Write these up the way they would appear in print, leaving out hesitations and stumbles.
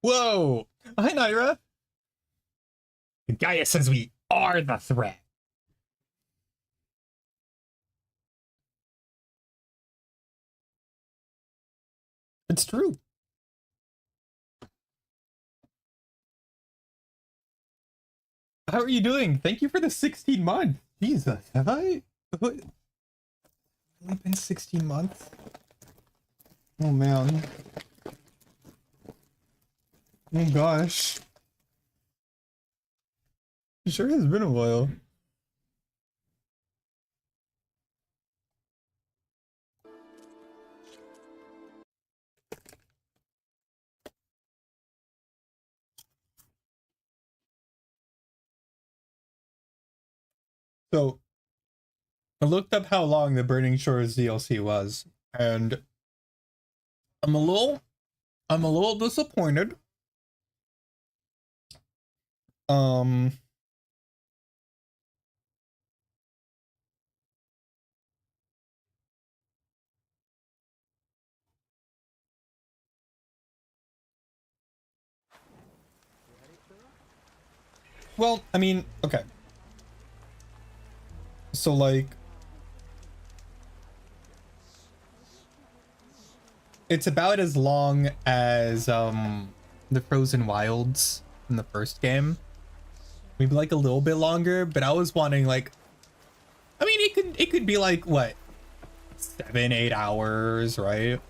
Whoa! Hi, Naira. Gaia says we are the threat. It's true. How are you doing? Thank you for the 16 months. Jesus, have I? What? Only been 16 months? Oh man. Oh gosh. It sure has been a while. So, I looked up how long the Burning Shores DLC was, and I'm a little disappointed. Um, well, I mean, okay. So like, it's about as long as the Frozen Wilds in the first game. Maybe like a little bit longer, but I was wanting like, I mean, it could be like what, 7-8 hours, right?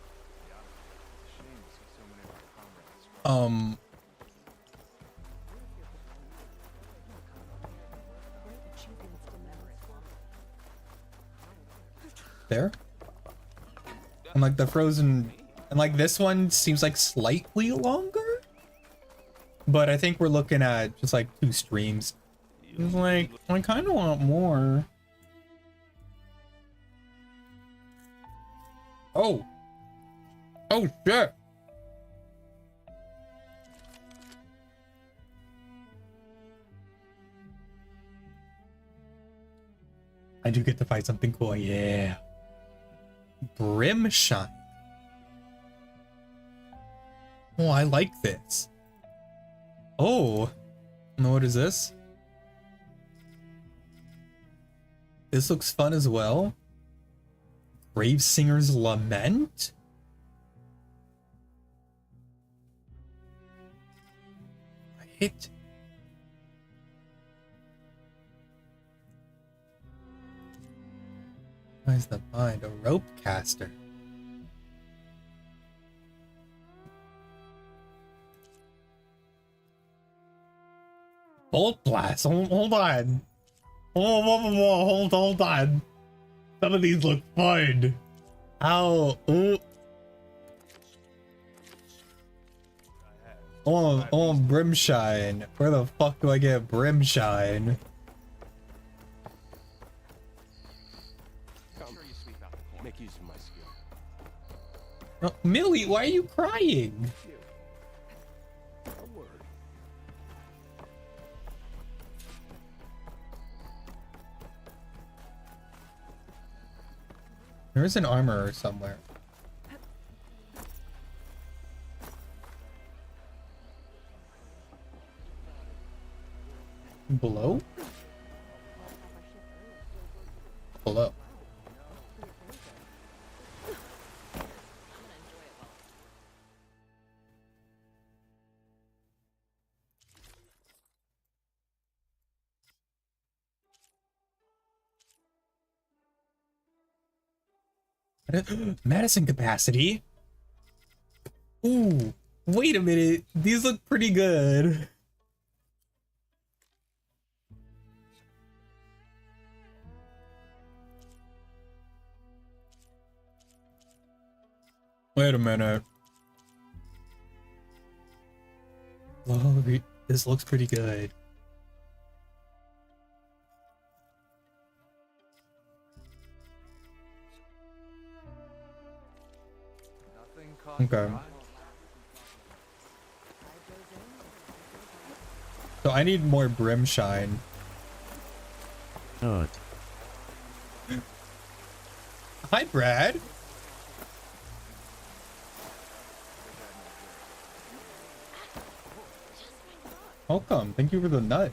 There. And like the Frozen, and like this one seems like slightly longer, but I think we're looking at just like 2 streams. Like, I kind of want more. Oh. Oh shit. I do get to fight something cool, yeah. Brimshine. Oh, I like this. Oh, what is this? This looks fun as well. Gravesinger's Lament? Hit. Where's the mind? A rope caster. Bolt blast. Hold on. Hold on. Some of these look fun. How? Oh, Brimshine. Where the fuck do I get Brimshine? Make use of my skill. Oh, Millie, why are you crying? There's an armor somewhere. Below? Below. Medicine capacity? Ooh, wait a minute. These look pretty good. Wait a minute. Whoa, this looks pretty good. Okay. So I need more Brimshine. Oh. Hi, Brad. Welcome. Thank you for the nut.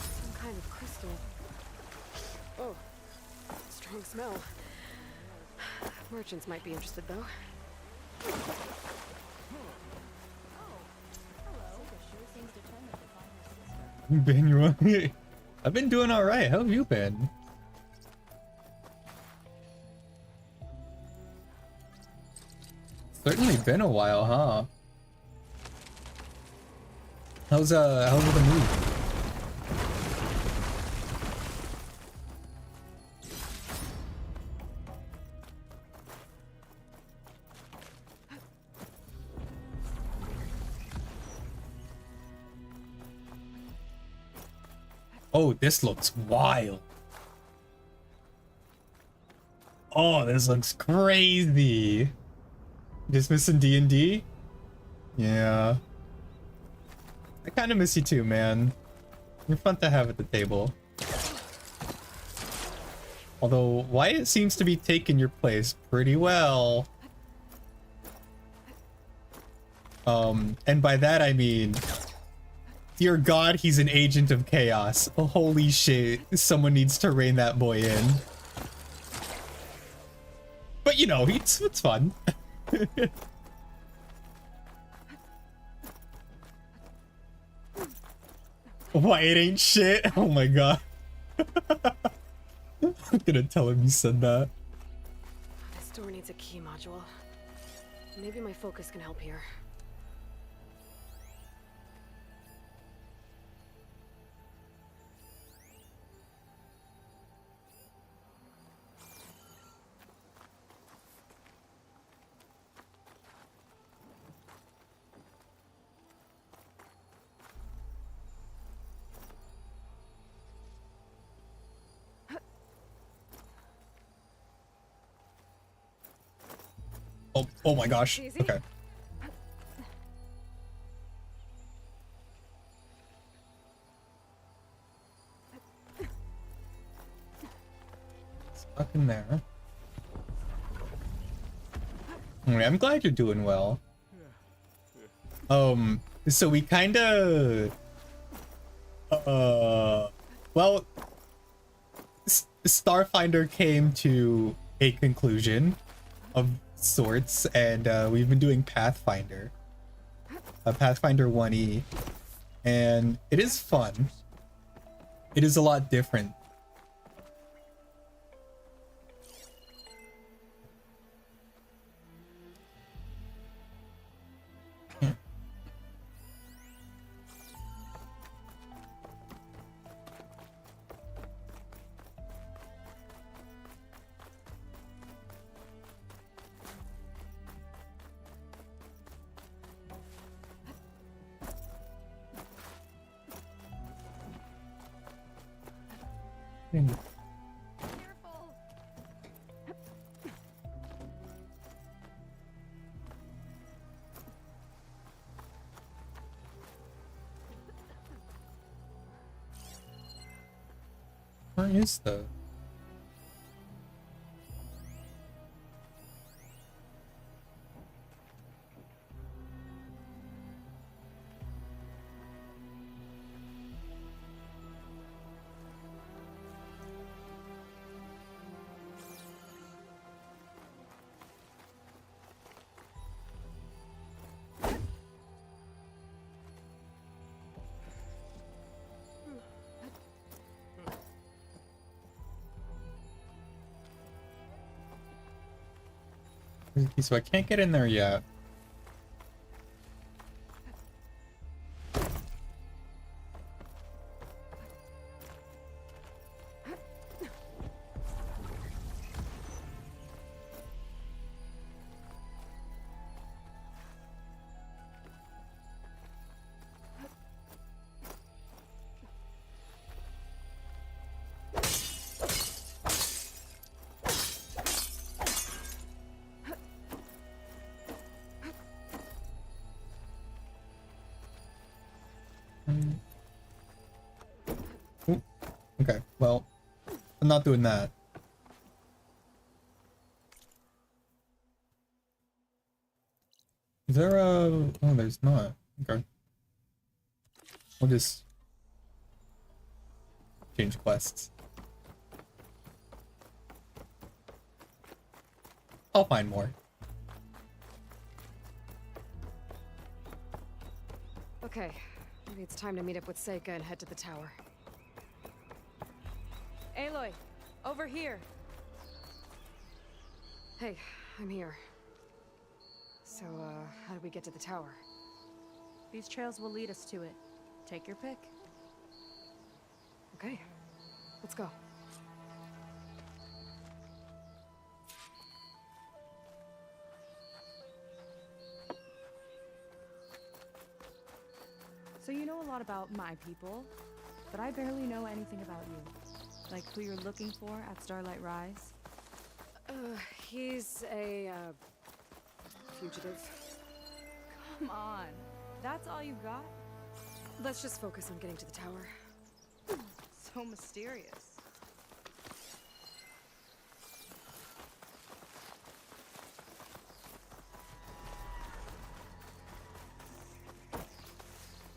Some kind of crystal. Oh, strong smell. Merchants might be interested, though. Ben, you want me? I've been doing all right. How have you been? Certainly been a while, huh? How's the move? Oh, this looks wild. Oh, this looks crazy. Just missing D&D? Yeah. I kind of miss you too, man. You're fun to have at the table. Although, Wyatt seems to be taking your place pretty well. And by that I mean... Dear God, he's an agent of chaos. Oh, holy shit. Someone needs to rein that boy in. But you know, it's fun. Wyatt ain't shit. Oh my God. I'm gonna tell him you said that. This door needs a key module. Maybe my focus can help here. Oh my gosh. Easy. Okay. Stuck in there. Alright, I'm glad you're doing well. So we kinda... well... Starfinder came to a conclusion of sorts, and we've been doing Pathfinder. Pathfinder 1E. And it is fun. It is a lot different. Where is the... So I can't get in there yet. Ooh, okay, well, I'm not doing that. Is there a... Oh, there's not. Okay. We'll just change quests. I'll find more. Okay, maybe it's time to meet up with Seika and head to the tower. Aloy, over here. Hey, I'm here. So, how do we get to the tower? These trails will lead us to it. Take your pick. Okay, let's go. So you know a lot about my people, but I barely know anything about you. Like who you're looking for at Starlight Rise? He's a, fugitive. Come on. That's all you got? Let's just focus on getting to the tower. So mysterious.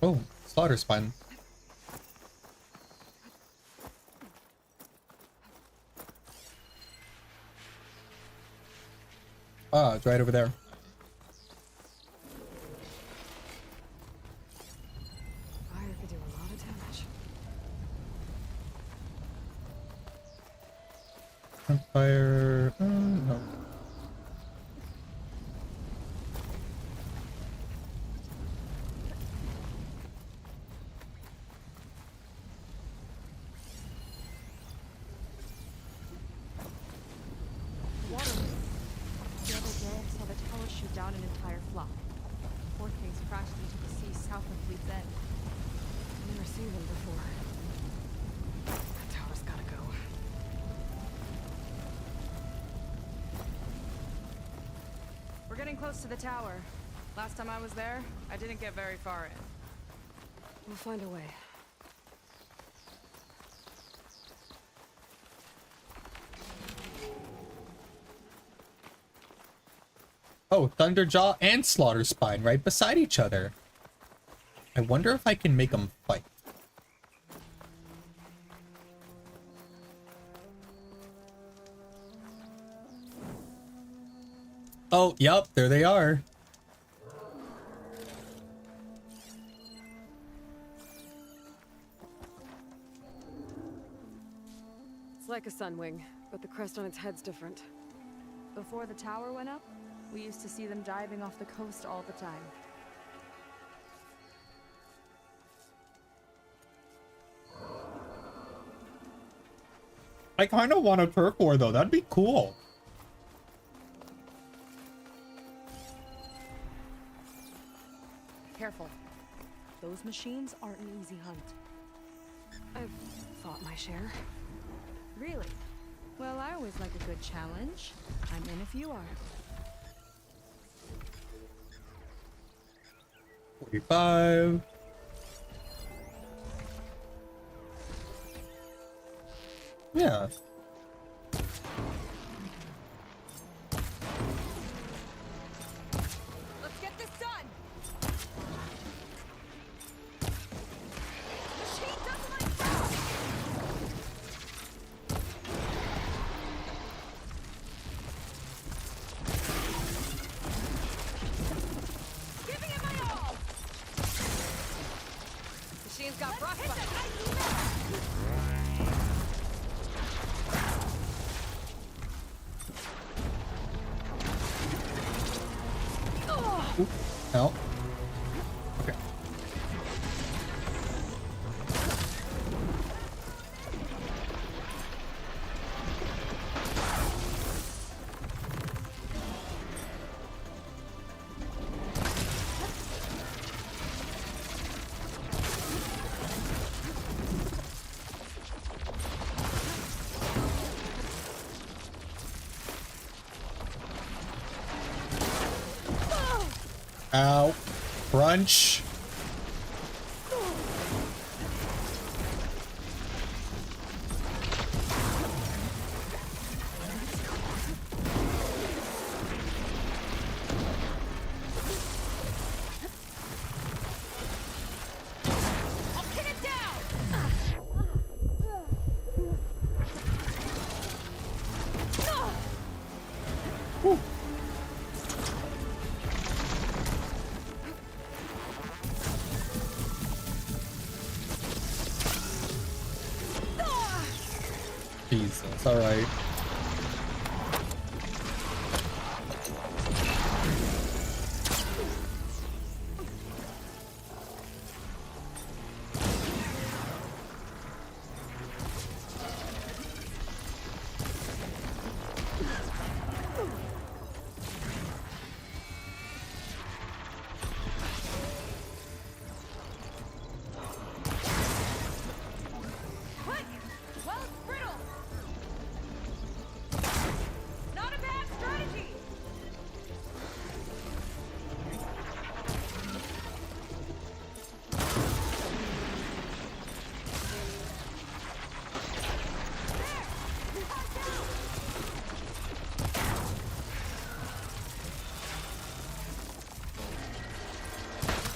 Oh, Slaughter Spine. Ah, it's right over there. Fire could do a lot of damage. Fire. No. Water. The other day I saw the tower shoot down an entire flock. Four things crashed into the sea south of Fleet's End. I've never seen them before. That tower's gotta go. We're getting close to the tower. Last time I was there, I didn't get very far in. We'll find a way. Oh, Thunderjaw and Slaughter Spine right beside each other. I wonder if I can make them fight. Oh, yep, there they are. It's like a sunwing, but the crest on its head's different. Before the tower went up, we used to see them diving off the coast all the time. I kind of want a turf war though. That'd be cool. Careful. Those machines aren't an easy hunt. I've fought my share. Really? Well, I always like a good challenge. I'm in if you are. 45. Yeah. Let's get this done! Machine doesn't like that! Giving it my all! Machine's got frostbite. Oop. No. Okay. Ow. Crunch. Jesus, alright. Quick! Well, it's brittle! Not a bad strategy!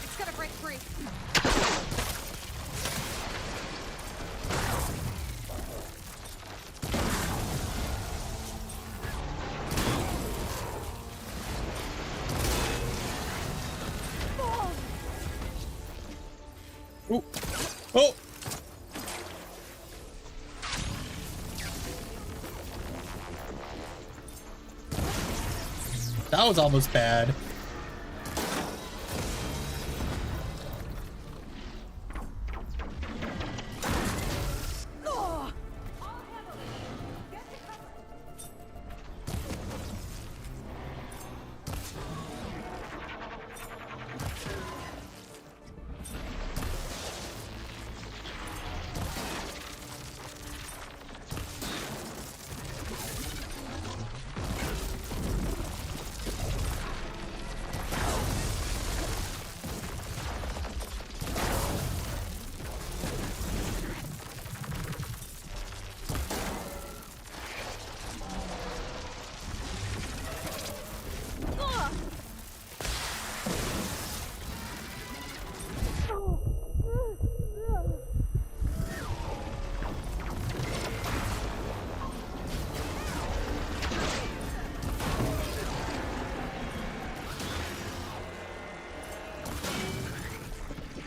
It's gonna break free. Ooh. Oh! That was almost bad. Oh!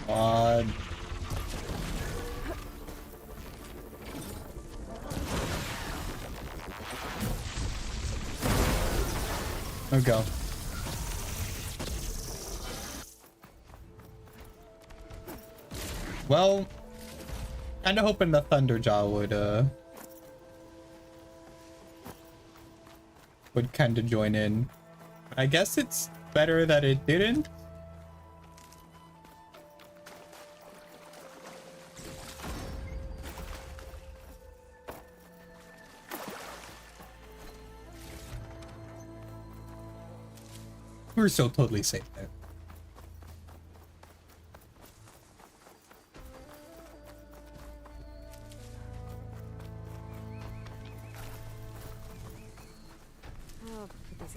God. Oh, go. Well, kinda hoping the Thunderjaw would kinda join in. I guess it's better that it didn't. We're still totally safe there. Oh, for these.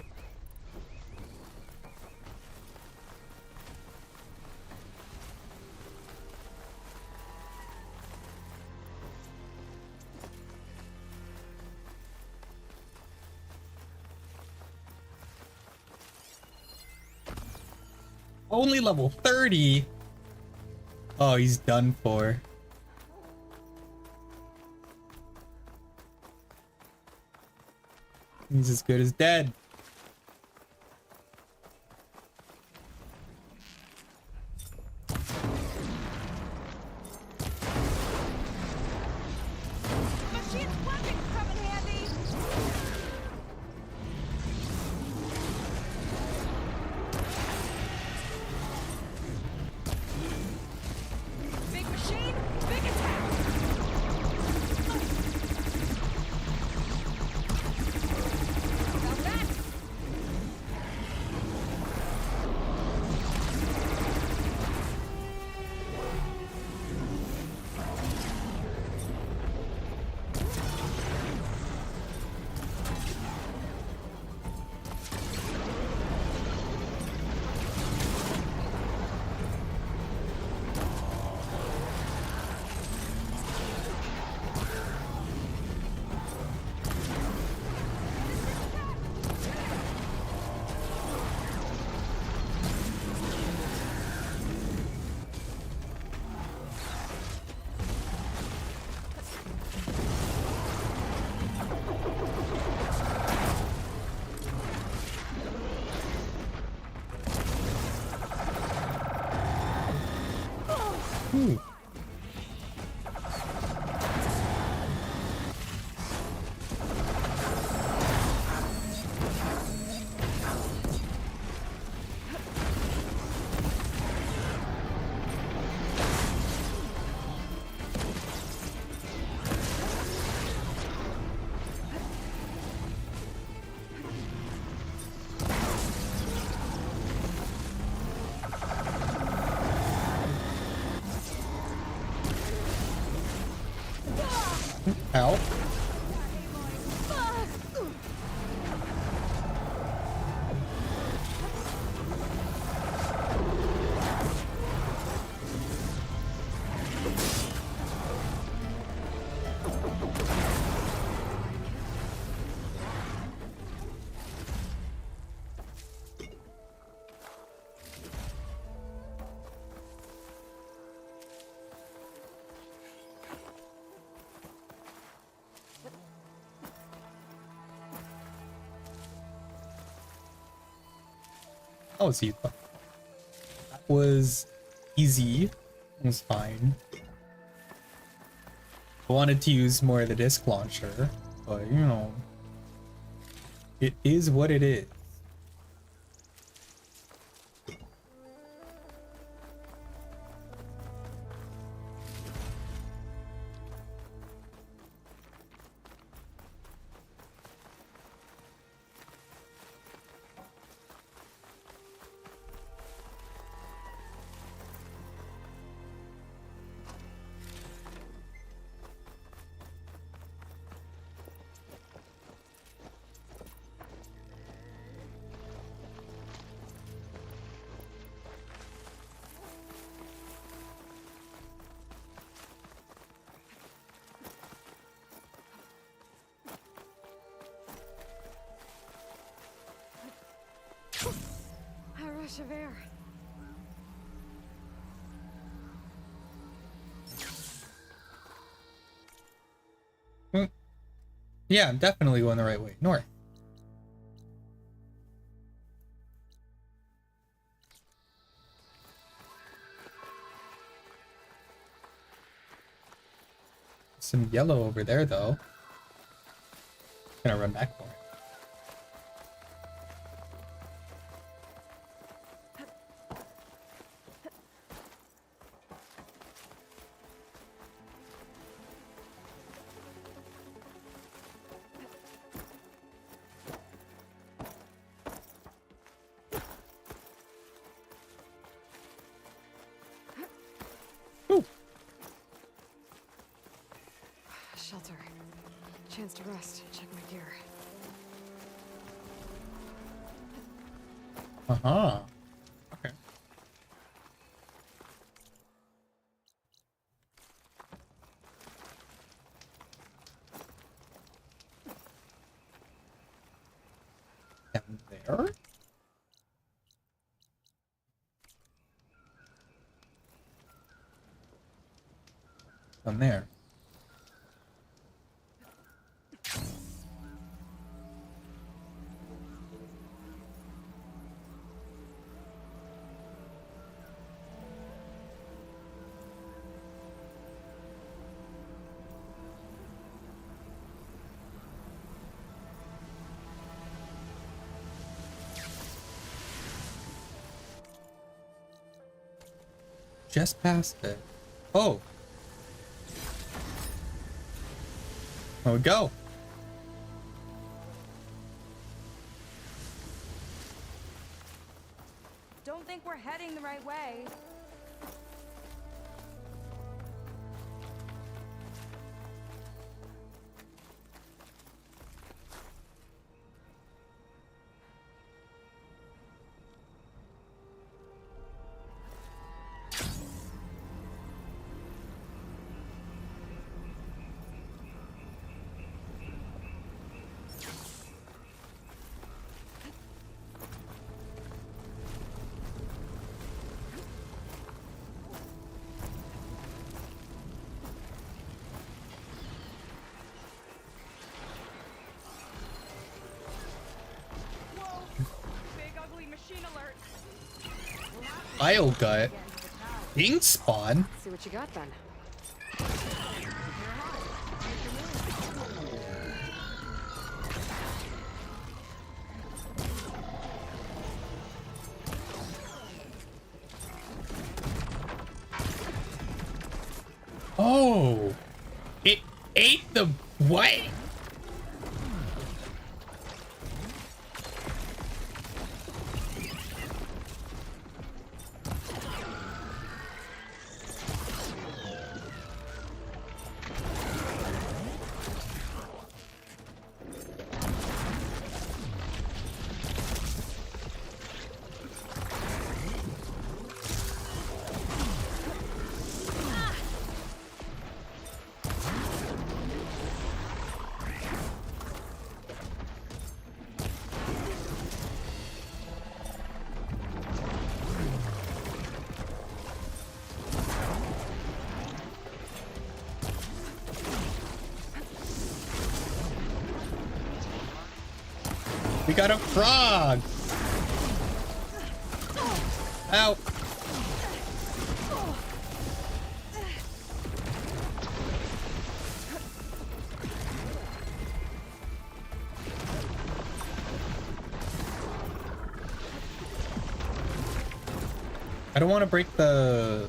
Only level 30? Oh, he's done for. He's as good as dead. Machine's weapons come in handy! Big machine, big attack! About that! Ooh. Ow. Oh, see, that was easy. It was fine. I wanted to use more of the disc launcher, but you know, it is what it is. A rush of air. Yeah, I'm definitely going the right way. North. Some yellow over there, though. Gonna run back for it. Shelter. Chance to rest. Check my gear. Uh-huh. Okay. Down there? Down there. Just past it. Oh. There we go. Don't think we're heading the right way. Bile gut. king spawn? Let's see what you got then. Oh, it ate the what? We got a frog. Ow. I don't want to break the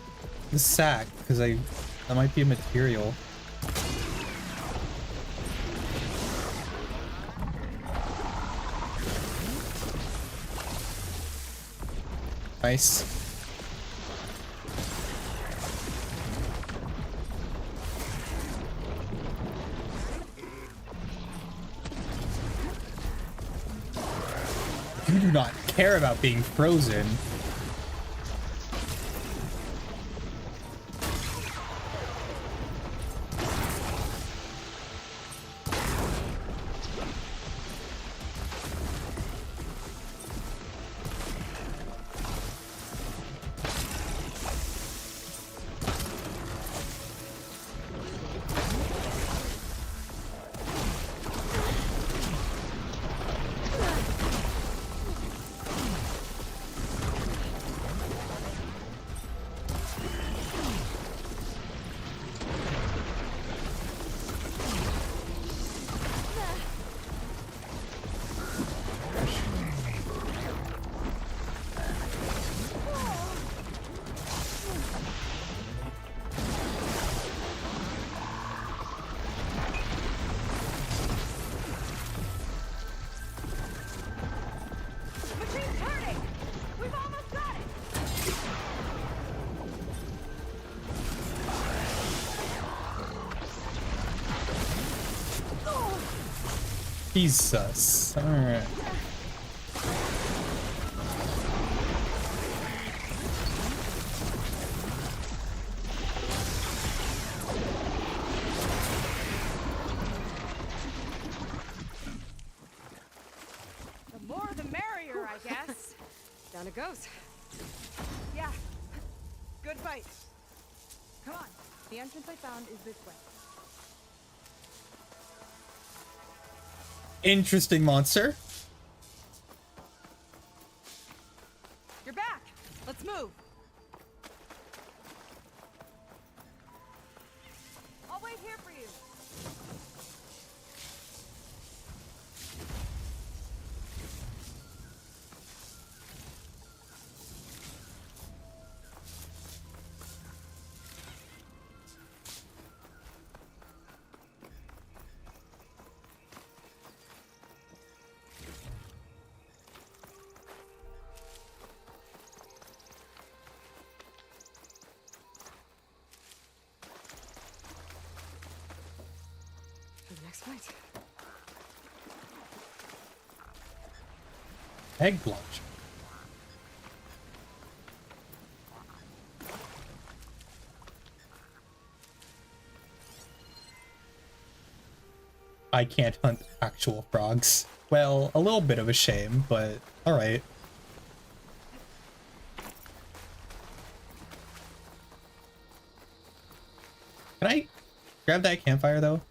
sack because that might be a material. Nice. You do not care about being frozen. Machine's turning! We've almost got it! Jesus. All right. The more the merrier, I guess. Down it goes. Yeah. Good fight. Come on. The entrance I found is this way. Interesting monster. You're back. Let's move. I'll wait here for you. For the next fight. Egg launch. I can't hunt actual frogs. Well, a little bit of a shame, but all right. Can I grab that campfire though?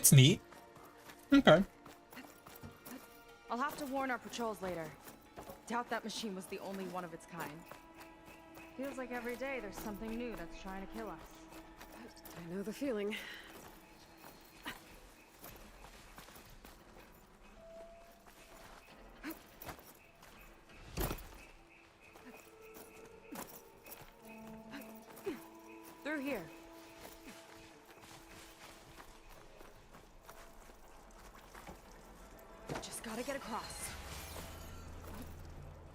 It's neat. Okay. I'll have to warn our patrols later. Doubt that machine was the only one of its kind. Feels like every day there's something new that's trying to kill us. I know the feeling. Through here. Just gotta get across.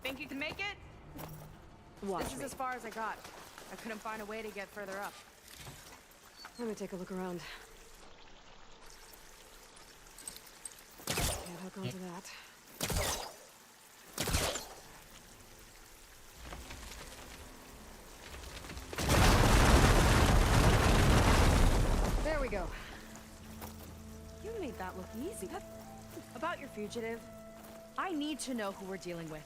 Think you can make it? Watch This is me. as far as I got. I couldn't find a way to get further up. Let me take a look around. Can't hook onto that. There we go. You made that look easy. About your fugitive, I need to know who we're dealing with.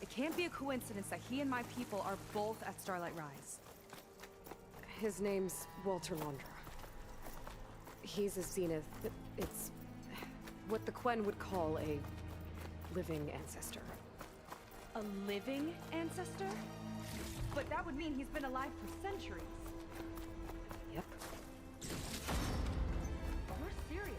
It can't be a coincidence that he and my people are both at Starlight Rise. His name's Walter Londra. He's a Zenith. It's what the Quen would call a living ancestor. A living ancestor? But that would mean he's been alive for centuries. Yep. You're serious?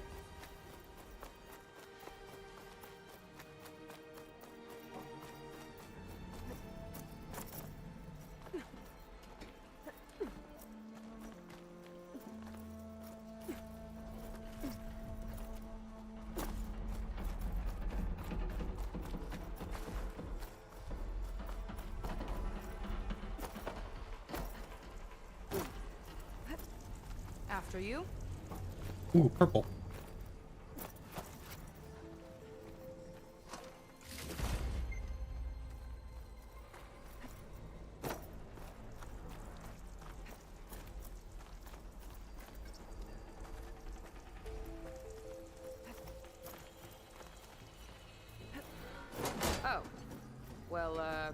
After you? Ooh, purple. Oh. Well,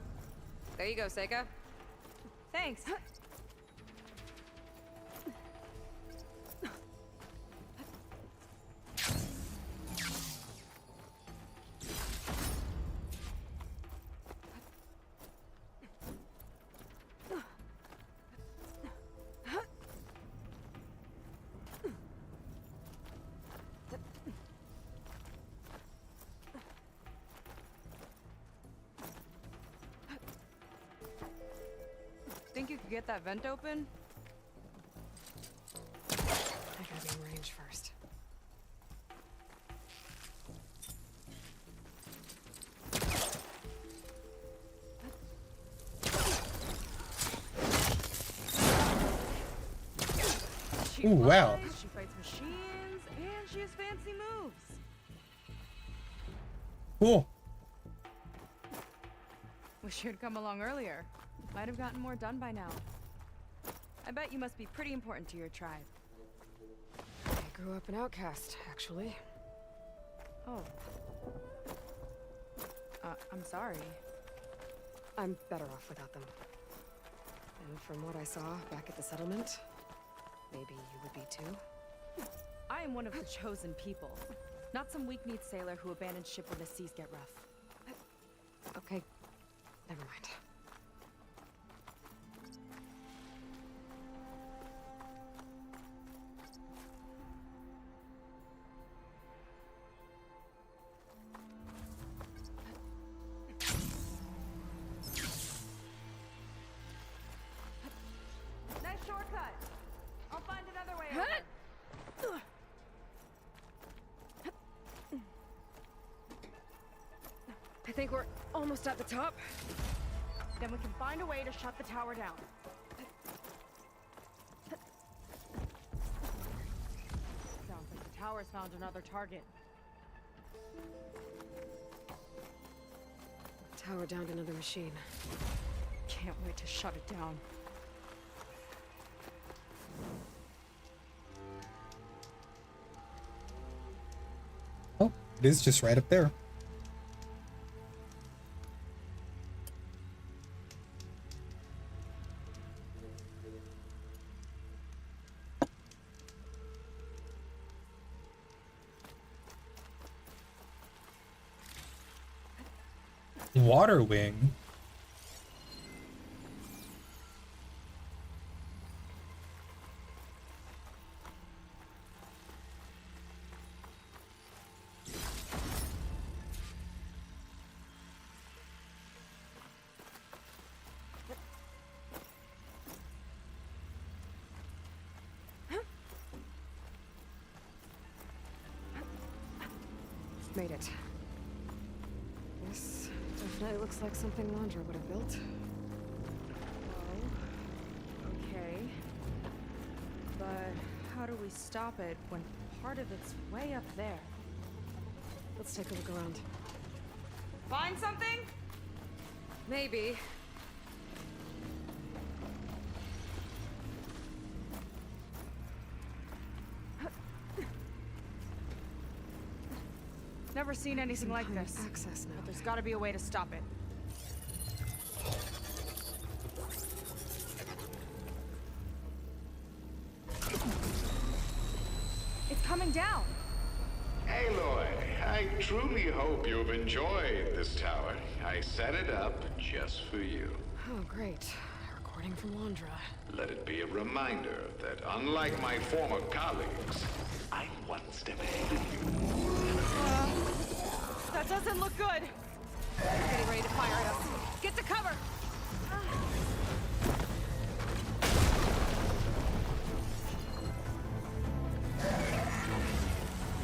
there you go, Seika. Thanks. Think you could get that vent open? I gotta be in range first. She Ooh, wow. flies, she fights machines, and she has fancy moves. Cool. Wish you'd come along earlier. Might have gotten more done by now. I bet you must be pretty important to your tribe. I grew up an outcast, actually. Oh. I'm sorry. I'm better off without them. And from what I saw back at the settlement, maybe you would be too. I am one of the chosen people. Not some weak-kneed sailor who abandons ship when the seas get rough. Okay, never mind. Nice shortcut. I'll find another way over. I think we're almost at the top. Then we can find a way to shut the tower down. Sounds like the tower's found another target. Tower downed another machine. Can't wait to shut it down. Oh, it is just right up there. Water wing. Made it. This definitely looks like something Landra would have built. Whoa. Okay. But how do we stop it when part of it's way up there? Let's take a look around. Find something? Maybe. Never seen anything like Some kind this. of access now. But there's gotta be a way to stop it. It's coming down. Aloy, I truly hope you've enjoyed this tower. I set it up just for you. Oh, great. A recording from Landra. Let it be a reminder that unlike my former colleagues, I'm one step ahead of you. That doesn't look good. Getting ready to fire at us. Get to cover.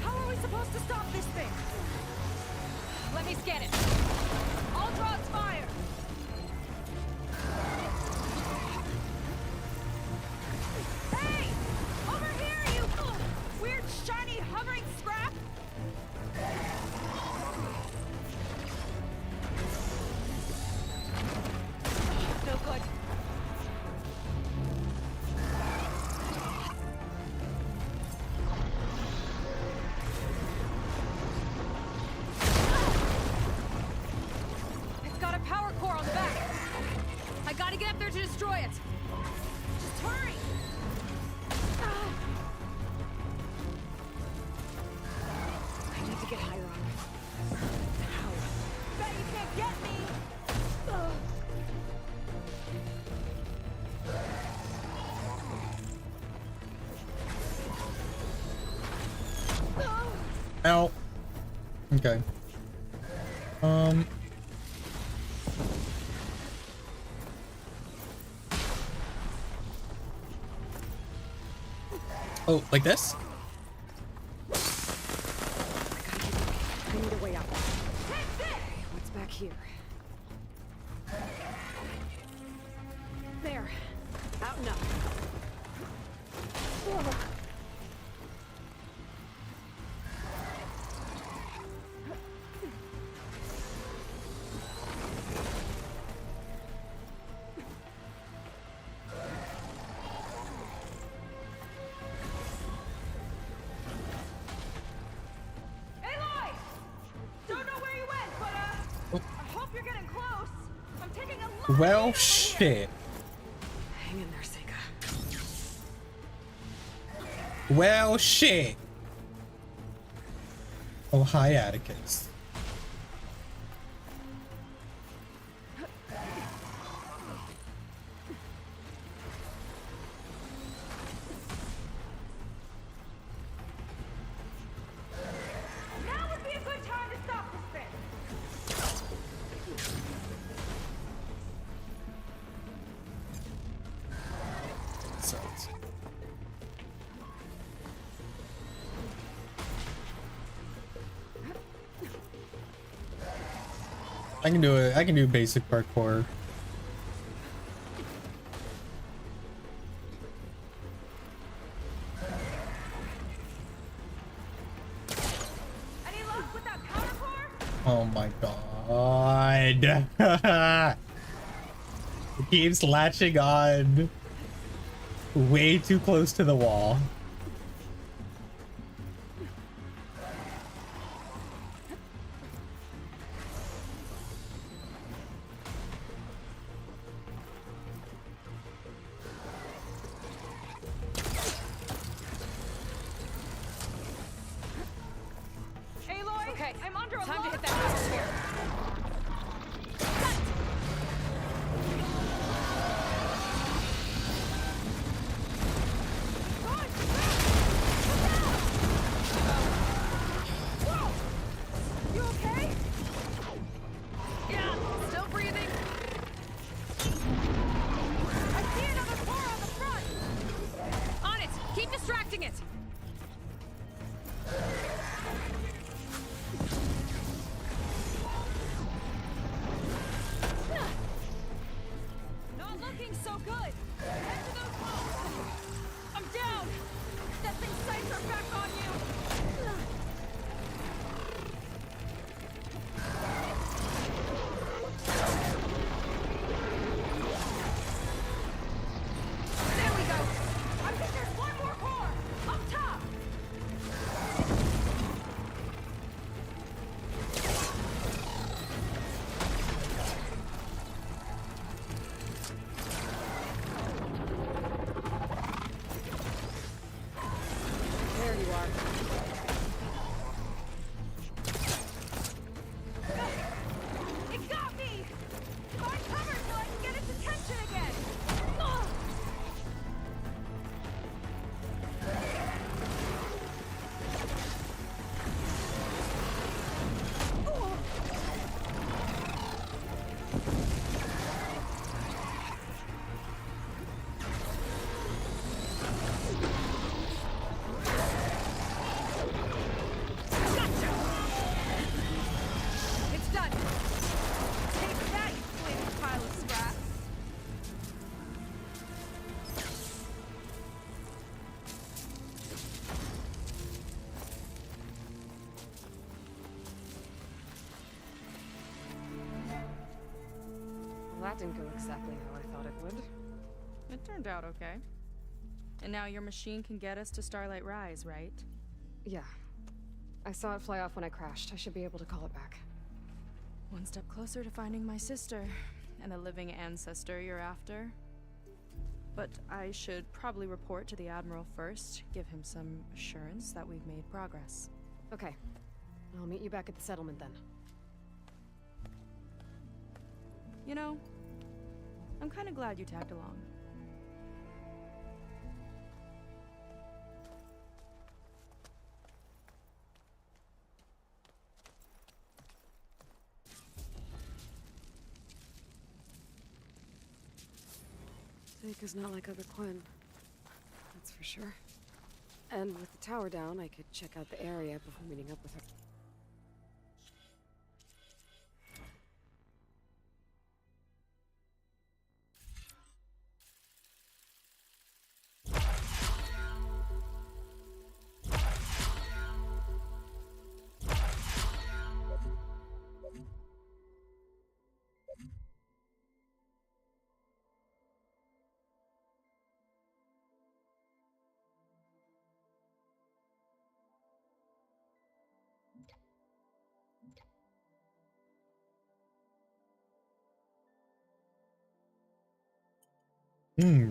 How are we supposed to stop this thing? Let me scan it. All drops fire. Hey! Over here, you weird, shiny, hovering scrap! No good. It's got a power core on the back. I gotta get up there to destroy it. Just hurry! I need to get higher on it. How? Bet you can't get me! Ow. Okay. Oh, like this? I need a way out. What's back here? There. Out and up. Aloy! Don't know where you went, but I hope you're getting close. I'm taking a lot. Well, shit. Hang in there, Seika. Well, shit. Oh, hi, Atticus. Now would be a good time to stop this thing. So, I can do it. I can do basic parkour. Any luck with that power core? Oh my god. It keeps latching on way too close to the wall. Aloy, Okay, I'm under a time lot to hit of that fire. atmosphere. being so good! Head to those poles! I'm down! That thing's sights are back on you! There we go! I think there's one more core! Up top! There you are. It got me! Find cover so I can get its attention again! Ugh! Gotcha! It's done! Take that, you flaming pile of scraps! Well, that didn't go exactly how I thought it would. It turned out okay. And now your machine can get us to Starlight Rise, right? Yeah. I saw it fly off when I crashed. I should be able to call it back. One step closer to finding my sister, and the living ancestor you're after. But I should probably report to the Admiral first, give him some assurance that we've made progress. Okay. I'll meet you back at the settlement then. You know, I'm kinda glad you tagged along. Seika's not like other Quen. That's for sure. And with the tower down, I could check out the area before meeting up with her.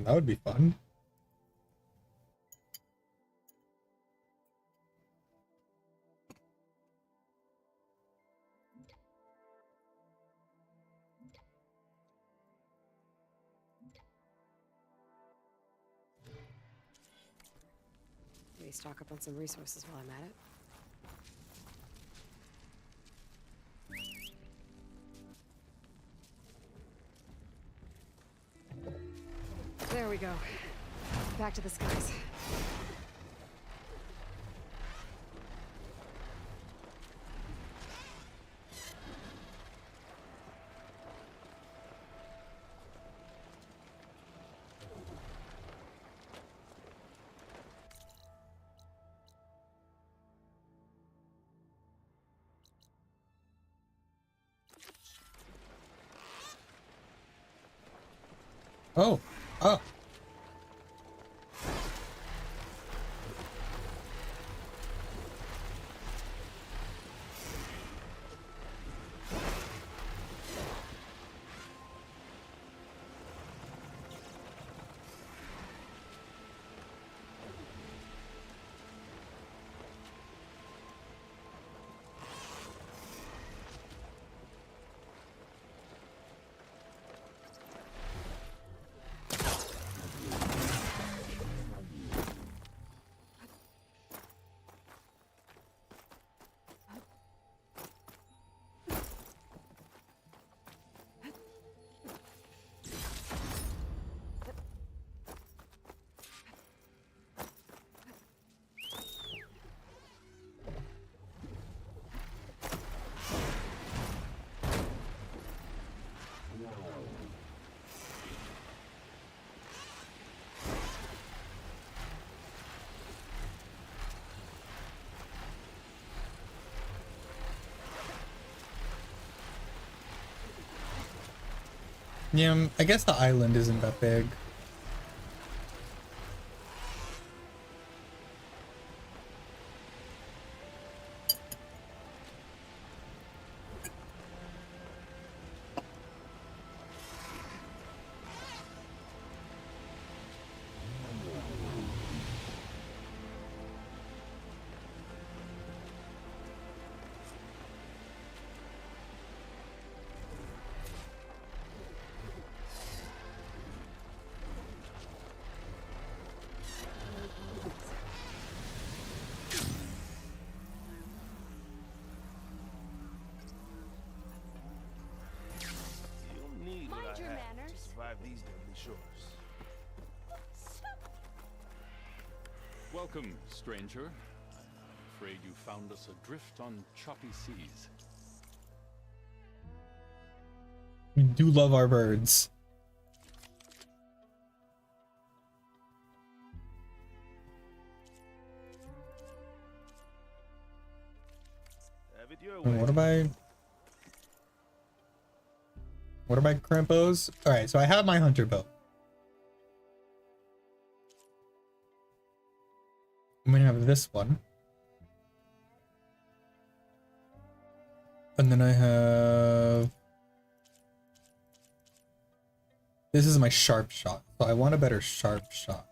That would be fun. Maybe stock up on some resources while I'm at it. There we go. Back to the skies. Oh. Oh. Yeah, I guess the island isn't that big. You'll need what Mind I your have manners. to survive these deadly shores. Welcome, stranger. I'm afraid you found us adrift on choppy seas. We do love our birds. Have it your And way. what are my current bows? All right, so I have my hunter bow. I'm gonna have this one. And then I have... This is my sharp shot, so I want a better sharp shot.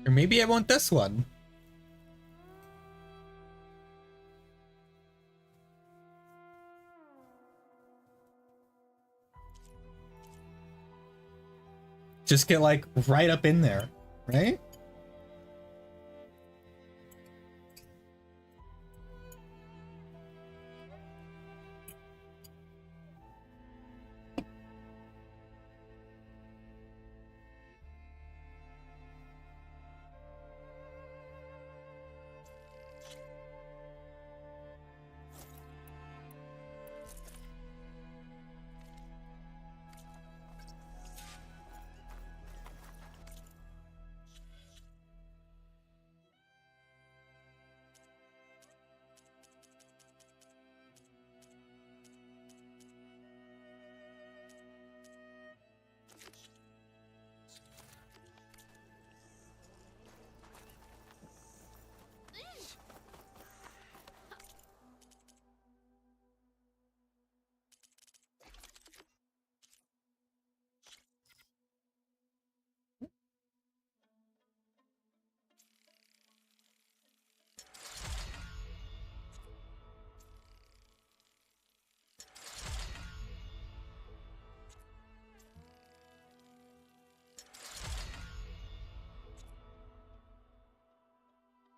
Or maybe I want this one. Just get like right up in there, right?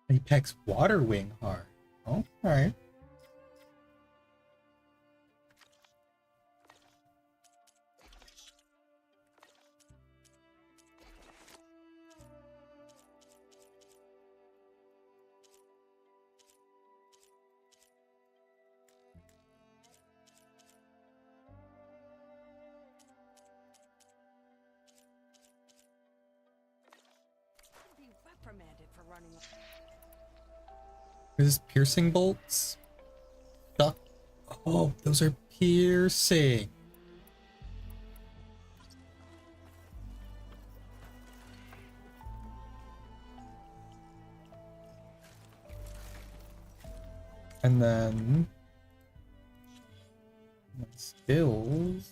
Apex Water Wing Heart. Oh, alright. Be reprimanded for running. Is this piercing bolts? Duck. Oh, those are piercing. And then my skills.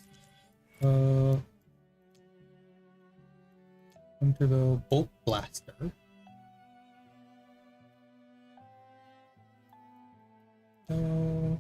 Turbo Bolt Blaster. So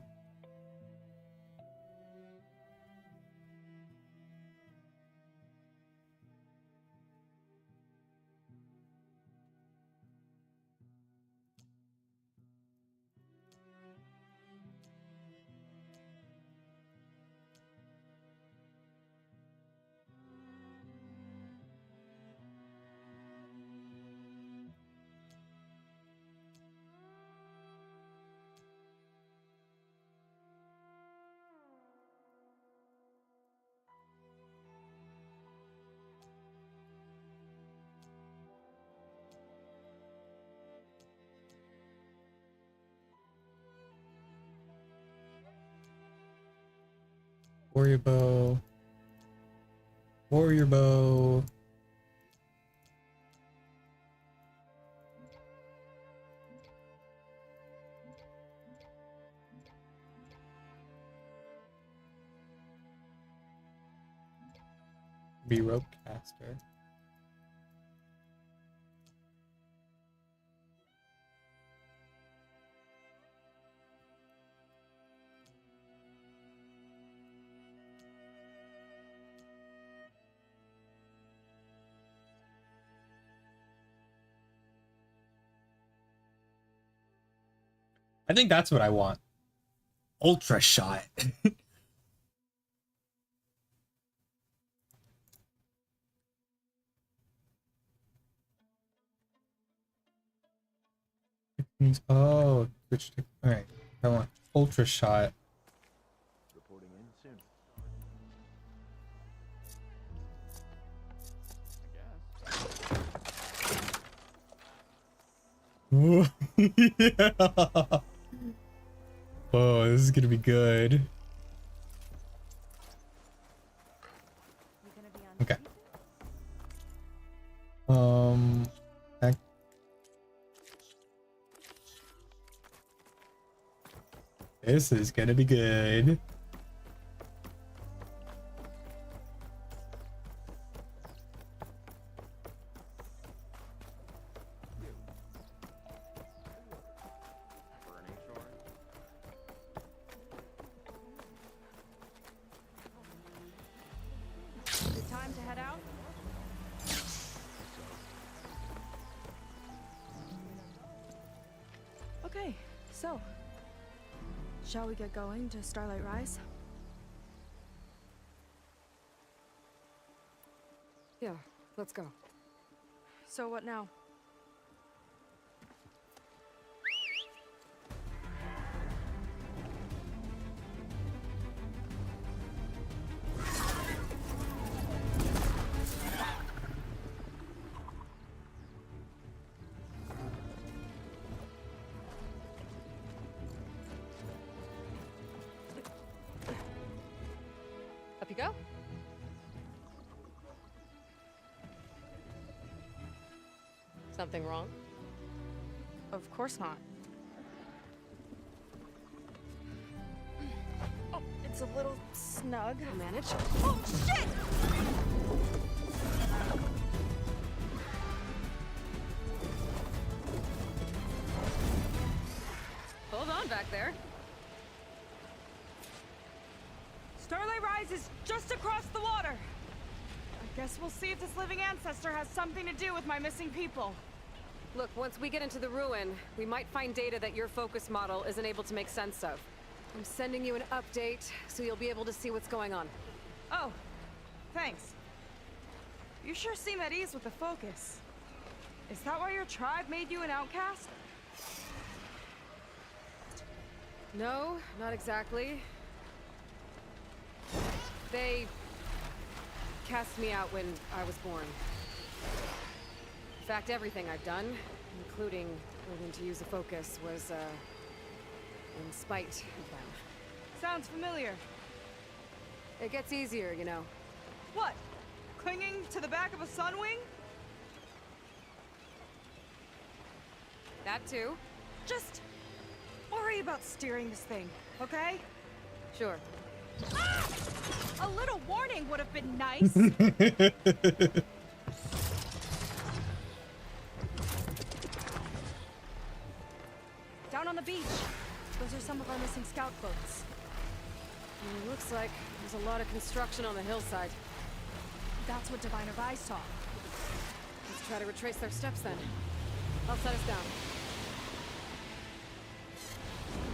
Warrior Bow. Warrior Bow. Be Rope Caster. I think that's what I want. Ultra Shot. Oh, switch to, all right. I want Ultra Shot. Reporting in soon. Yeah. Oh, this is gonna be good. You gonna be on Okay. I- This is gonna be good. Time to head out? Okay, so shall we get going to Starlight Rise? Yeah, let's go. So what now? Up you go. Something wrong? Of course not. Oh, it's a little snug. I'll manage. Oh, shit! Hold on back there. Starlight Rise is just across the water. I guess we'll see if this living ancestor has something to do with my missing people. Look, once we get into the ruin, we might find data that your focus model isn't able to make sense of. I'm sending you an update, so you'll be able to see what's going on. Oh, thanks. You sure seem at ease with the focus. Is that why your tribe made you an outcast? No, not exactly. They cast me out when I was born. In fact, everything I've done, including learning to use a focus, was in spite of them. Sounds familiar. It gets easier, you know. What? Clinging to the back of a sunwing? That too? Just worry about steering this thing, okay? Sure. Ah! A little warning would have been nice. down on the beach. Those are some of our missing scout boats. It looks like there's a lot of construction on the hillside. That's what Diviner Vi saw. Let's try to retrace their steps then. I'll set us down.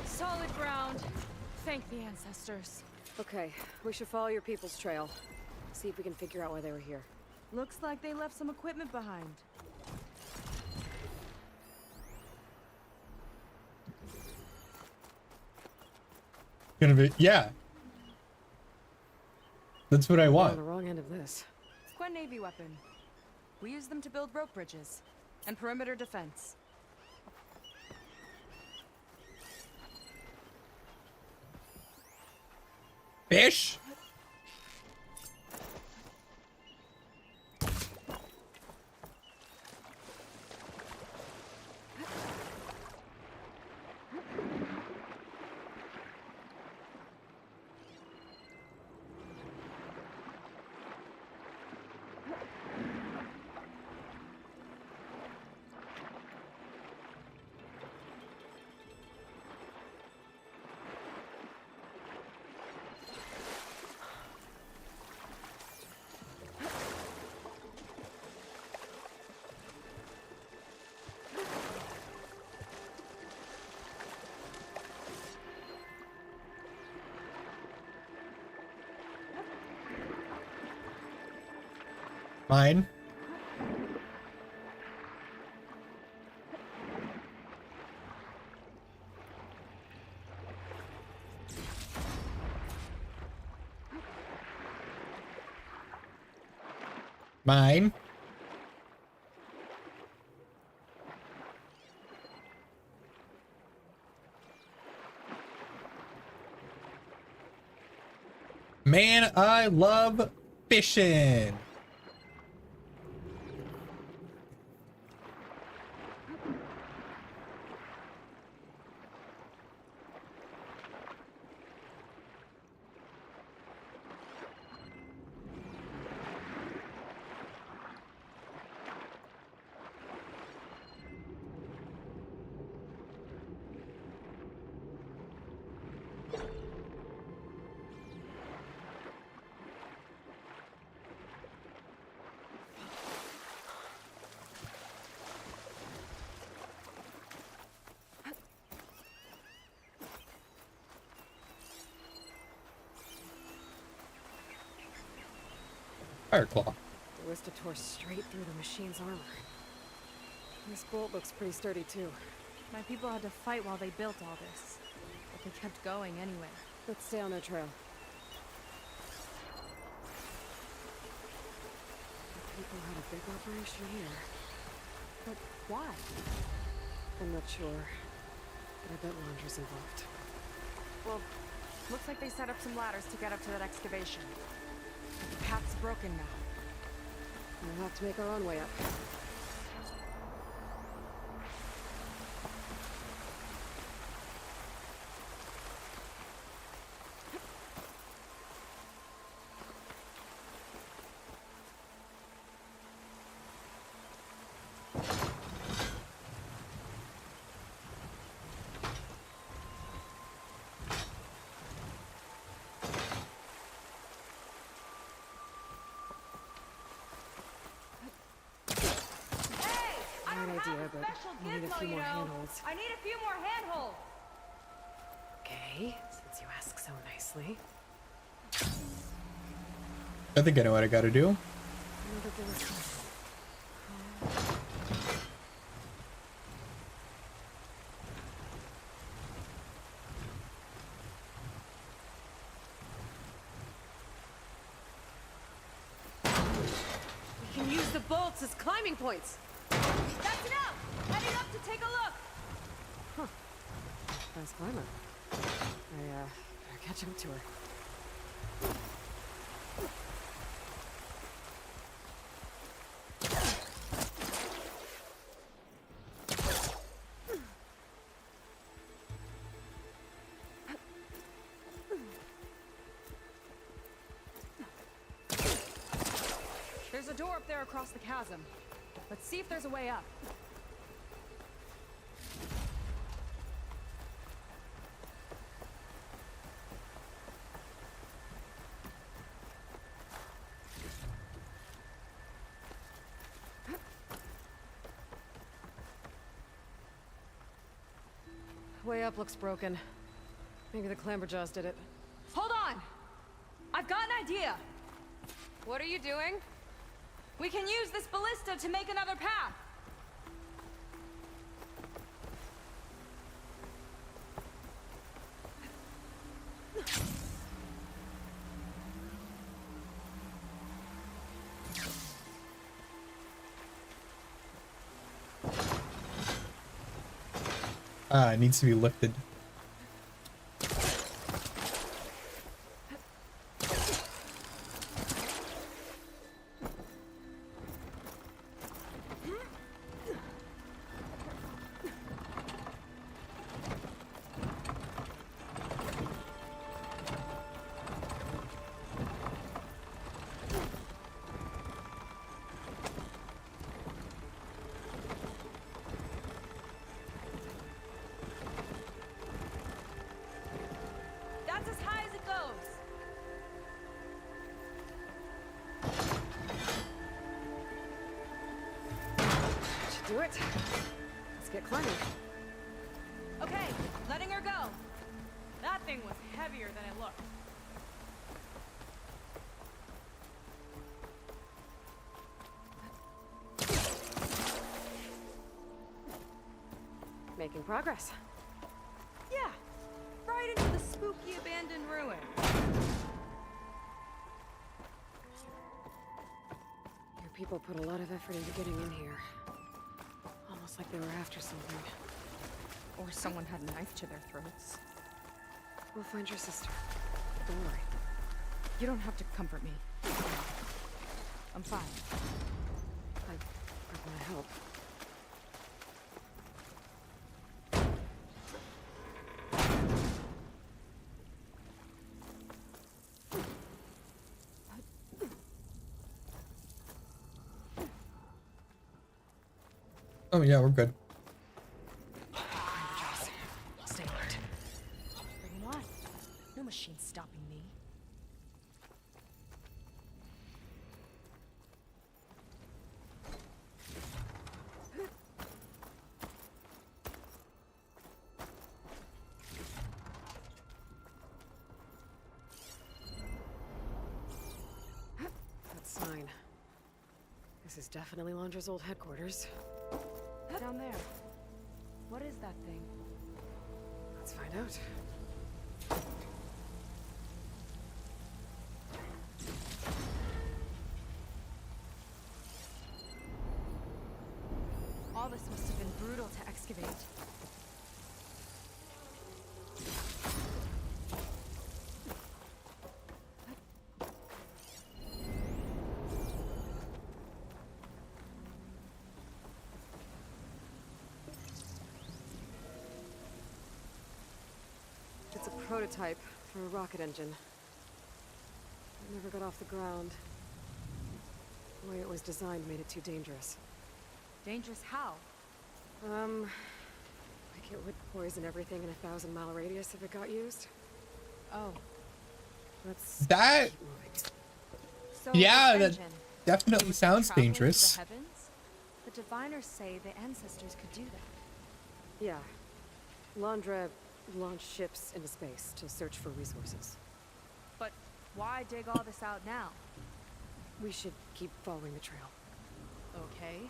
Solid ground. Thank the ancestors. Okay, we should follow your people's trail. See if we can figure out why they were here. Looks like they left some equipment behind. Gonna be, yeah. That's what I We're on want. the wrong end of this. Quen Navy weapon. We use them to build rope bridges and perimeter defense. Fish? Mine. Mine. Man, I love fishing. Fireclaw. The Wista tore straight through the machine's armor. This bolt looks pretty sturdy too. My people had to fight while they built all this, but they kept going anyway. Let's stay on their trail. The people had a big operation here. But why? I'm not sure, but I bet Londra's involved. Well, looks like they set up some ladders to get up to that excavation. But the path's broken now. We'll have to make our own way up. Idea, but we'll need a few more handholds. I need a few more handholds. Okay, since you ask so nicely. I think I know what I gotta do. Another ballista. We can use the bolts as climbing points. That's enough! Heading up to take a look! Huh. Fast climber. I, better catch up to her. There's a door up there across the chasm. Let's see if there's a way up. Way up looks broken. Maybe the Clamberjaws did it. Hold on! I've got an idea! What are you doing? We can use this ballista to make another path! Ah, it needs to be lifted. That's as high as it goes! Should do it. Let's get climbing. Okay, letting her go. That thing was heavier than it looked. Making progress. Yeah, right into the spooky abandoned ruin. Your people put a lot of effort into getting in here. Almost like they were after something. Or someone had a knife to their throats. We'll find your sister. Don't worry. You don't have to comfort me. I'm fine. I want to help. Oh yeah, we're good. Stay alert. Bring 'em on. No machine stopping me. That sign. This is definitely Londra's old headquarters. Down there. What is that thing? Let's find out. All this must have been brutal to excavate. It's a prototype for a rocket engine. It never got off the ground. The way it was designed made it too dangerous. Dangerous how? Like it would poison everything in a 1,000-mile radius if it got used. Oh. Let's That keep moving. So Yeah, this that engine, definitely was it sounds traveling through dangerous. The heavens? The diviners say the ancestors could do that. Yeah. Londra launched ships into space to search for resources. But why dig all this out now? We should keep following the trail. Okay.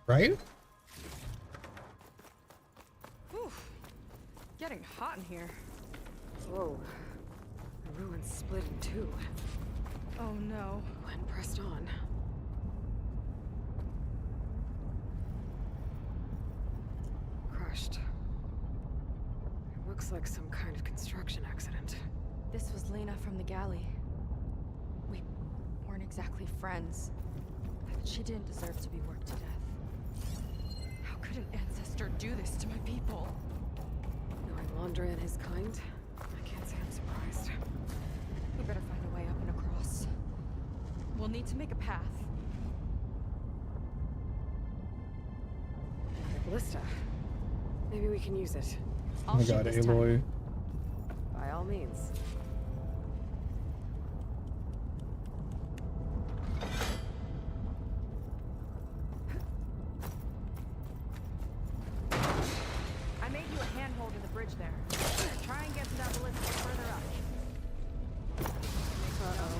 Right? Whew. Getting hot in here. Whoa. The ruins split in two. Oh no. Glenn pressed on. Crushed. It looks like some kind of construction accident. This was Lena from the galley. We weren't exactly friends, but she didn't deserve to be worked to death. How could an ancestor do this to my people? Knowing Londra and his kind, I can't say I'm surprised. We better find a way up and across. We'll need to make a path. The ballista. Maybe we can use it. Oh I'll my shoot god, this time. Aloy. By all all means. I made you a handhold in the bridge there. Try and get to that ballista further up. Uh-oh.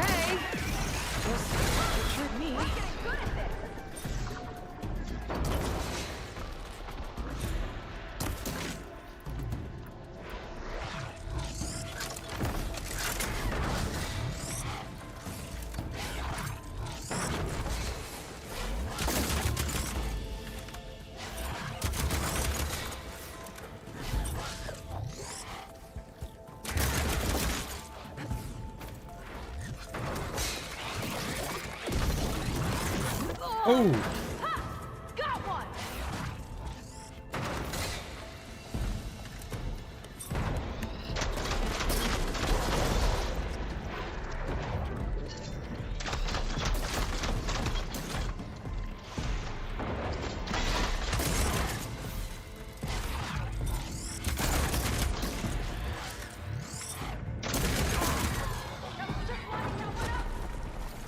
Hey! Just shoot me. Oh, Got one!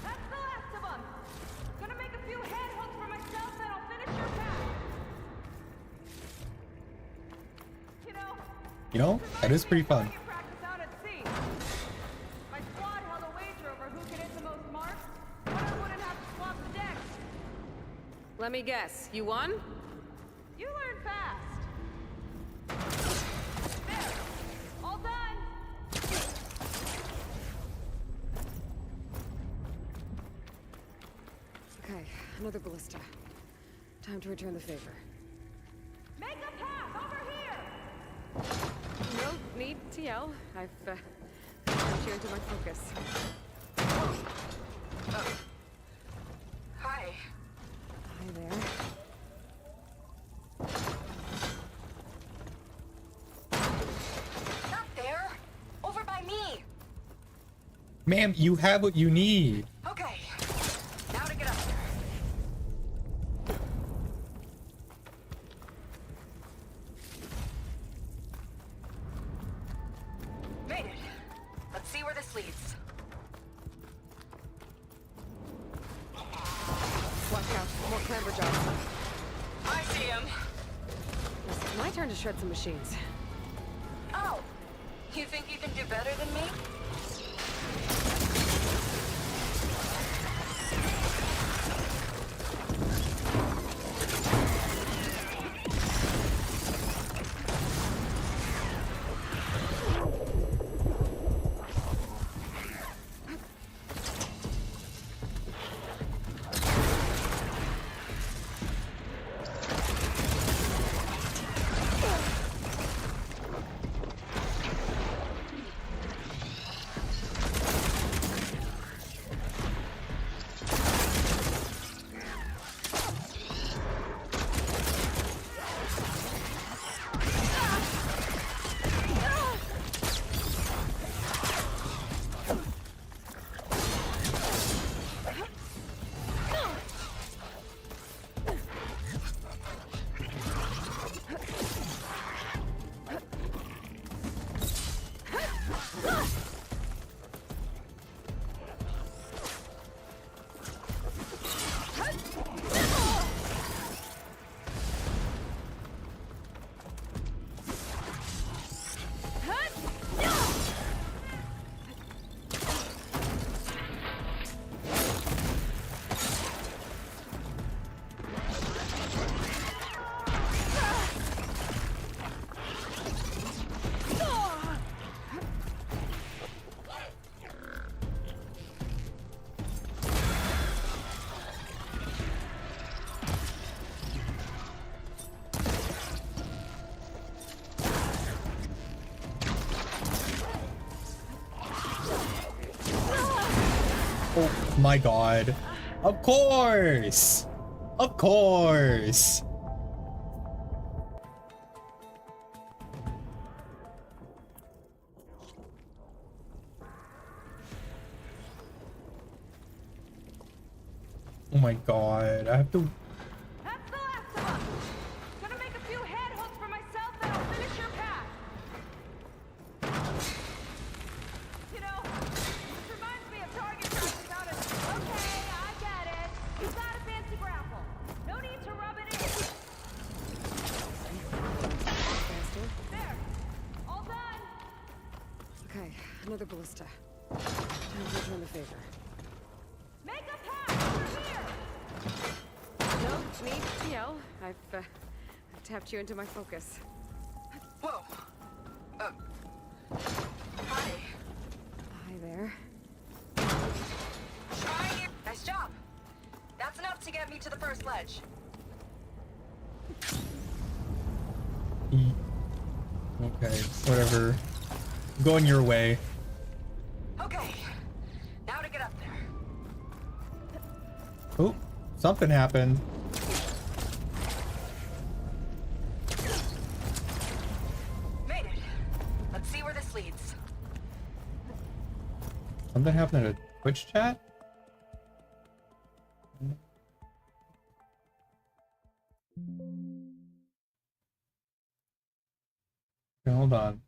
That's the last of them! Gonna make a few handholds for myself, then I'll finish your path. you know, that is pretty fun. Target practice out at sea. My squad held a wager over who could hit the most marks, but I wouldn't have to swap the decks. Let me guess, you won? You learn fast. There. All done. Okay, another ballista. Time to return the favor. Make a path over here. No need to yell. I've turned you into my focus. Hi. Hi there. Not there. Over by me. Ma'am, you have what you need. Okay. Now to get up there. Made it. Let's see where this leads. Watch out, more clamber jobs. I see him. It's my turn to shred some machines. Oh. You think you can do better than me? Oh my god. Of course! Of course! my god, I have to. That's the last of us! Gonna make a few head hooks for myself, then I'll finish your path! You know, this reminds me of target practice out of... Okay, I get it. You got a fancy grapple. No need to rub it in. Faster. There. All done. Okay, another ballista. Time to return the favor. Make a path over here! No, me, TL. I've tapped you into my focus. Whoa. Hi. Hi there. Try it. Nice job. That's enough to get me to the first ledge. Okay, whatever. Going your way. Okay. Now to get up there. Oh, something happened. Made it. Let's see where this leads. Something happened in a Twitch chat? Okay, hold on.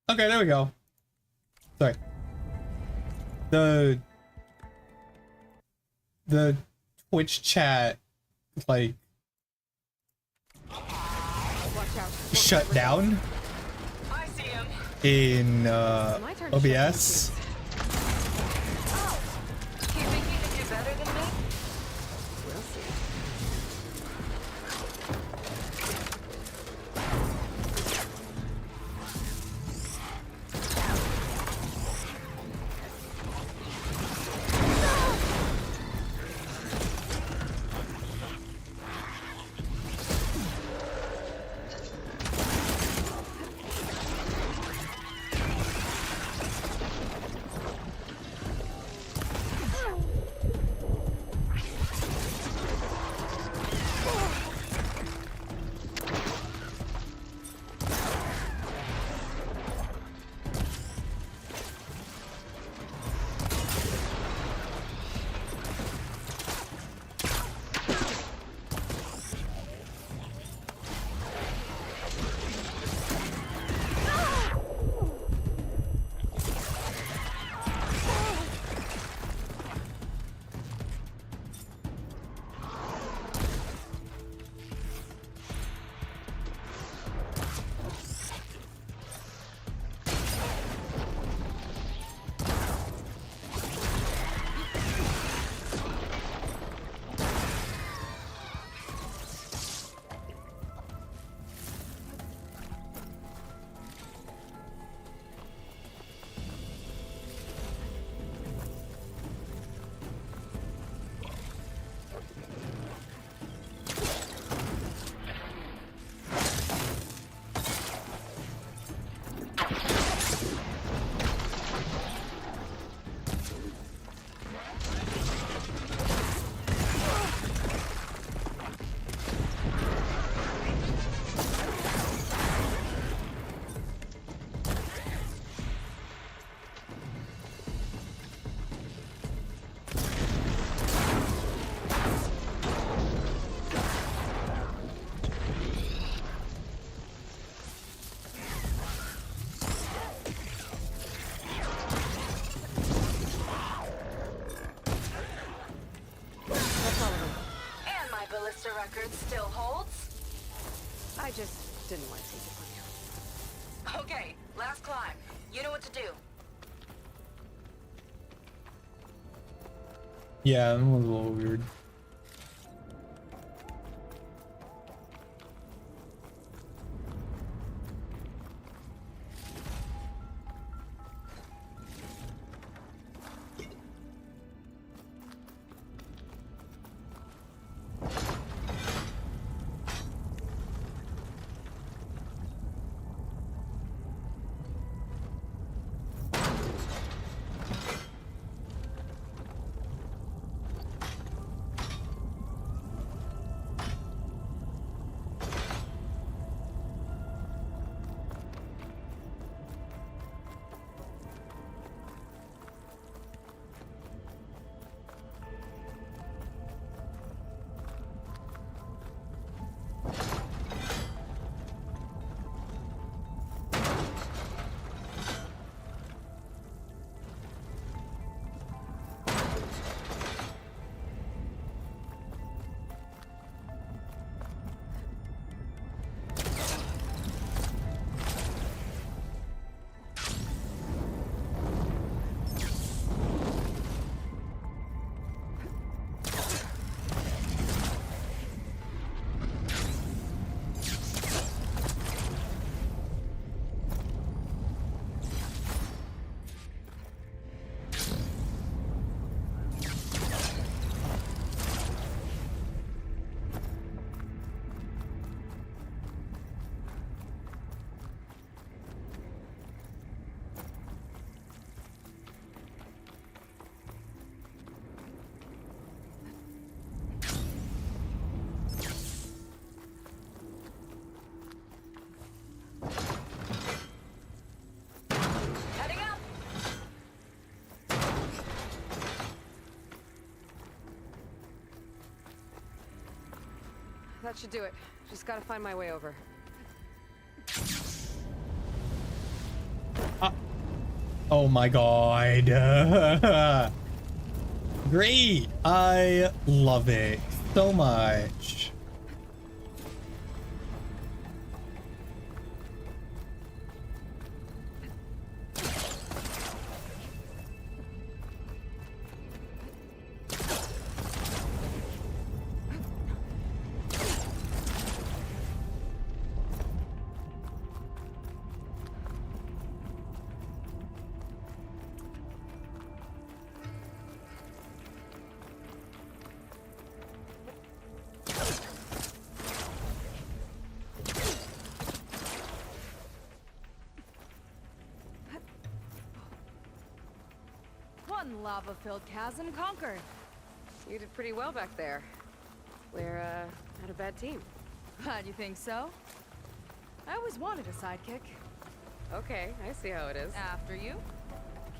Okay, there we go. Sorry. The Twitch chat like Watch out. shut down I see him. in My turn to shut down, OBS. Oh. You think you can do better than me? We'll see. Ballista record still holds? I just didn't want to take it from you. Okay, last climb. You know what to do. Yeah, that was a little weird. That should do it. Just gotta find my way over. Oh my god. Great. I love it so much. One lava-filled chasm conquered. You did pretty well back there. We're, not a bad team. You think so? I always wanted a sidekick. Okay, I see how it is. After you.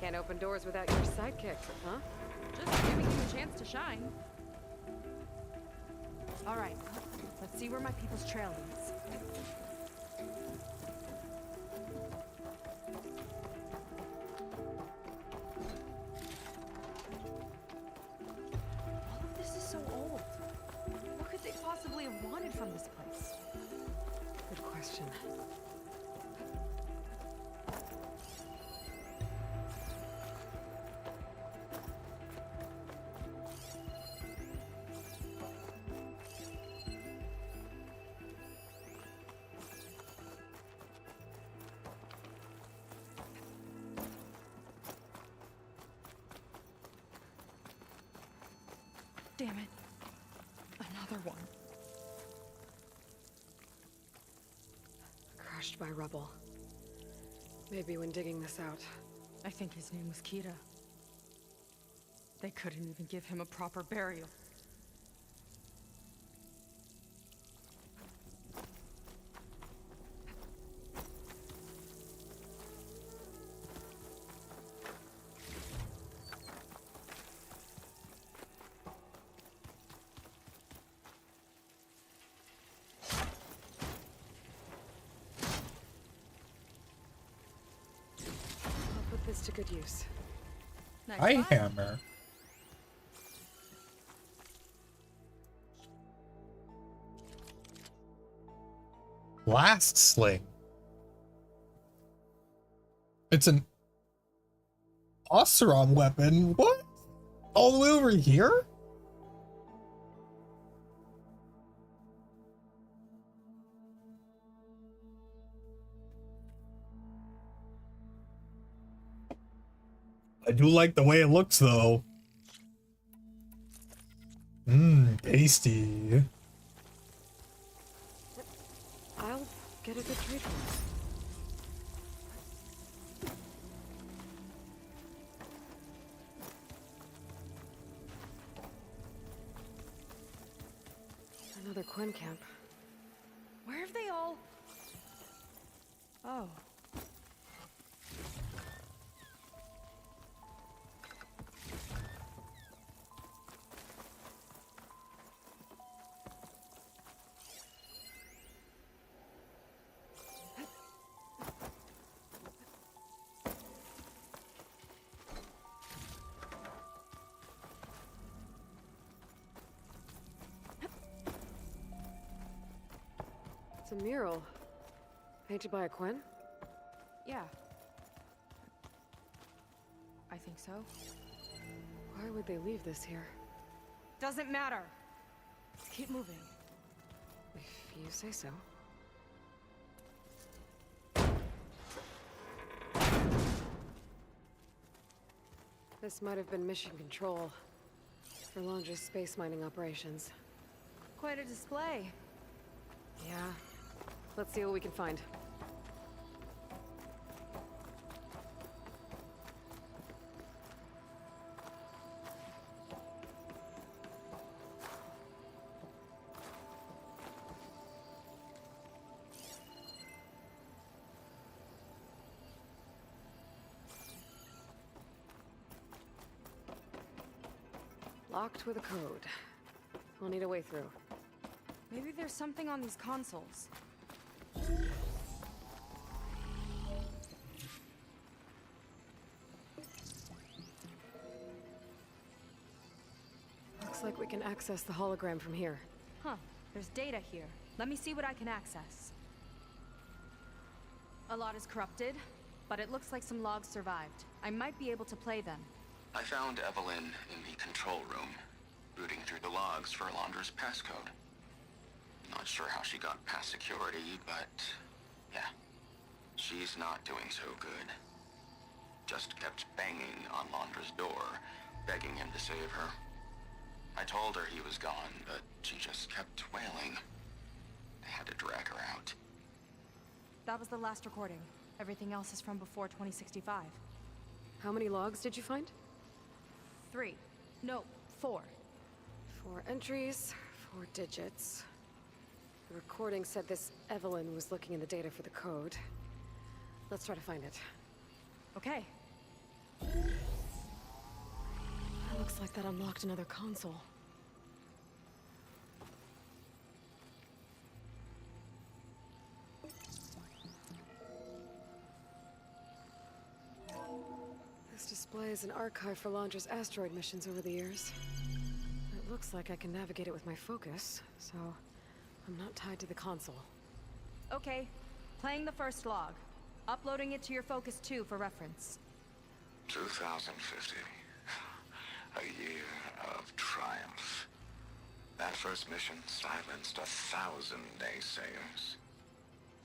Can't open doors without your sidekick, huh? Just giving you a chance to shine. All right, let's see where my people's trail leads. All of this is so old. What could they possibly have wanted from this place? Good question. Damn it. Another one. Crushed by rubble. Maybe when digging this out. I think his name was Kita. They couldn't even give him a proper burial. I'll put this to good use. Nice I find. hammer. Blast sling. It's an Oseram weapon. What? All the way over here? I do like the way it looks though. Mmm, tasty. I'll get a good trade for it. Another Quen camp. Where have they all... Oh. It's a mural. Painted by a Quen? Yeah. I think so. Why would they leave this here? Doesn't matter. Keep moving. If you say so. This might have been mission control for Londra's space mining operations. Quite a display. Yeah. Let's see what we can find. Locked with a code. We'll need a way through. Maybe there's something on these consoles. Looks like we can access the hologram from here. Huh, there's data here. Let me see what I can access. A lot is corrupted, but it looks like some logs survived. I might be able to play them. I found Evelyn in the control room, rooting through the logs for Alondra's passcode. Not sure how she got past security, but yeah, she's not doing so good. Just kept banging on Alondra's door, begging him to save her. I told her he was gone, but she just kept wailing. I had to drag her out. That was the last recording. Everything else is from before 2065. How many logs did you find? 3. No, 4. 4 entries, 4 digits. The recording said this Evelyn was looking in the data for the code. Let's try to find it. Okay. It looks like that unlocked another console. This displays an archive for Londra's asteroid missions over the years. It looks like I can navigate it with my focus, so I'm not tied to the console. Okay. Playing the first log. Uploading it to your Focus 2 for reference. 2050. A year of triumph. That first mission silenced 1,000 naysayers.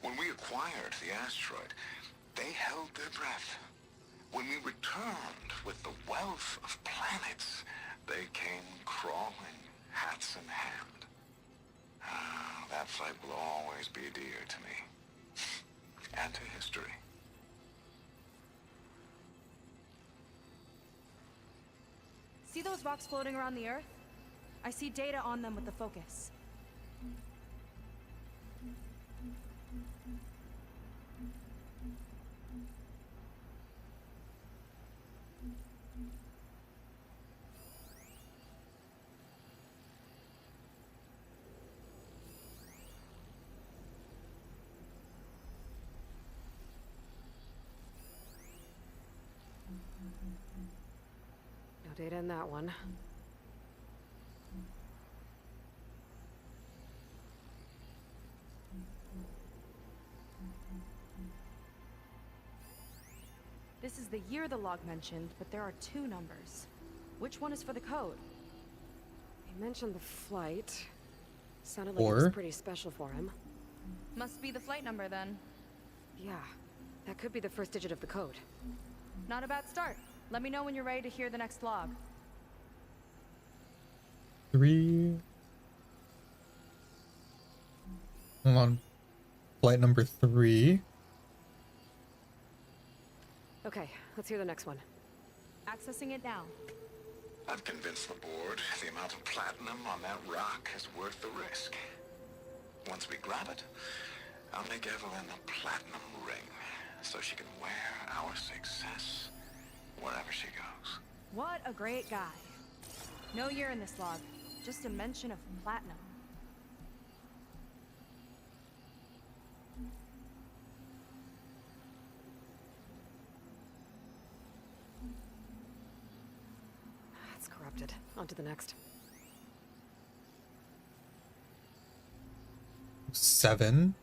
When we acquired the asteroid, they held their breath. When we returned with the wealth of planets, they came crawling, hats in hand. That fight will always be dear to me. And to history. See those rocks floating around the Earth? I see data on them with the focus. No data in that one. This is the year the log mentioned, but there are 2 numbers. Which one is for the code? He mentioned the flight. Sounded like it was pretty special for him. Must be the flight number then. Yeah, that could be the first digit of the code. Not a bad start. Let me know when you're ready to hear the next log. 3. Hold on. Flight number 3. Okay, let's hear the next one. Accessing it now. I've convinced the board the amount of platinum on that rock is worth the risk. Once we grab it, I'll make Evelyn a platinum ring so she can wear our success wherever she goes. What a great guy. No year in this log, just a mention of platinum. It's corrupted. On to the next. 7.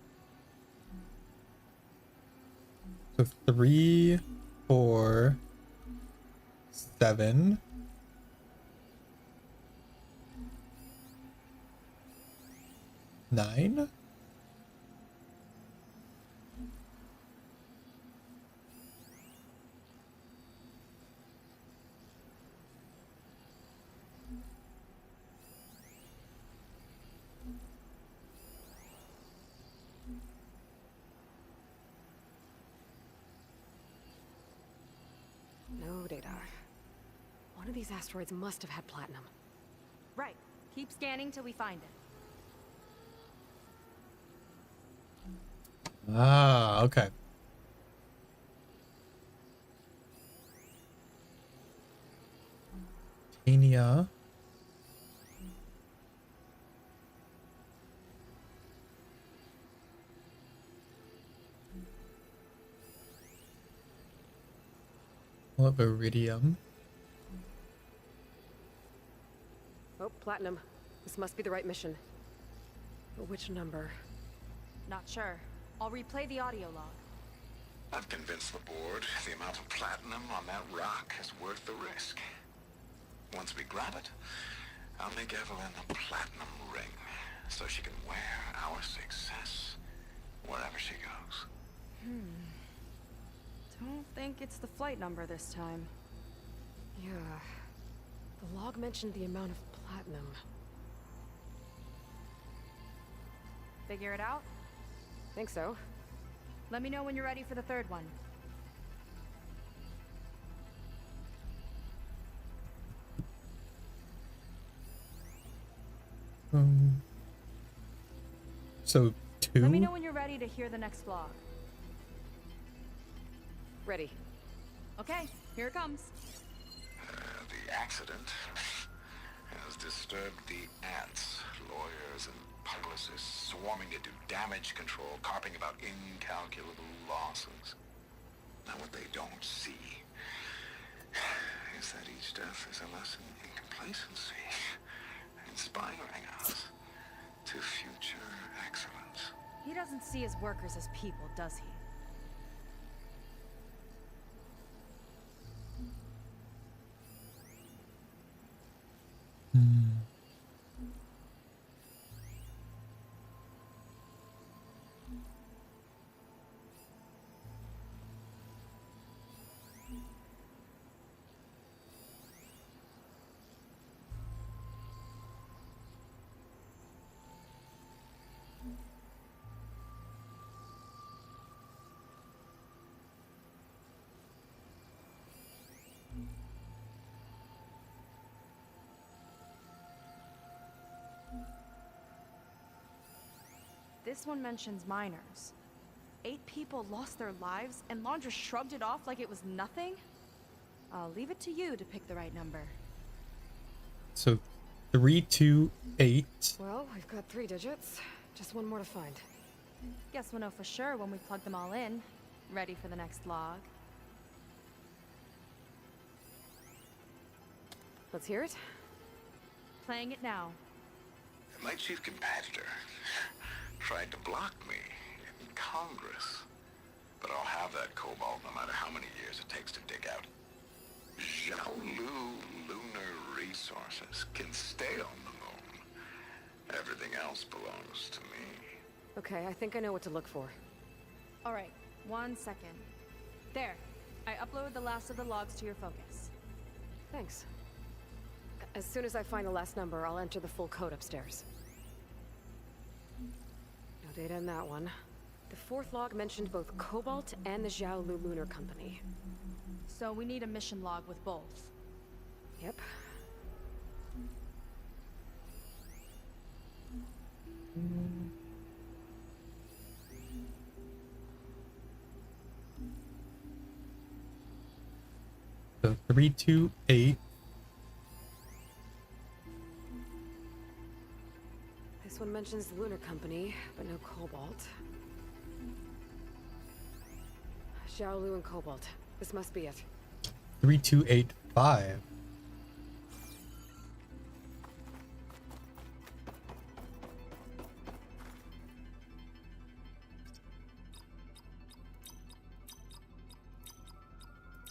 So 3, 4, 7. 9. No data. One of these asteroids must have had platinum. Right. Keep scanning till we find it. Ah, okay. Titania. What of iridium? Oh, Platinum. This must be the right mission. But which number? Not sure. I'll replay the audio log. I've convinced the board the amount of platinum on that rock is worth the risk. Once we grab it, I'll make Evelyn a platinum ring so she can wear our success wherever she goes. Don't think it's the flight number this time. Yeah. The log mentioned the amount of platinum. Figure it out? Think so. Let me know when you're ready for the third one. So Let me 2? know when you're ready to hear the next vlog. Ready. Okay, here it comes. The accident has disturbed the ants, lawyers and publicists swarming to do damage control, carping about incalculable losses. Now what they don't see is that each death is a lesson in complacency, inspiring us to future excellence. He doesn't see his workers as people, does he? This one mentions miners. 8 people lost their lives, and Laundra shrugged it off like it was nothing? I'll leave it to you to pick the right number. So 328. Well, we've got 3 digits. Just one more to find. Guess we'll know for sure when we plug them all in. Ready for the next log. Let's hear it. Playing it now. My chief competitor tried to block me in Congress, but I'll have that cobalt no matter how many years it takes to dig out. Xiaolu lunar resources can stay on the moon. Everything else belongs to me. Okay, I think I know what to look for. All right, 1 second. There, I uploaded the last of the logs to your focus. Thanks. As soon as I find the last number, I'll enter the full code upstairs. No data in that one. The 4th log mentioned both Cobalt and the Xiaolu Lunar Company. So we need a mission log with both. Yep. So 328. This one mentions the Lunar Company, but no Cobalt. Xiaolu and Cobalt. This must be it. 3285.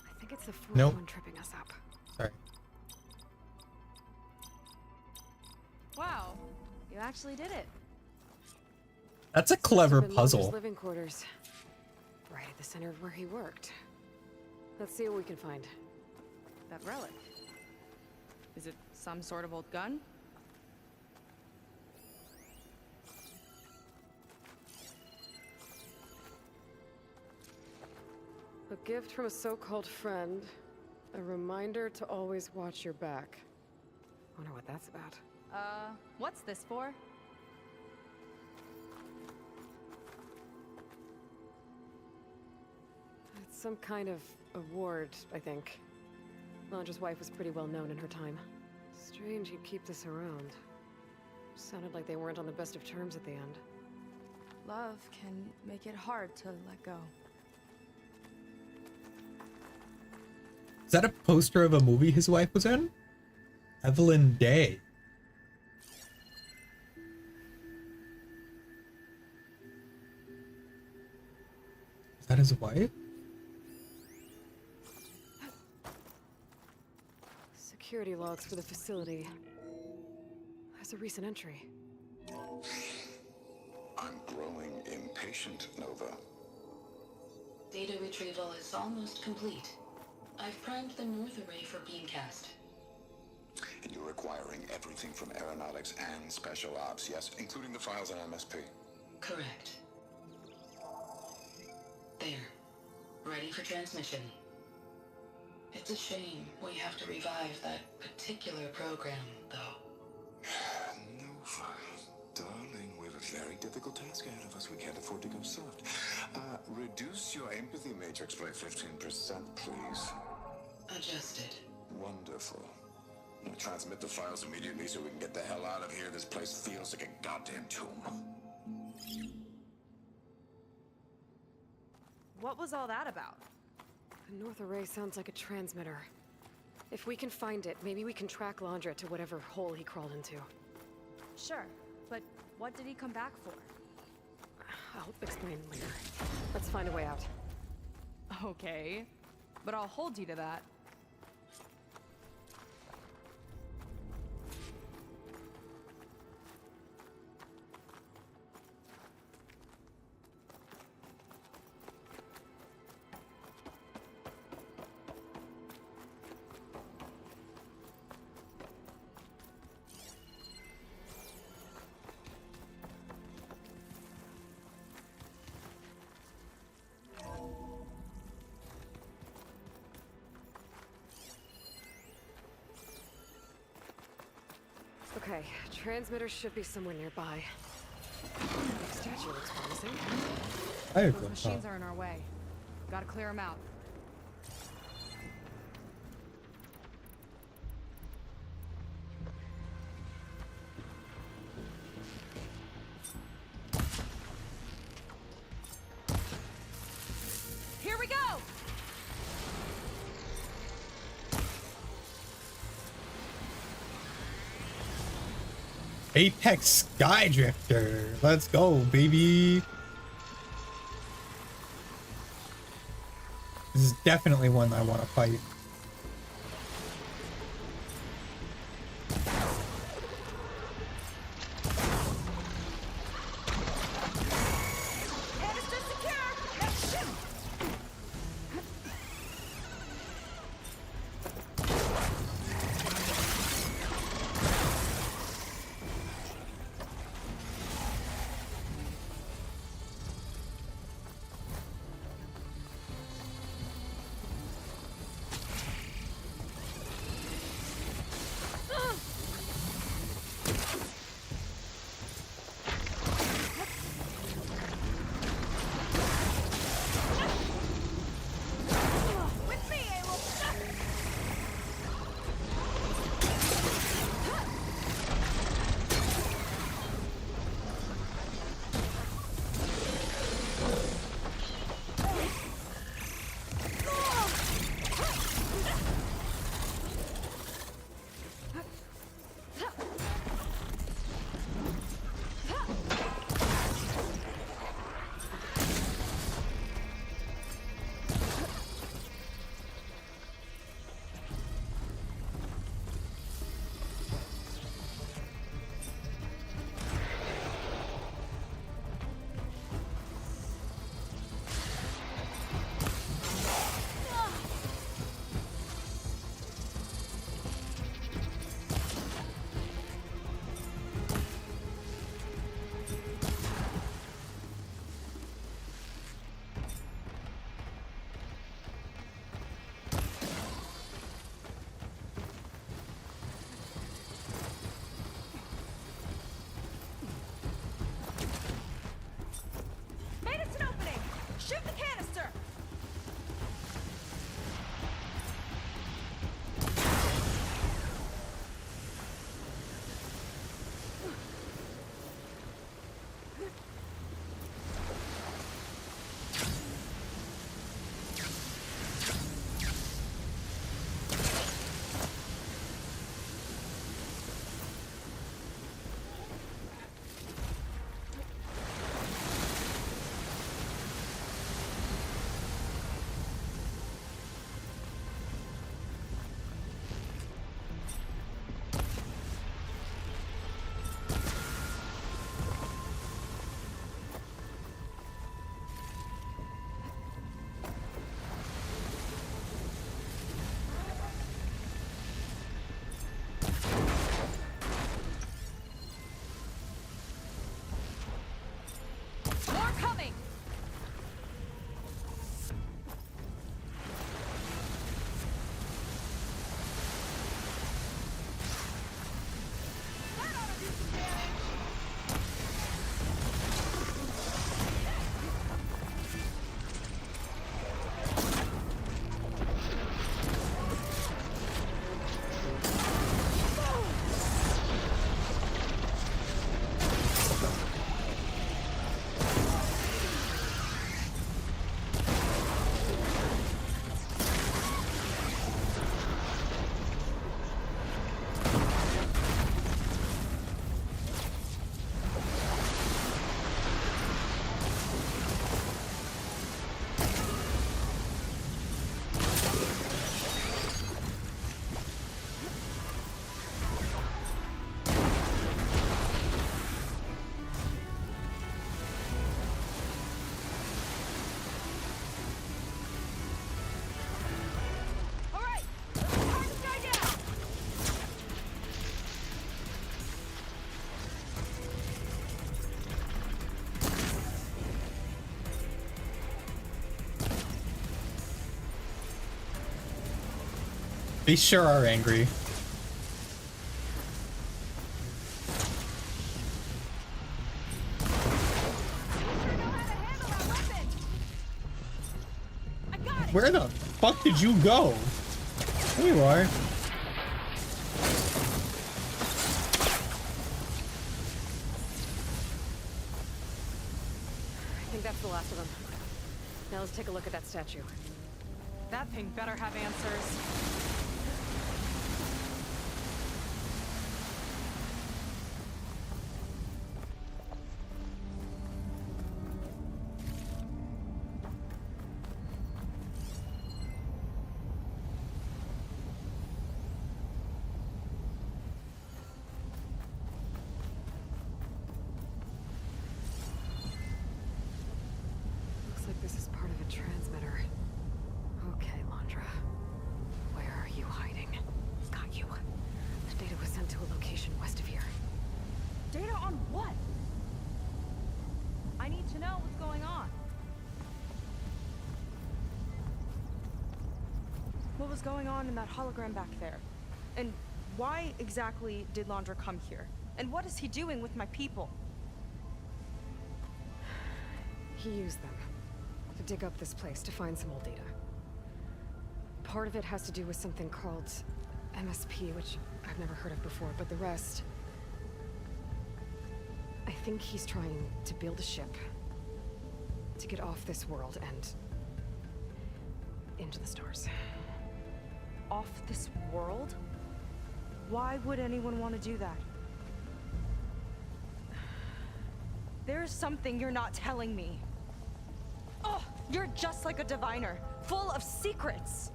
I think it's the 4th Nope. one tripping us up. Sorry. Wow, you actually did it. That's a clever Must have been Laundry's puzzle. living quarters. Right at the center of where he worked. Let's see what we can find. That relic. Is it some sort of old gun? A gift from a so-called friend. A reminder to always watch your back. Wonder what that's about. What's this for? It's some kind of award, I think. Laundra's wife was pretty well known in her time. Strange you'd keep this around. Sounded like they weren't on the best of terms at the end. Love can make it hard to let go. that a poster of a movie his wife was in? Evelyn Day. Is that his wife? Security logs for the facility. There's a recent entry. I'm growing impatient, Nova. Data retrieval is almost complete. I've primed the North Array for beamcast. And you're acquiring everything from aeronautics and special ops, yes, including the files on MSP. Correct. There. Ready for transmission. It's a shame we have to revive that particular program, though. Nova, darling, we have a very difficult task ahead of us. We can't afford to go soft. Reduce your empathy matrix by 15%, please. Adjusted. Wonderful. Now transmit the files immediately so we can get the hell out of here. This place feels like a goddamn tomb. What was all that about? The North Array sounds like a transmitter. If we can find it, maybe we can track Landra to whatever hole he crawled into. Sure, but what did he come back for? I'll explain later. Let's find a way out. Okay, but I'll hold you to that. Okay, transmitter should be somewhere nearby. Statue looks promising. I Those agree. machines are in our way. Gotta clear them out. Here we go! Apex Skydrifter. Let's go, baby. This is definitely one I want to fight. Canister secure! Now shoot! They sure are angry. Where the fuck did you go? There you are. I think that's the last of them. Now let's take a look at that statue. That thing better have answers. Looks like this is part of a transmitter. Okay, Londra. Where are you hiding? Got you. The data was sent to a location west of here. Data on what? I need to know what's going on. What was going on in that hologram back there? And why exactly did Londra come here? And what is he doing with my people? He used them to dig up this place to find some old data. Part of it has to do with something called MSP, which I've never heard of before, but the rest... I think he's trying to build a ship to get off this world and into the stars. Off this world? Why would anyone want to do that? There's something you're not telling me. Oh, you're just like a diviner, full of secrets.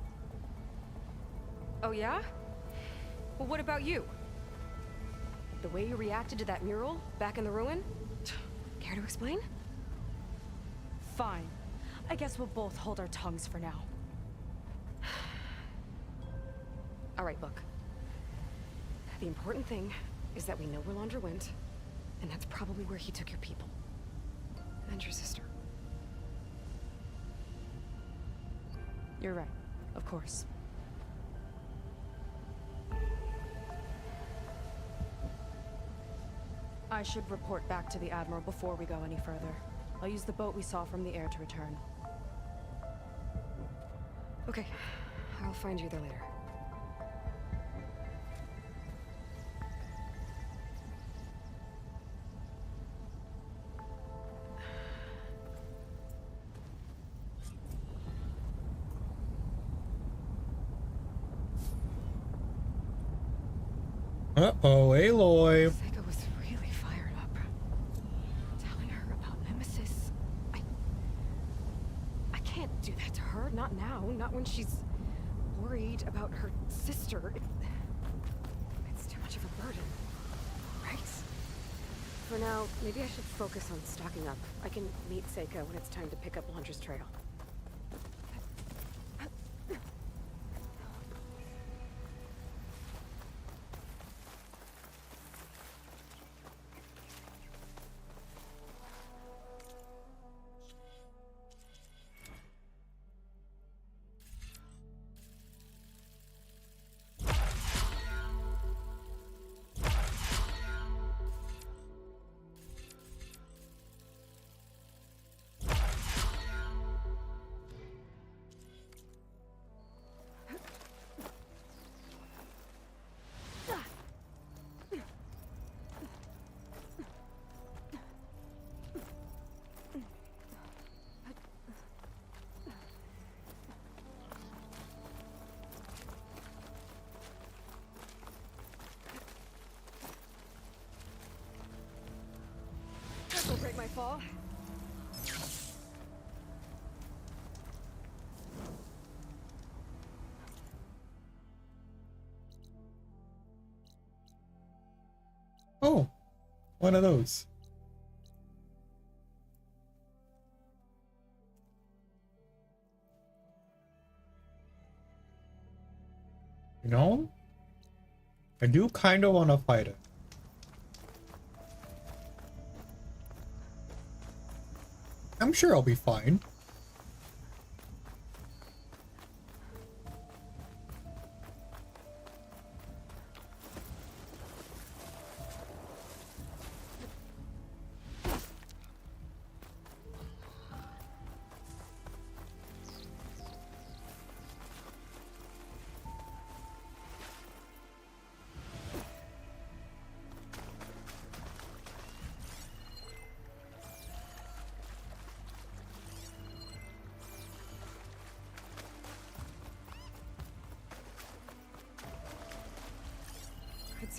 Oh yeah? Well, what about you? The way you reacted to that mural back in the ruin? Care to explain? Fine. I guess we'll both hold our tongues for now. All right, look. The important thing is that we know where Londra went, and that's probably where he took your people. And your sister. You're right. Of course. I should report back to the Admiral before we go any further. I'll use the boat we saw from the air to return. Okay. I'll find you there later. Uh-oh, Aloy. Seika was really fired up. Telling her about Nemesis. I can't do that to her. Not now. Not when she's worried about her sister. It's too much of a burden. Right? For now, maybe I should focus on stocking up. I can meet Seika when it's time to pick up Londra's trail. This'll break my fall. Oh, one of those. You know, I do kind of want to fight it. I'm sure I'll be fine.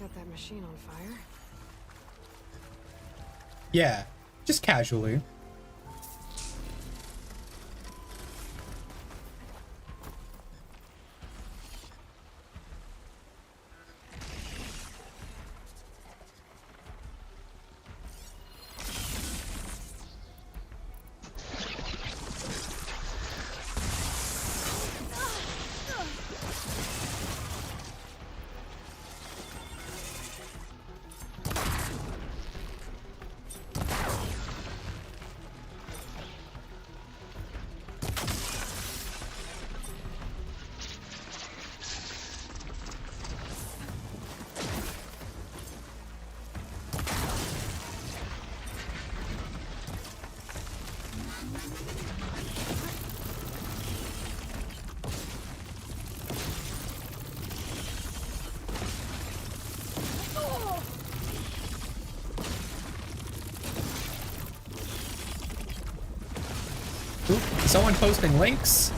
set that machine on fire? Yeah, just casually. Oop, someone posting links?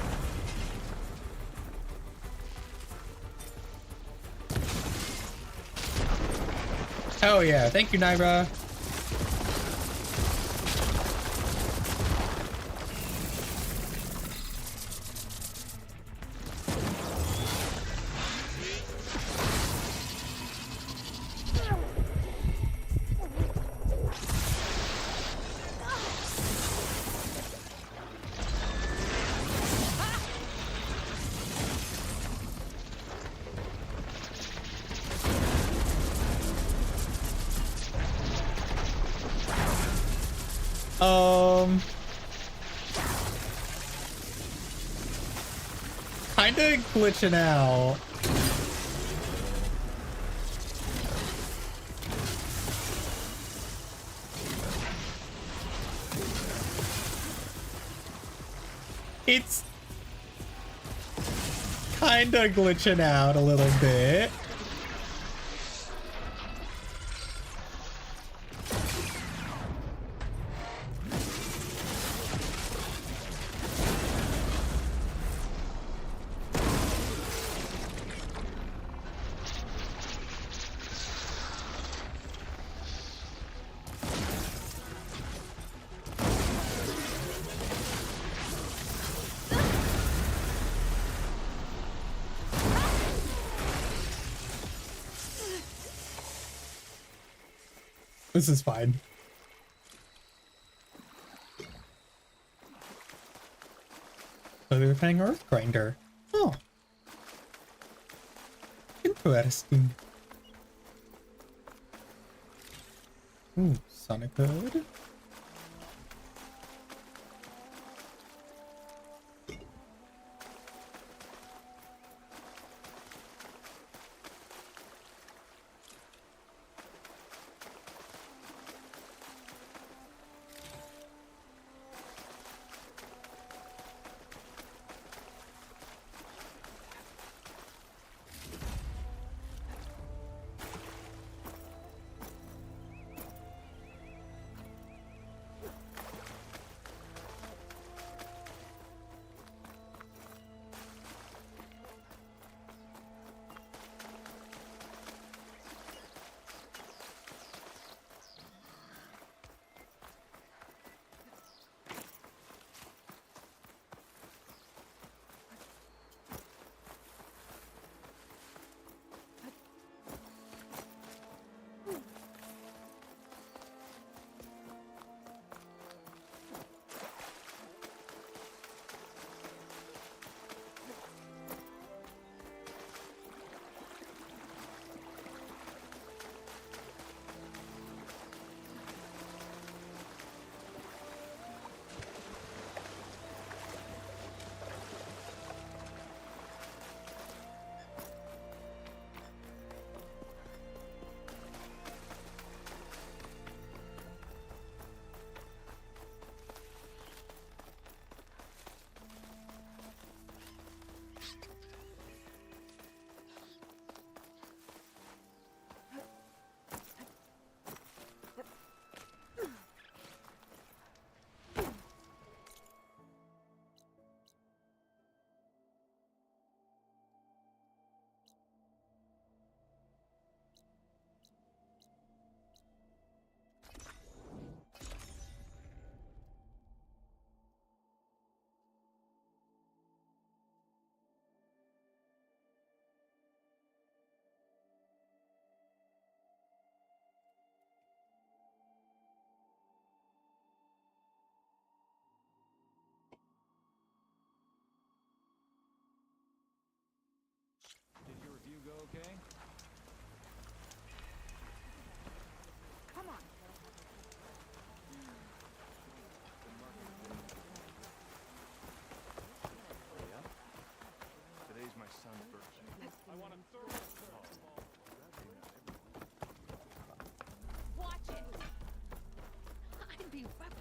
Oh yeah, thank you, Naira. Kinda glitching out. It's kinda glitching out a little bit. This is fine. So they're playing Earth Grinder. Oh. Interesting. Ooh, Sonic Hood.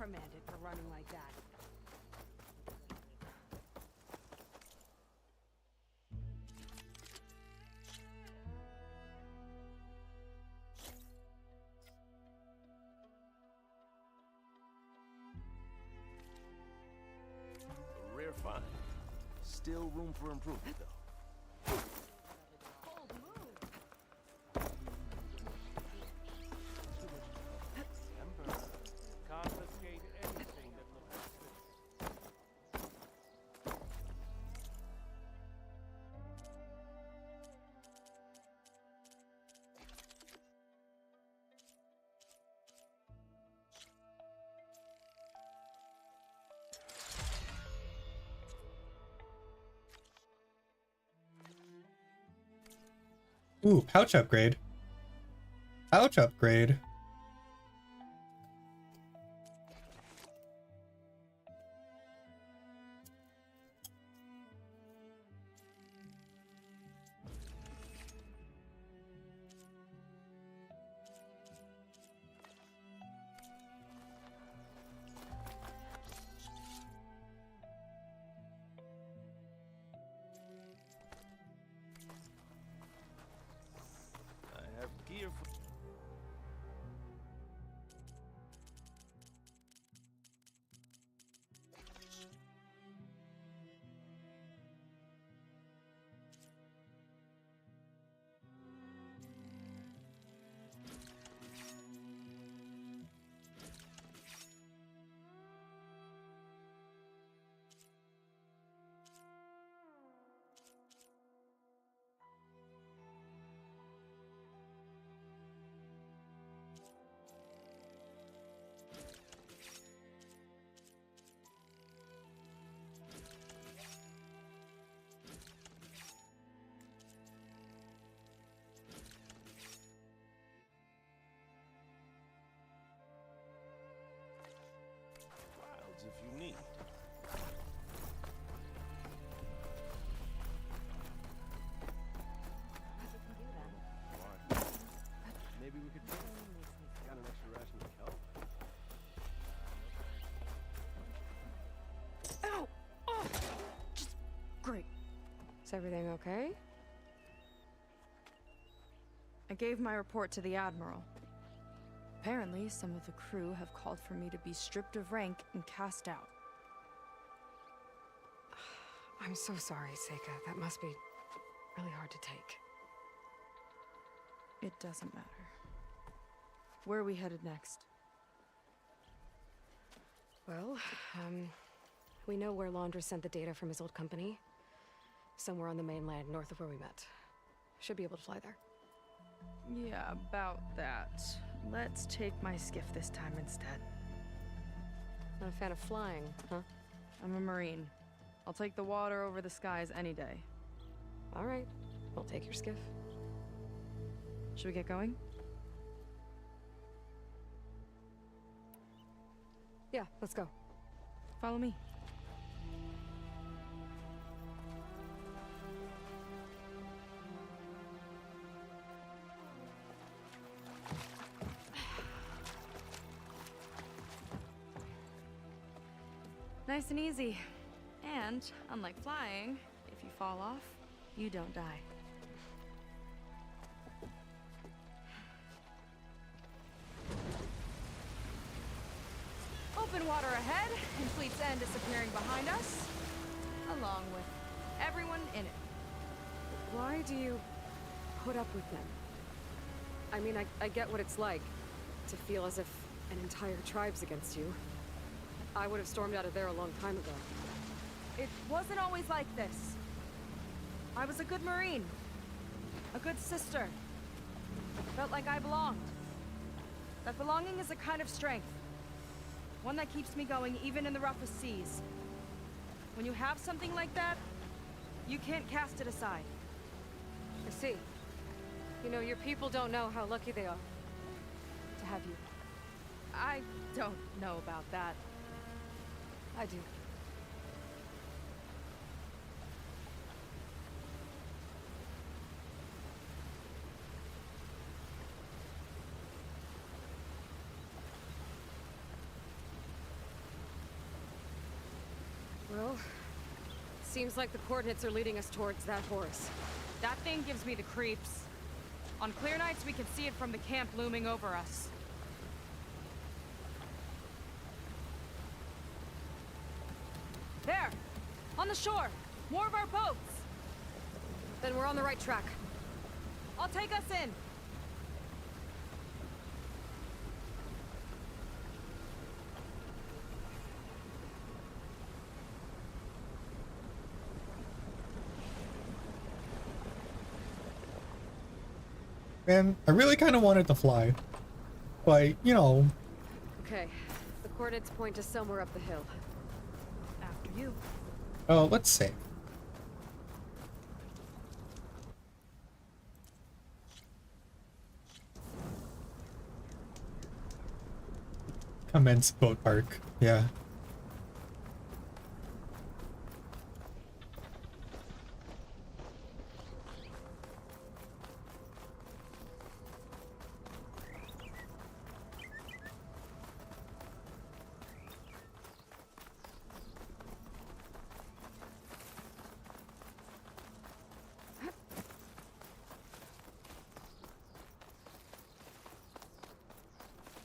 reprimanded for running like that. A rare find. Still room for improvement, though. Bold move. Emperor, confiscate anything that looks Ooh, pouch upgrade. Pouch upgrade. I have gear for... Wilds if you need. Why? Maybe we could... Got an extra ration of kelp? Ow! Oh! Just great. Is everything okay? I gave my report to the Admiral. Apparently, some of the crew have called for me to be stripped of rank and cast out. I'm so sorry, Seika. That must be really hard to take. It doesn't matter. Where are we headed next? Well, we know where Laundress sent the data from his old company. Somewhere on the mainland, north of where we met. Should be able to fly there. Yeah, about that. Let's take my skiff this time instead. Not a fan of flying, huh? I'm a Marine. I'll take the water over the skies any day. All right. We'll take your skiff. Should we get going? Yeah, let's go. Follow me. Nice and easy. And, unlike flying, if you fall off, you don't die. Open water ahead, and Fleet's End disappearing behind us, along with everyone in it. Why do you put up with them? I mean, I get what it's like to feel as if an entire tribe's against you. I would have stormed out of there a long time ago. It wasn't always like this. I was a good Marine. A good sister. Felt like I belonged. That belonging is a kind of strength. One that keeps me going even in the roughest seas. When you have something like that, you can't cast it aside. I see. You know, your people don't know how lucky they are to have you. I don't know about that. I do. Well, seems like the coordinates are leading us towards that Horus. That thing gives me the creeps. On clear nights, we can see it from the camp looming over us. There! On the shore! More of our boats! Then we're on the right track. I'll take us in! Man, I really kind of wanted to fly. But, you know. Okay, the coordinates point to somewhere up the hill. After you. Oh, let's see. Commence boat park. Yeah.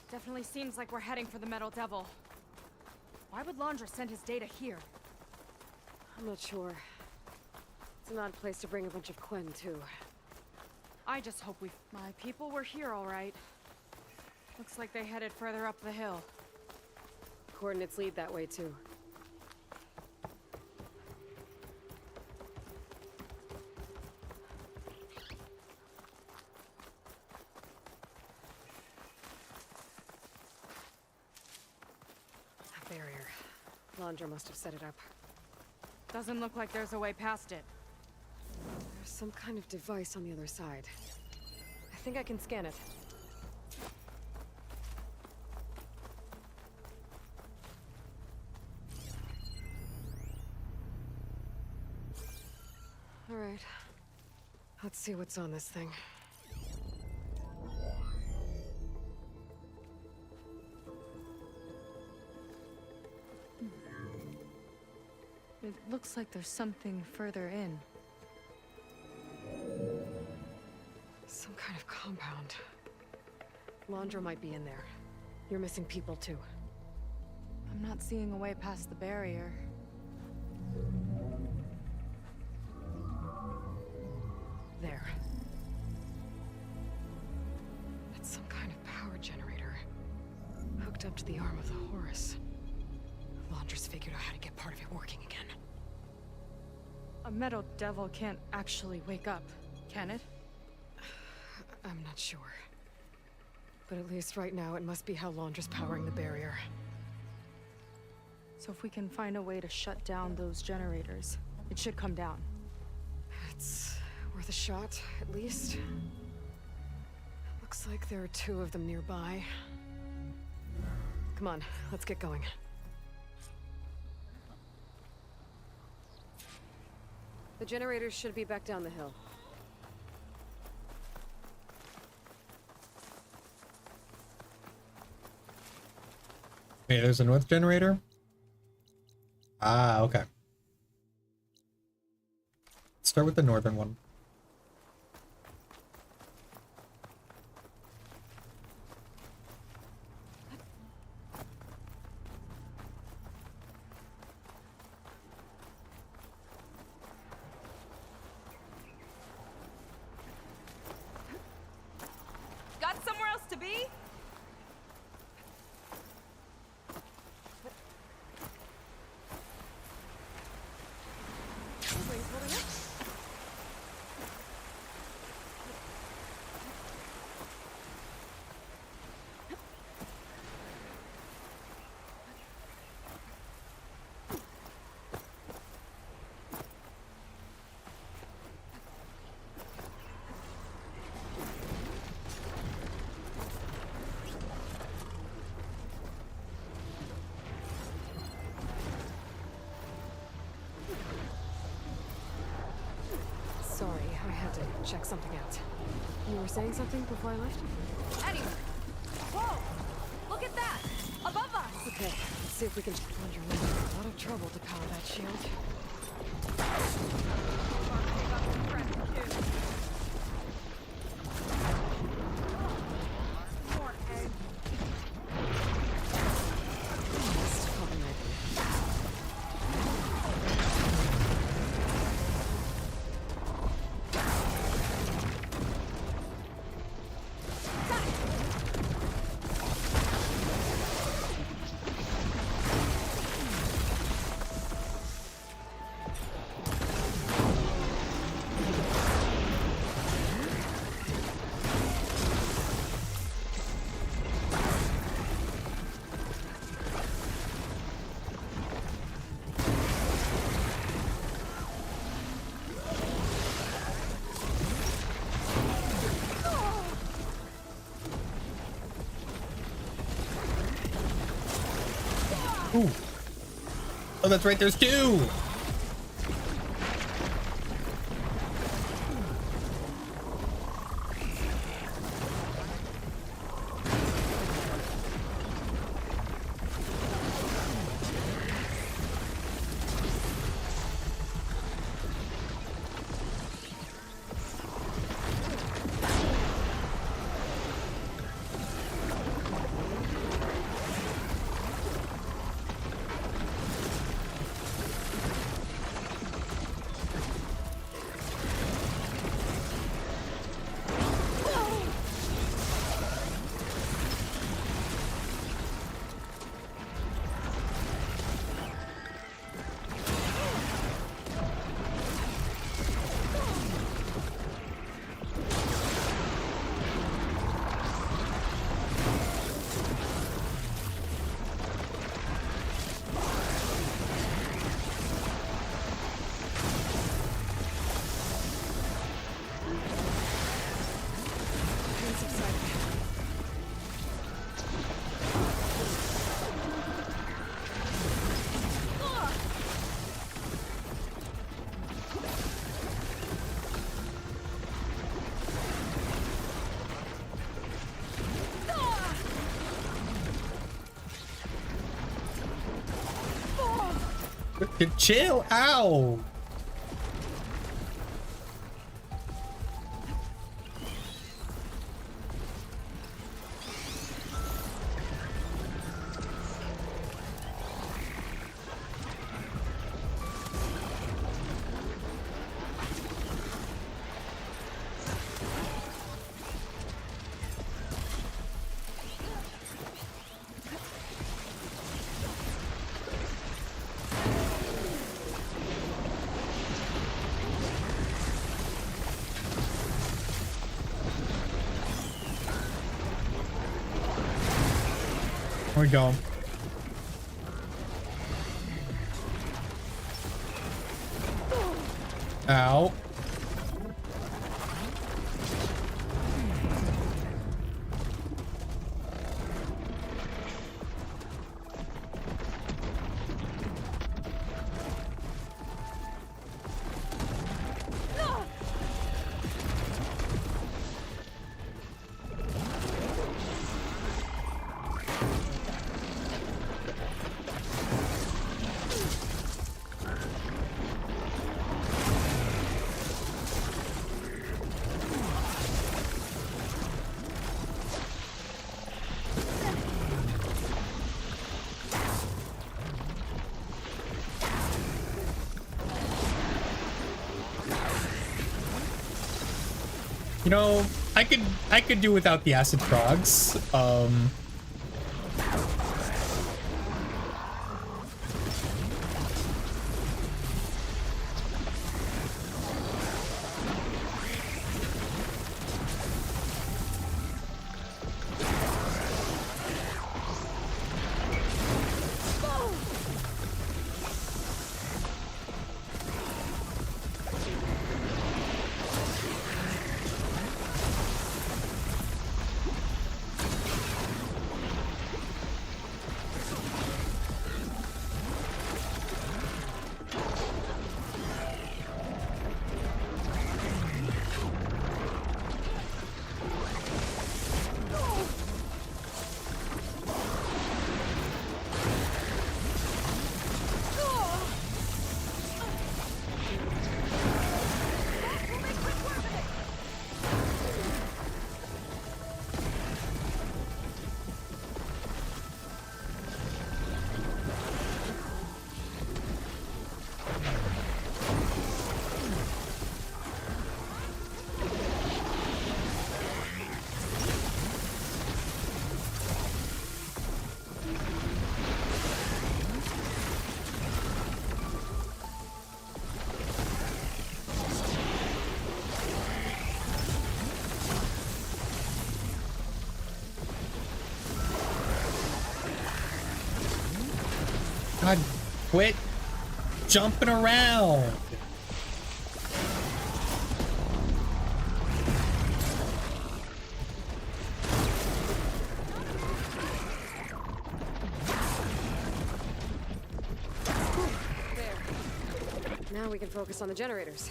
Definitely seems like we're heading for the Metal Devil. Why would Laundra send his data here? I'm not sure. It's an odd place to bring a bunch of Quen, too. I just hope my people were here all right. Looks like they headed further up the hill. Coordinates lead that way, too. A barrier. Laundra must have set it up. Doesn't look like there's a way past it. There's some kind of device on the other side. I think I can scan it. All right. Let's see what's on this thing. It looks like there's something further in. Some kind of compound. Laundra might be in there. You're missing people, too. I'm not seeing a way past the barrier. There. It's some kind of power generator. Hooked up to the arm of the Horus. Laundra's figured out how to get part of it working again. A Metal Devil can't actually wake up, can it? I'm not sure. But at least right now, it must be how Laundra's powering the barrier. So if we can find a way to shut down those generators, it should come down. It's worth a shot, at least. Looks like there are 2 of them nearby. Come on, let's get going. The generators should be back down the hill. Wait, there's a north generator? Ah, okay. Let's start with the northern one. Got somewhere else to be? Sorry, I had to check something out. You were saying something before I left? Anyway. Whoa! Look at that! Above us! Okay, let's see if we can... Laundra, we're in a lot of trouble. horrible to power that shield. Must probably might be. Ooh. Oh, that's right. There's two. Chill. Ow. Here we go. Ow. You know, I could do without the acid frogs. God, quit jumping around. Now we can focus on the generators.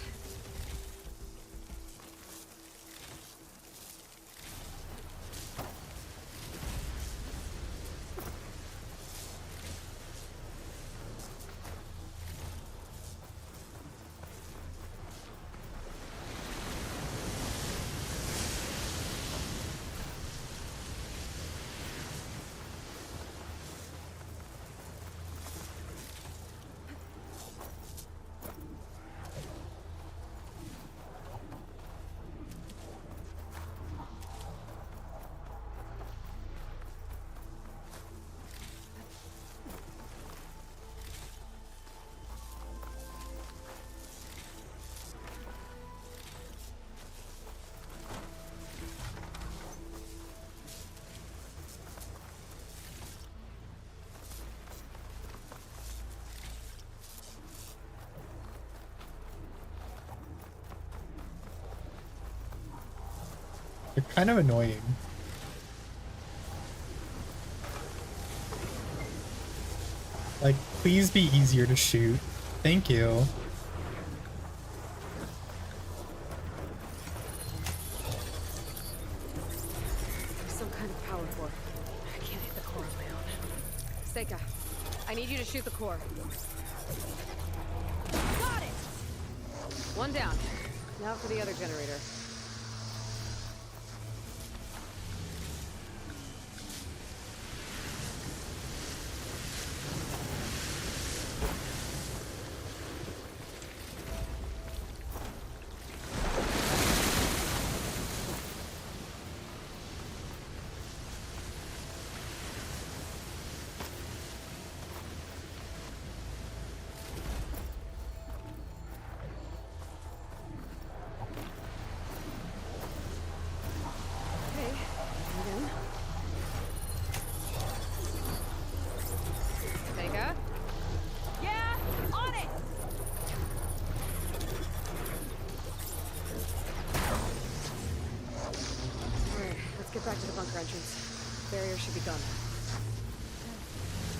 They're kind of annoying. Like, please be easier to shoot. Thank you. There's some kind of power core. I can't hit the core on my own. Seika, I need you to shoot the core. Got it! One down. Now for the other generator. Back to the bunker entrance. Barrier should be gone.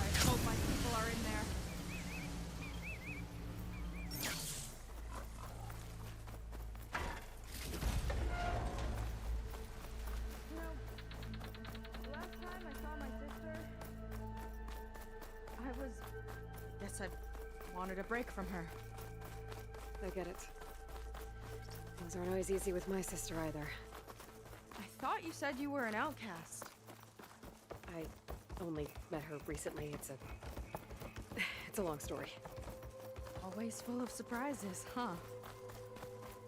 I hope my people are in there. You know, last time I saw my sister, guess I wanted a break from her. I get it. Things aren't always easy with my sister either. I thought you said you were an outcast. I only met her recently. It's a long story. Always full of surprises, huh?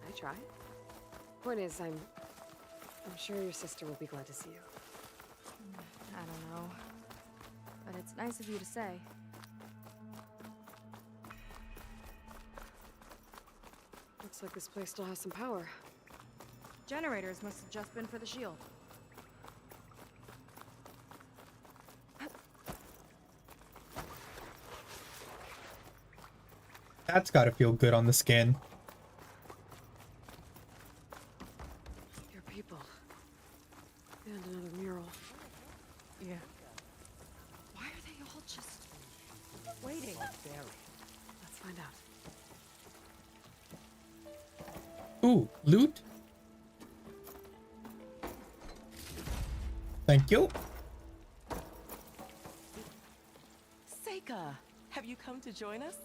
I try. Point is, I'm sure your sister will be glad to see you. I don't know. But it's nice of you to say. Looks like this place still has some power. Generators must have just been for the shield. That's gotta feel good on the skin. Your people. And another mural. Yeah. Why are they all just waiting? Let's find out. Ooh, loot? Thank you. Seika, have you come to join us?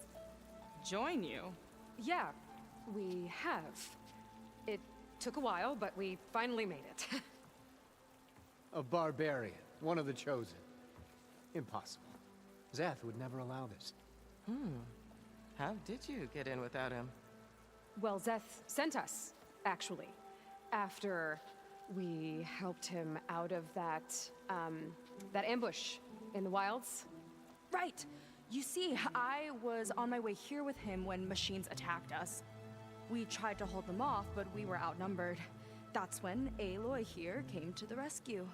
Join you? Yeah, we have. It took a while, but we finally made it. A barbarian, one of the chosen. Impossible. Zeth would never allow this. How did you get in without him? Well, Zeth sent us, actually. After we helped him out of that ambush in the wilds. Right. You see, I was on my way here with him when machines attacked us. We tried to hold them off, but we were outnumbered. That's when Aloy here came to the rescue.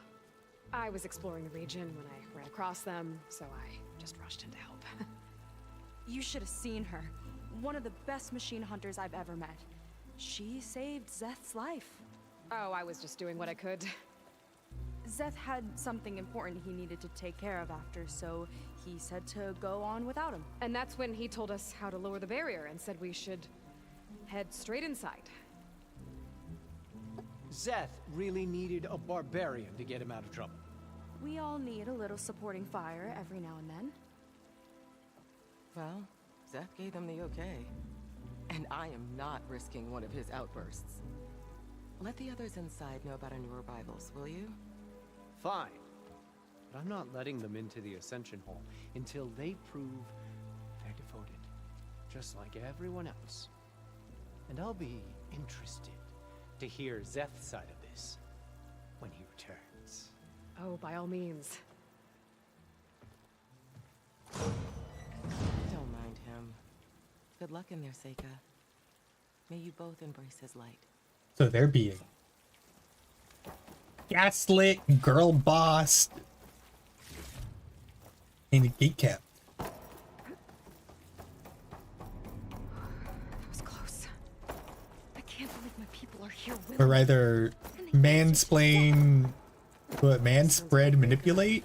I was exploring the region when I ran across them, so I just rushed in to help. You should have seen her. One of the best machine hunters I've ever met. She saved Zeth's life. Oh, I was just doing what I could. Zeth had something important he needed to take care of after, so he said to go on without him. And that's when he told us how to lower the barrier and said we should head straight inside. Zeth really needed a barbarian to get him out of trouble. We all need a little supporting fire every now and then. Well, Zeth gave them the okay. And I am not risking one of his outbursts. Let the others inside know about our new arrivals, will you? Fine. But I'm not letting them into the Ascension Hall until they prove they're devoted. Just like everyone else. And I'll be interested to hear Zeth's side of this when he returns. Oh, by all means. Don't mind him. Good luck in there, Seika. May you both embrace his light. So they're being gaslit, girl boss, and gate kept. That was close. I can't believe my people are here with Or rather, mansplain, what, manspread, manipulate?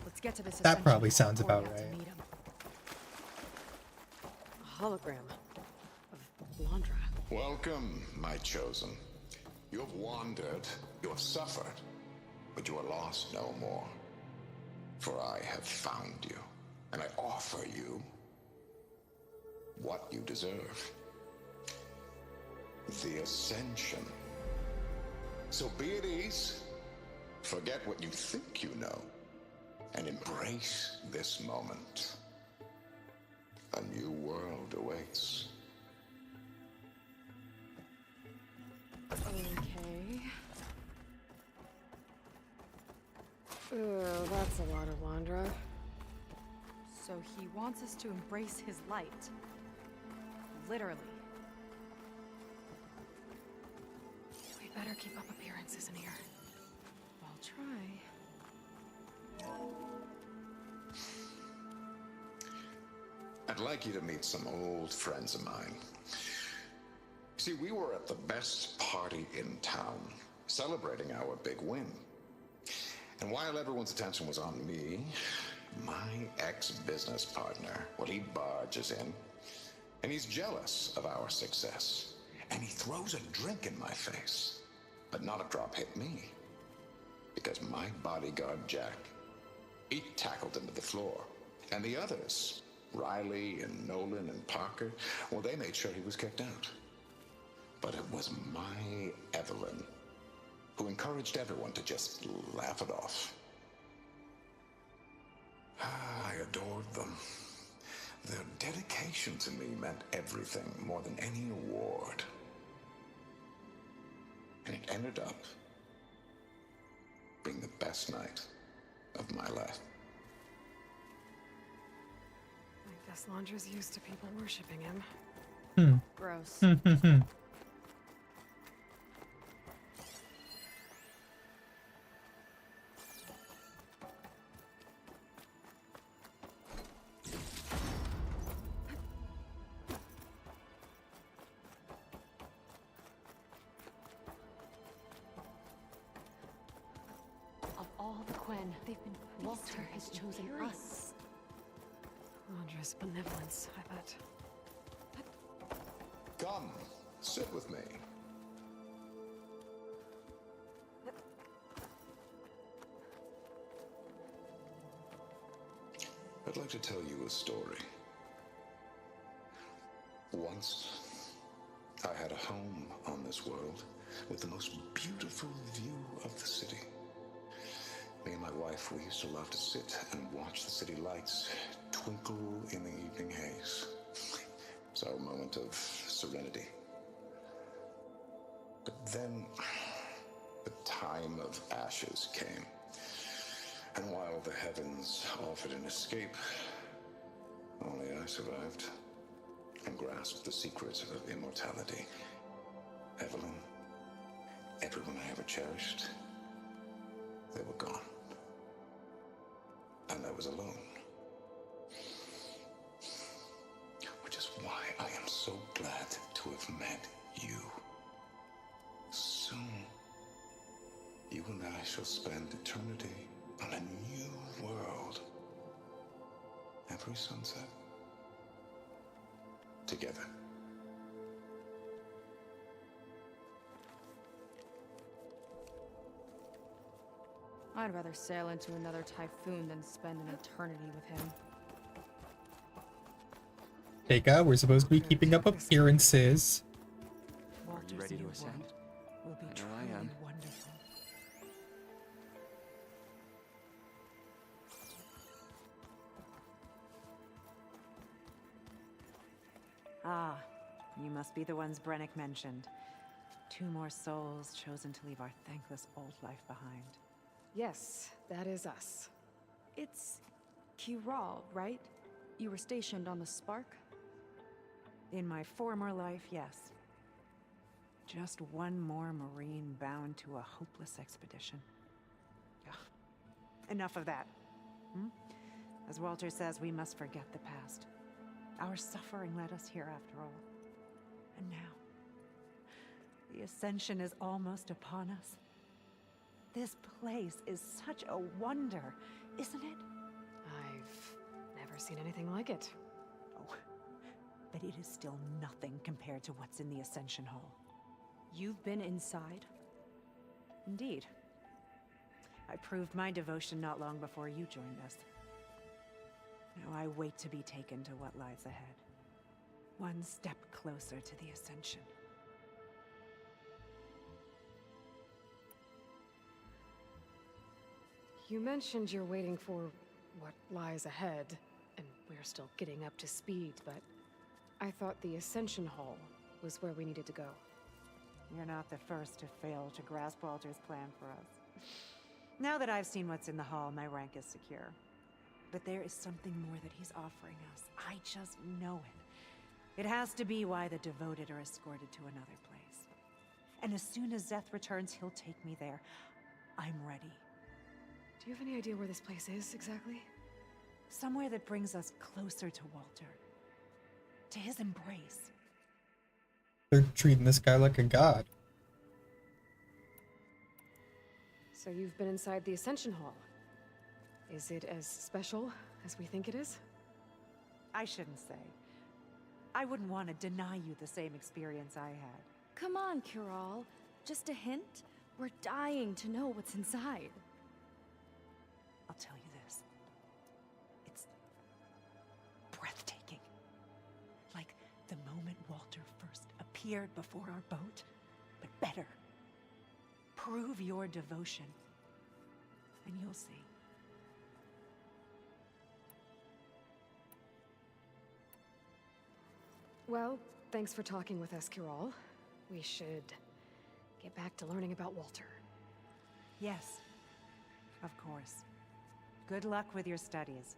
Let's get to this. That probably Ascension Hall sounds before about we have to right. meet him. a hologram of Londra. Welcome, my chosen. You have wandered, you have suffered, but you are lost no more. For I have found you, and I offer you what you deserve. The Ascension. So be at ease, forget what you think you know, and embrace this moment. A new world awaits. Okay. Oh, that's a lot of Londra. So he wants us to embrace his light. Literally. We better keep up appearances in here. I'll try. I'd like you to meet some old friends of mine. See, we were at the best party in town, celebrating our big win. And while everyone's attention was on me, my ex-business partner, well, he barges in, and he's jealous of our success. And he throws a drink in my face, but not a drop hit me. Because my bodyguard, Jack, he tackled him to the floor. And the others, Riley and Nolan and Parker, well, they made sure he was kicked out. But it was my Evelyn who encouraged everyone to just laugh it off. I adored them. Their dedication to me meant everything, more than any award. And it ended up being the best night of my life. I guess Londra's used to people worshipping him. Gross. Of all the Quen, they've been Walter has chosen us. Londra's benevolence, I bet. Come, sit with me. I'd like to tell you a story. Once, I had a home on this world with the most beautiful view of the city. Me and my wife, we used to love to sit and watch the city lights twinkle in the evening haze. It's our moment of serenity. But then, the time of ashes came. And while the heavens offered an escape, only I survived and grasped the secret of immortality. Evelyn, everyone I ever cherished, they were gone. And I was alone. so glad to have met you. Soon, you and I shall spend eternity on a new world. Every sunset, together. I'd rather sail into another typhoon than spend an eternity with him. Keika, we're supposed to be keeping up appearances. Are you ready to ascend? Will be I know I am. wonderful. Ah, you must be the ones Brennick mentioned. 2 more souls chosen to leave our thankless old life behind. Yes, that is us. It's Kiral, right? You were stationed on the Spark? In my former life, yes. Just one more Marine bound to a hopeless expedition. Ugh. Enough of that. Hmm? As Walter says, we must forget the past. Our suffering led us here after all. And now, the Ascension is almost upon us. This place is such a wonder, isn't it? I've never seen anything like it. Oh, but it is still nothing compared to what's in the Ascension Hall. You've been inside? Indeed. I proved my devotion not long before you joined us. Now I wait to be taken to what lies ahead. One step closer to the Ascension. You mentioned you're waiting for what lies ahead, and we're still getting up to speed, but I thought the Ascension Hall was where we needed to go. You're not the first to fail to grasp Walter's plan for us. Now that I've seen what's in the hall, my rank is secure. But there is something more that he's offering us. I just know it. It has to be why the devoted are escorted to another place. And as soon as Zeth returns, he'll take me there. I'm ready. Do you have any idea where this place is, exactly? Somewhere that brings us closer to Walter. To his embrace. They're treating this guy like a god. So you've been inside the Ascension Hall. Is it as special as we think it is? I shouldn't say. I wouldn't want to deny you the same experience I had. Come on, Kiral. Just a hint? We're dying to know what's inside. I'll tell you this. It's breathtaking. Like the moment Walter first appeared before our boat, but better. Prove your devotion, and you'll see. Well, thanks for talking with us, Kiral. We should get back to learning about Walter. Yes, of course. Good luck with your studies.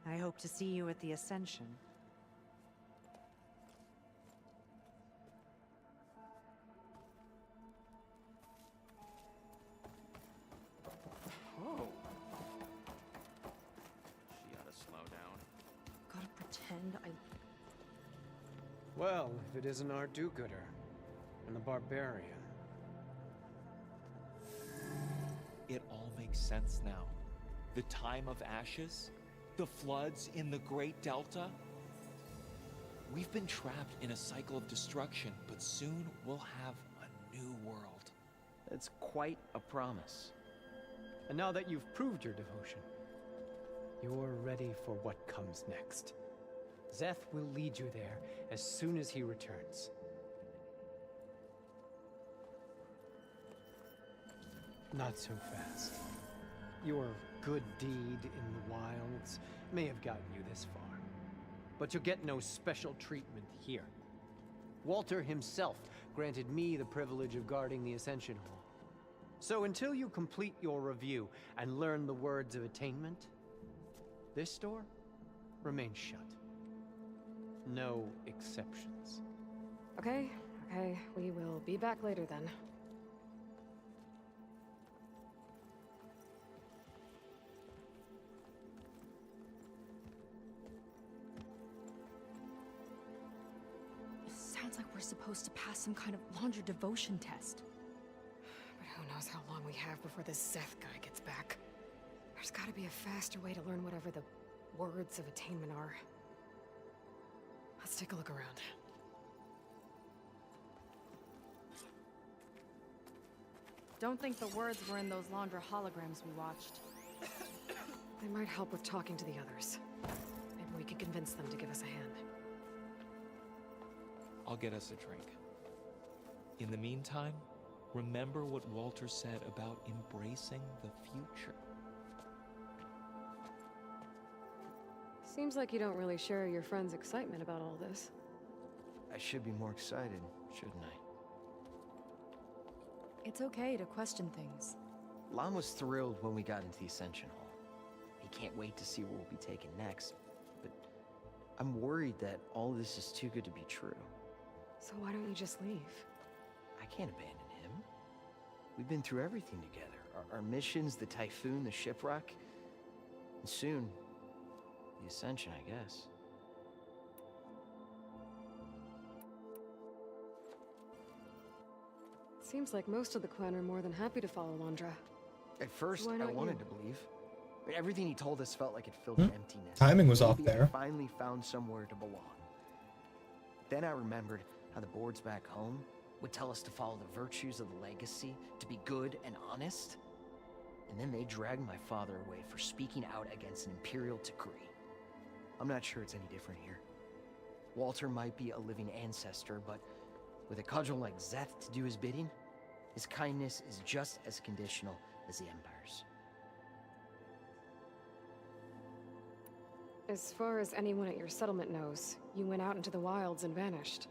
I hope to see you at the Ascension. Oh. She ought to slow down. Gotta pretend I... Well, if it isn't our do-gooder and the barbarian. It all makes sense now. The time of ashes, the floods in the Great Delta. We've been trapped in a cycle of destruction, but soon we'll have a new world. It's quite a promise. And now that you've proved your devotion, you're ready for what comes next. Zeth will lead you there as soon as he returns. Not so fast. Your good deed in the wilds may have gotten you this far, but you'll get no special treatment here. Walter himself granted me the privilege of guarding the Ascension Hall. So until you complete your review and learn the words of attainment, this door remains shut. No exceptions. Okay, we will be back later then. sounds like we're supposed to pass some kind of laundry devotion test. But who knows how long we have before this Zeth guy gets back. There's gotta be a faster way to learn whatever the words of attainment are. Let's take a look around. Don't think the words were in those Laundra holograms we watched. They might help with talking to the others. Maybe we could convince them to give us a hand. I'll get us a drink. In the meantime, remember what Walter said about embracing the future. Seems like you don't really share your friend's excitement about all this. I should be more excited, shouldn't I? It's okay to question things. Lon was thrilled when we got into the Ascension Hall. He can't wait to see where we'll be taken next. But I'm worried that all this is too good to be true. So why don't you just leave? I can't abandon him. We've been through everything together. Our missions, the Typhoon, the shipwreck. And soon, the Ascension, I guess. Seems like most of the clan are more than happy to follow Laundra. At first, Why I not wanted you? to believe. But everything he told us felt like it filled emptiness. Timing was off Maybe I there. finally found somewhere to belong. Then I remembered how the boards back home would tell us to follow the virtues of the legacy, to be good and honest. And then they dragged my father away for speaking out against an imperial decree. I'm not sure it's any different here. Walter might be a living ancestor, but with a cudgel like Zeth to do his bidding, his kindness is just as conditional as the Empire's. As far as anyone at your settlement knows, you went out into the wilds and vanished.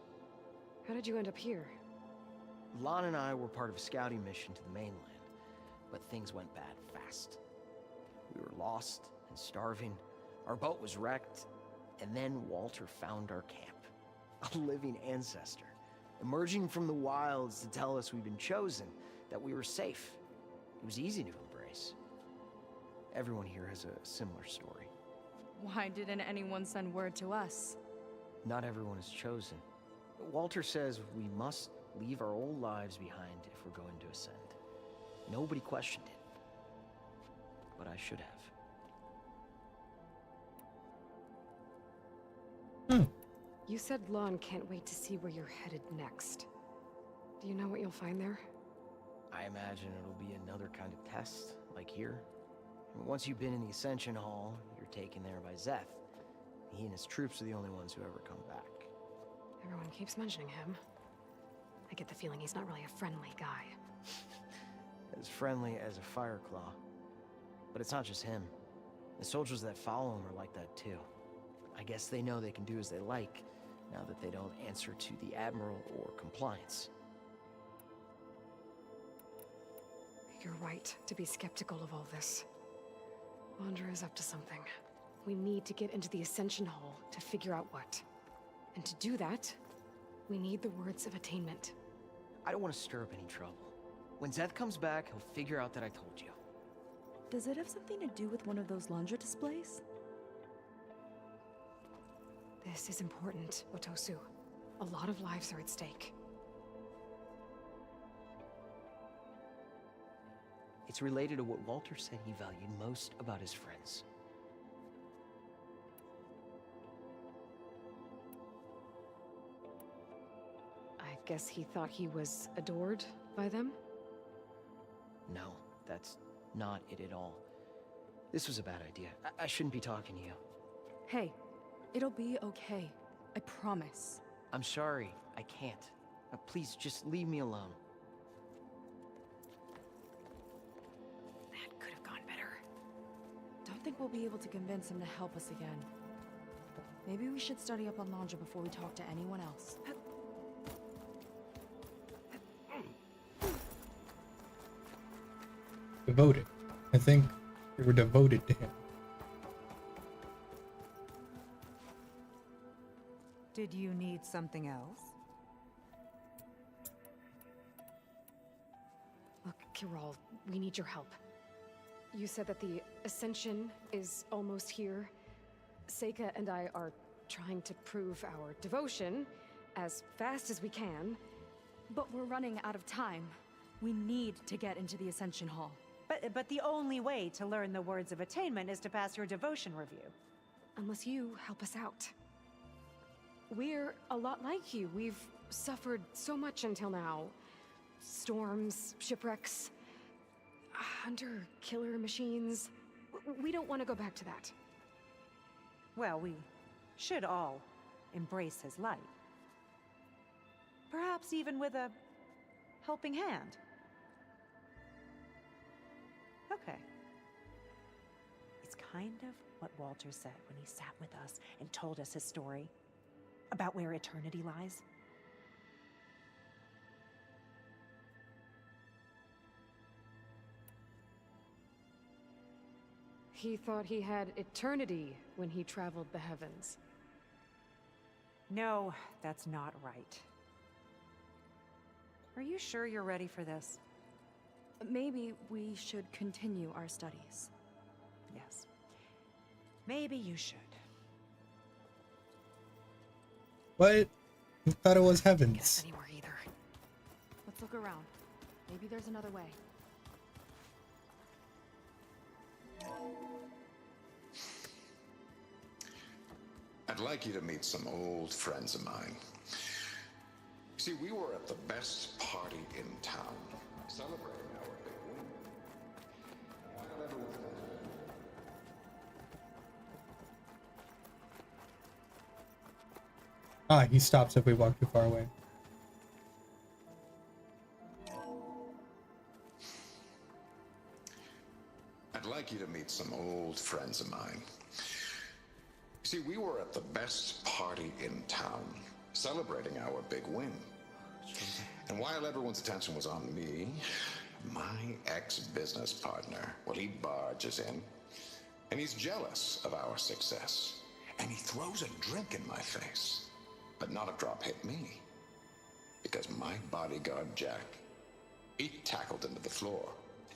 How did you end up here? Lon and I were part of a scouting mission to the mainland, but things went bad fast. We were lost and starving, our boat was wrecked, and then Walter found our camp. A living ancestor, emerging from the wilds to tell us we'd been chosen, that we were safe. It was easy to embrace. Everyone here has a similar story. Why didn't anyone send word to us? Not everyone is chosen. Walter says we must leave our old lives behind if we're going to ascend. Nobody questioned it. But I should have. You said Lon can't wait to see where you're headed next. Do you know what you'll find there? I imagine it'll be another kind of test, like here. And once you've been in the Ascension Hall, you're taken there by Zeth. He and his troops are the only ones who ever come back. Everyone keeps mentioning him. I get the feeling he's not really a friendly guy. As friendly as a Fireclaw. But it's not just him. The soldiers that follow him are like that too. I guess they know they can do as they like, now that they don't answer to the Admiral or compliance. You're right to be skeptical of all this. Laundra is up to something. We need to get into the Ascension Hall to figure out what. And to do that, we need the words of attainment. I don't want to stir up any trouble. When Zeth comes back, he'll figure out that I told you. Does it have something to do with one of those Laundra displays? This is important, Otosu. A lot of lives are at stake. It's related to what Walter said he valued most about his friends. I guess he thought he was adored by them? No, that's not it at all. This was a bad idea. I shouldn't be talking to you. Hey, it'll be okay. I promise. I'm sorry, I can't. Please, just leave me alone. That could have gone better. Don't think we'll be able to convince him to help us again. Maybe we should study up on Laundra before we talk to anyone else. Devoted. I think we were devoted to him. Did you need something else? Look, Kiral, we need your help. You said that the Ascension is almost here. Seika and I are trying to prove our devotion, as fast as we can. But we're running out of time. We need to get into the Ascension Hall. But the only way to learn the words of attainment is to pass your devotion review. Unless you help us out. We're a lot like you. We've suffered so much until now. Storms, shipwrecks, hunter killer machines. We don't want to go back to that. Well, we should all embrace his light. Perhaps even with a helping hand. Okay. It's kind of what Walter said when he sat with us and told us his story about where eternity lies. He thought he had eternity when he traveled the heavens. No, that's not right. Are you sure you're ready for this? Maybe we should continue our studies. Yes. Maybe you should. What? I thought it was heavens. Guess anymore either. Let's look around. Maybe there's another way. I'd like you to meet some old friends of mine. See, we were at the best party in town, celebrating our big win. While everyone... Ah, he stops if we walk too far away. I'd like you to meet some old friends of mine. See, we were at the best party in town, celebrating our big win. And while everyone's attention was on me, my ex-business partner, well, he barges in, and he's jealous of our success. And he throws a drink in my face, but not a drop hit me. Because my bodyguard, Jack, he tackled him to the floor.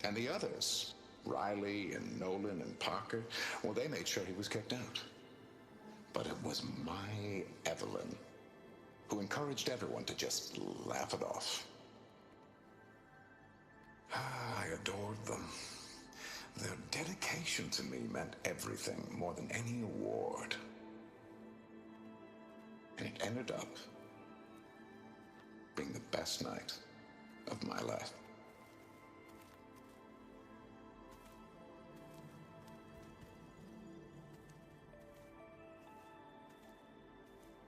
And the others, Riley and Nolan and Parker, well, they made sure he was kicked out. But it was my Evelyn who encouraged everyone to just laugh it off. I adored them. Their dedication to me meant everything, more than any award. And it ended up being the best night of my life.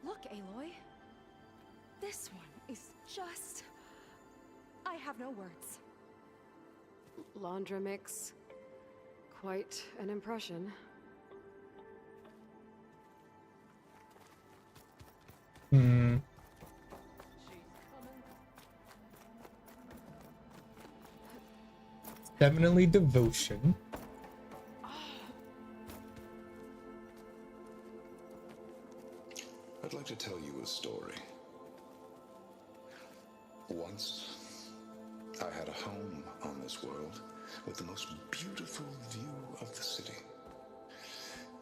Look, Aloy. This one is just... I have no words. Laundra mix. Quite an impression. Hmm. Definitely devotion. I'd like to tell you a story. Once, I had a home on this world with the most beautiful view of the city.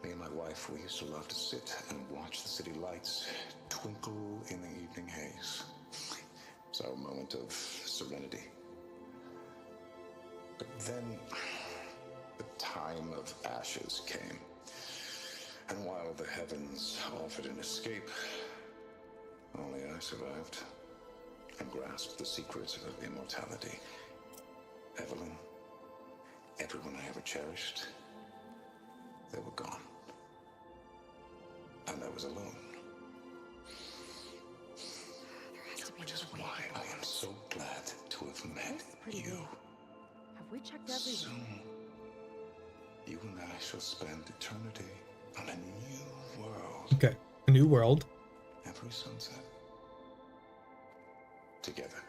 Me and my wife, we used to love to sit and watch the city lights twinkle in the evening haze. It's our moment of serenity. But then, the time of ashes came. And while the heavens offered an escape, only I survived and grasped the secrets of immortality. Evelyn, everyone I ever cherished, they were gone. And I was alone. Which is why I am so glad to have met you. Have we checked everything? Soon, you and I shall spend eternity on a new world. Okay, a new world. Every sunset. Together.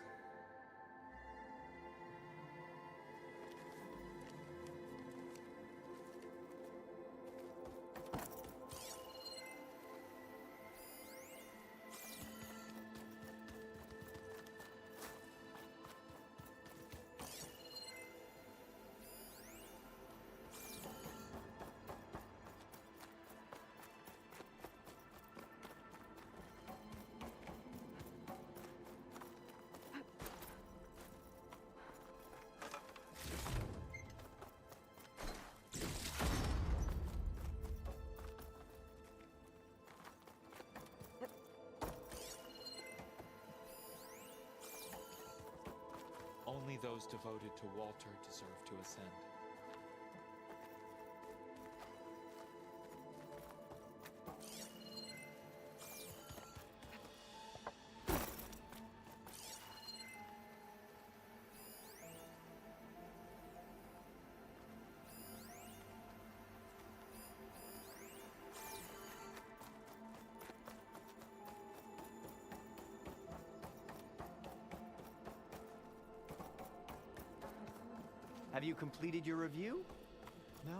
Only those devoted to Walter deserve to ascend. Have you completed your review? No?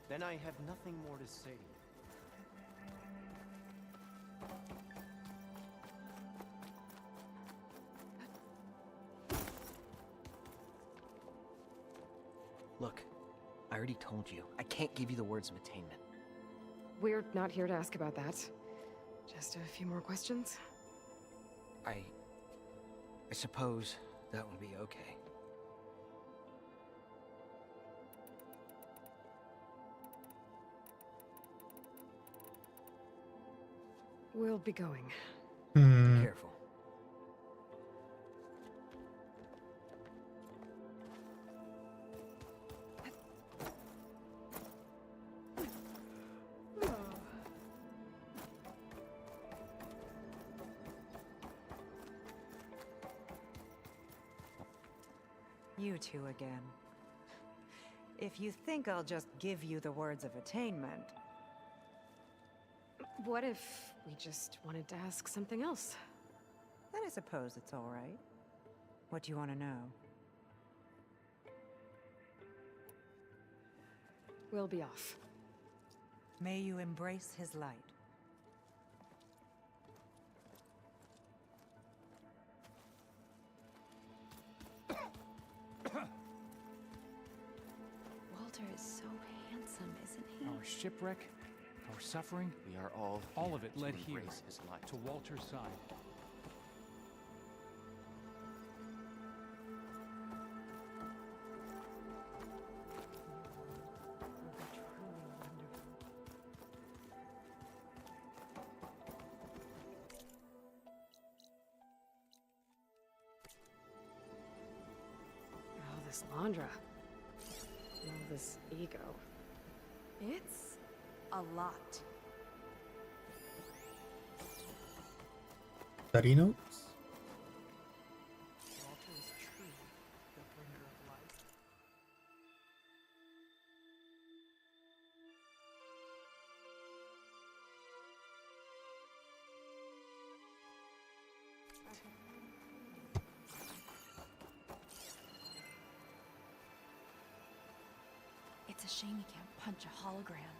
Then I have nothing more to say. Look, I already told you, I can't give you the words of attainment. We're not here to ask about that. Just a few more questions. I suppose that would be okay. We'll be going. Be careful. You two again. If you think I'll just give you the words of attainment... What if we just wanted to ask something else? Then I suppose it's all right. What do you want to know? We'll be off. May you embrace his light. Walter is so handsome, isn't he? Our shipwreck, our suffering, We are all of it led to here, embrace his light. to Walter's side. All this Landra. All this ego. It's a lot. Study notes? Walter is truly the bringer of life. It's a shame he can't punch a hologram.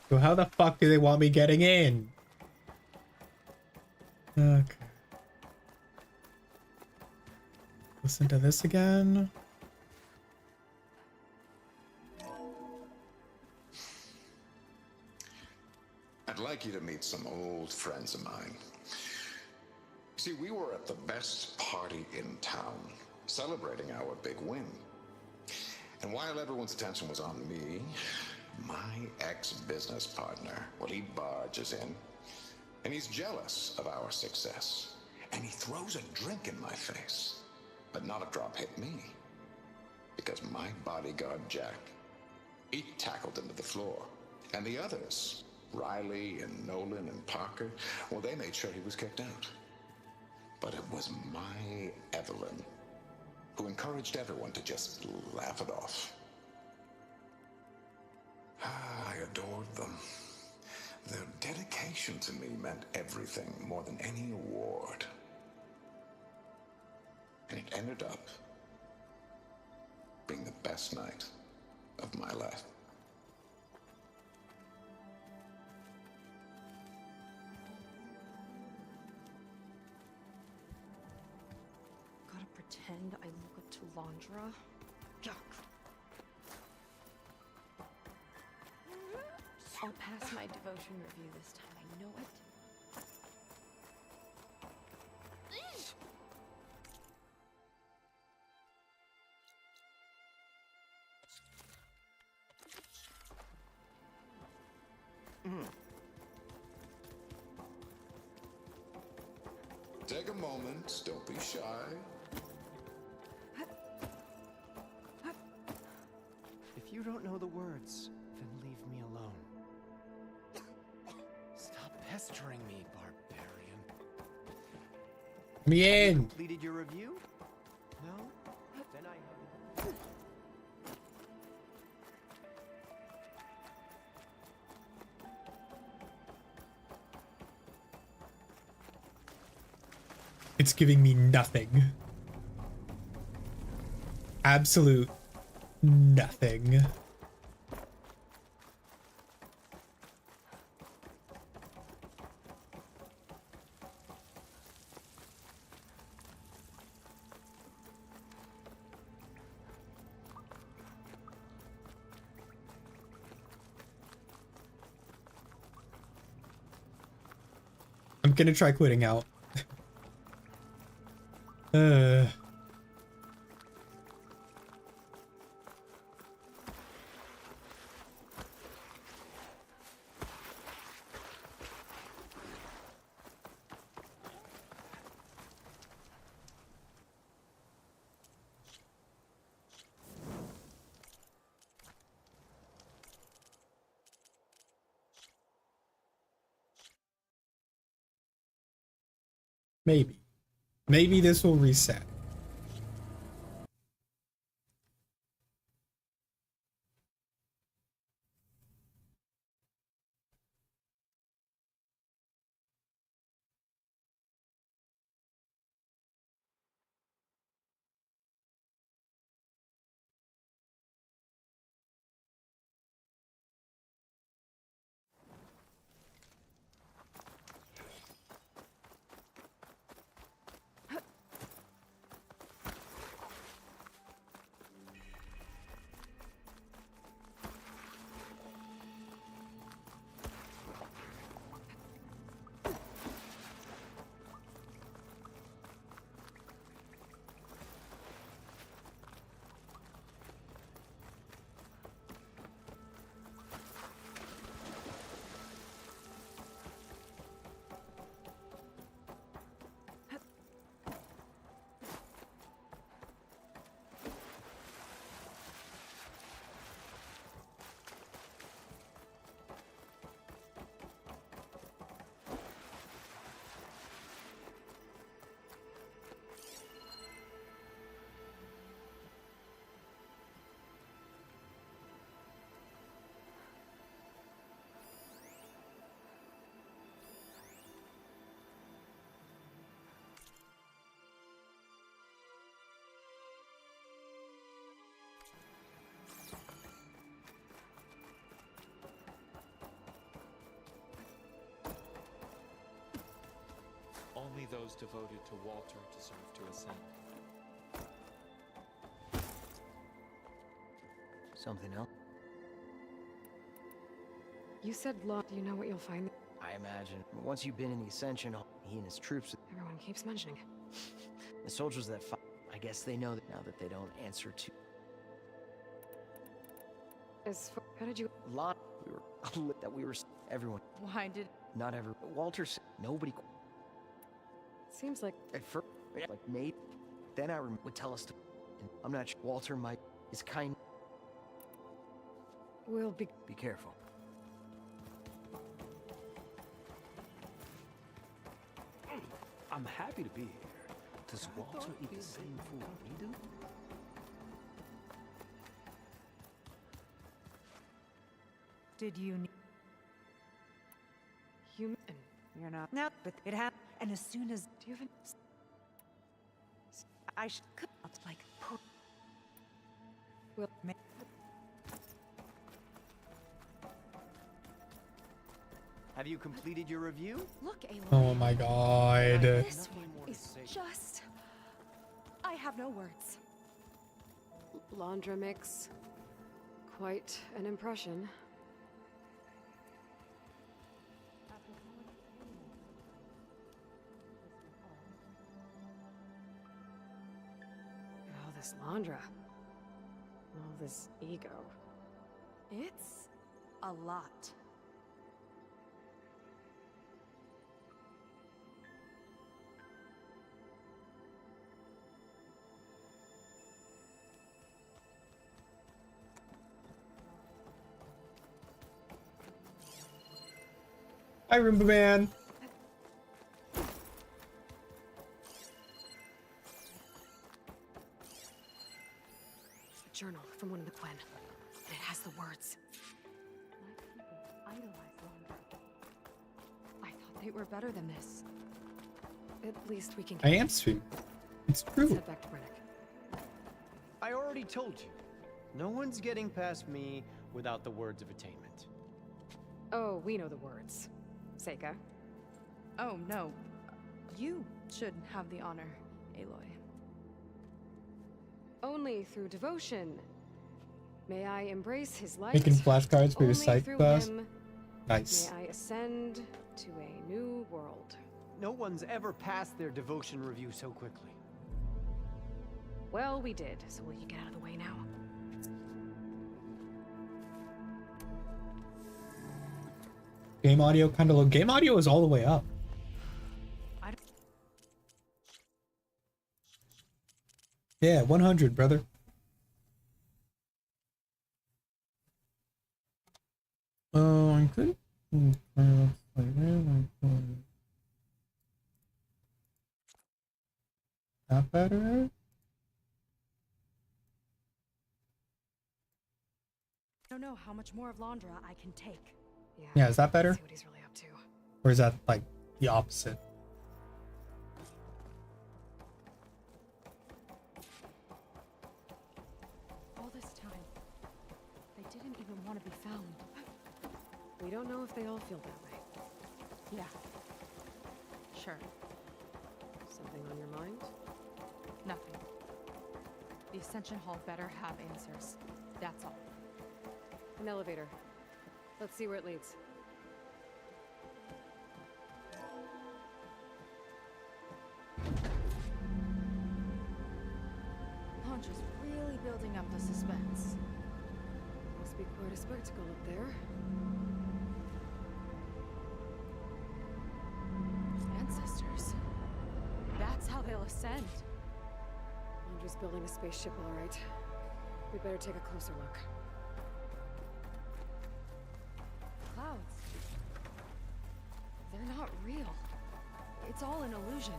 So how the fuck do they want me getting in? Okay. Listen to this again. I'd like you to meet some old friends of mine. See, we were at the best party in town, celebrating our big win. And while everyone's attention was on me, my ex-business partner, well, he barges in, and he's jealous of our success. And he throws a drink in my face, but not a drop hit me. Because my bodyguard, Jack, he tackled him to the floor. And the others, Riley and Nolan and Parker, well, they made sure he was kicked out. But it was my Evelyn who encouraged everyone to just laugh it off. I adored them. Their dedication to me meant everything, more than any award. And it ended up being the best night of my life. Gotta pretend I look up to Landra. Yuck. I'll pass my devotion review this time. I know it. Take a moment. Don't be shy. If you don't know the words, then leave me alone. Stop pestering me, barbarian. Me Have you in. completed your review? No? Then I have... It's giving me nothing. Absolute nothing. I'm gonna try quitting out. Maybe. Maybe this will reset. Only those devoted to Walter deserve to ascend. Something else? You said law. Do you know what you'll find? I imagine. Once you've been in the Ascension Hall, he and his troops... Everyone keeps mentioning. The soldiers that fight, I guess they know that now that they don't answer to... How did you... Lot, we were... Everyone. Why did... Not every... Walter said nobody... Seems like... At first, like Nate, then I would tell us to... And I'm not sure. Walter might... is kind... We'll be... Be careful. I'm happy to be here. Does Walter eat the same food we do? Did you need... Human... You're not... No, but it happened. And as soon as... Do you even... I should... Like... Will... Have you completed your review? Look, Aloy. Oh my god. This one is just... I have no words. Laundra makes quite an impression. Oh, this Laundra. All this ego. It's a lot. Hi, Roomba Man. A journal from one of the Quen. And it has the words. My people idolize Londra. I thought they were better than this. At least we can I am streaming. It's Let's true. head back to Brennick. I already told you. No one's getting past me without the words of attainment. Oh, we know the words. Seika. Oh, no. You should have the honor, Aloy. Only through devotion. May I embrace his light. Making flashcards for your Only psych through class. him Nice. May I ascend to a new world. No one's ever passed their devotion review so quickly. Well, we did, so will you get out of the way now? Game audio kind of low. Game audio is all the way up. Yeah, 100, brother. Oh, I could. That better? I don't know how much more of Londra I can take. Yeah, is that better? See what he's really up to. Or is that like the opposite? All this time, they didn't even want to be found. We don't know if they all feel that way. Yeah. Sure. Something on your mind? Nothing. The Ascension Hall better have answers. That's all. An elevator. Let's see where it leads. Londra's really building up the suspense. Must be quite a spectacle up there. Ancestors. That's how they'll ascend. Londra's building a spaceship, all right. We better take a closer look. Clouds. They're not real. It's all an illusion.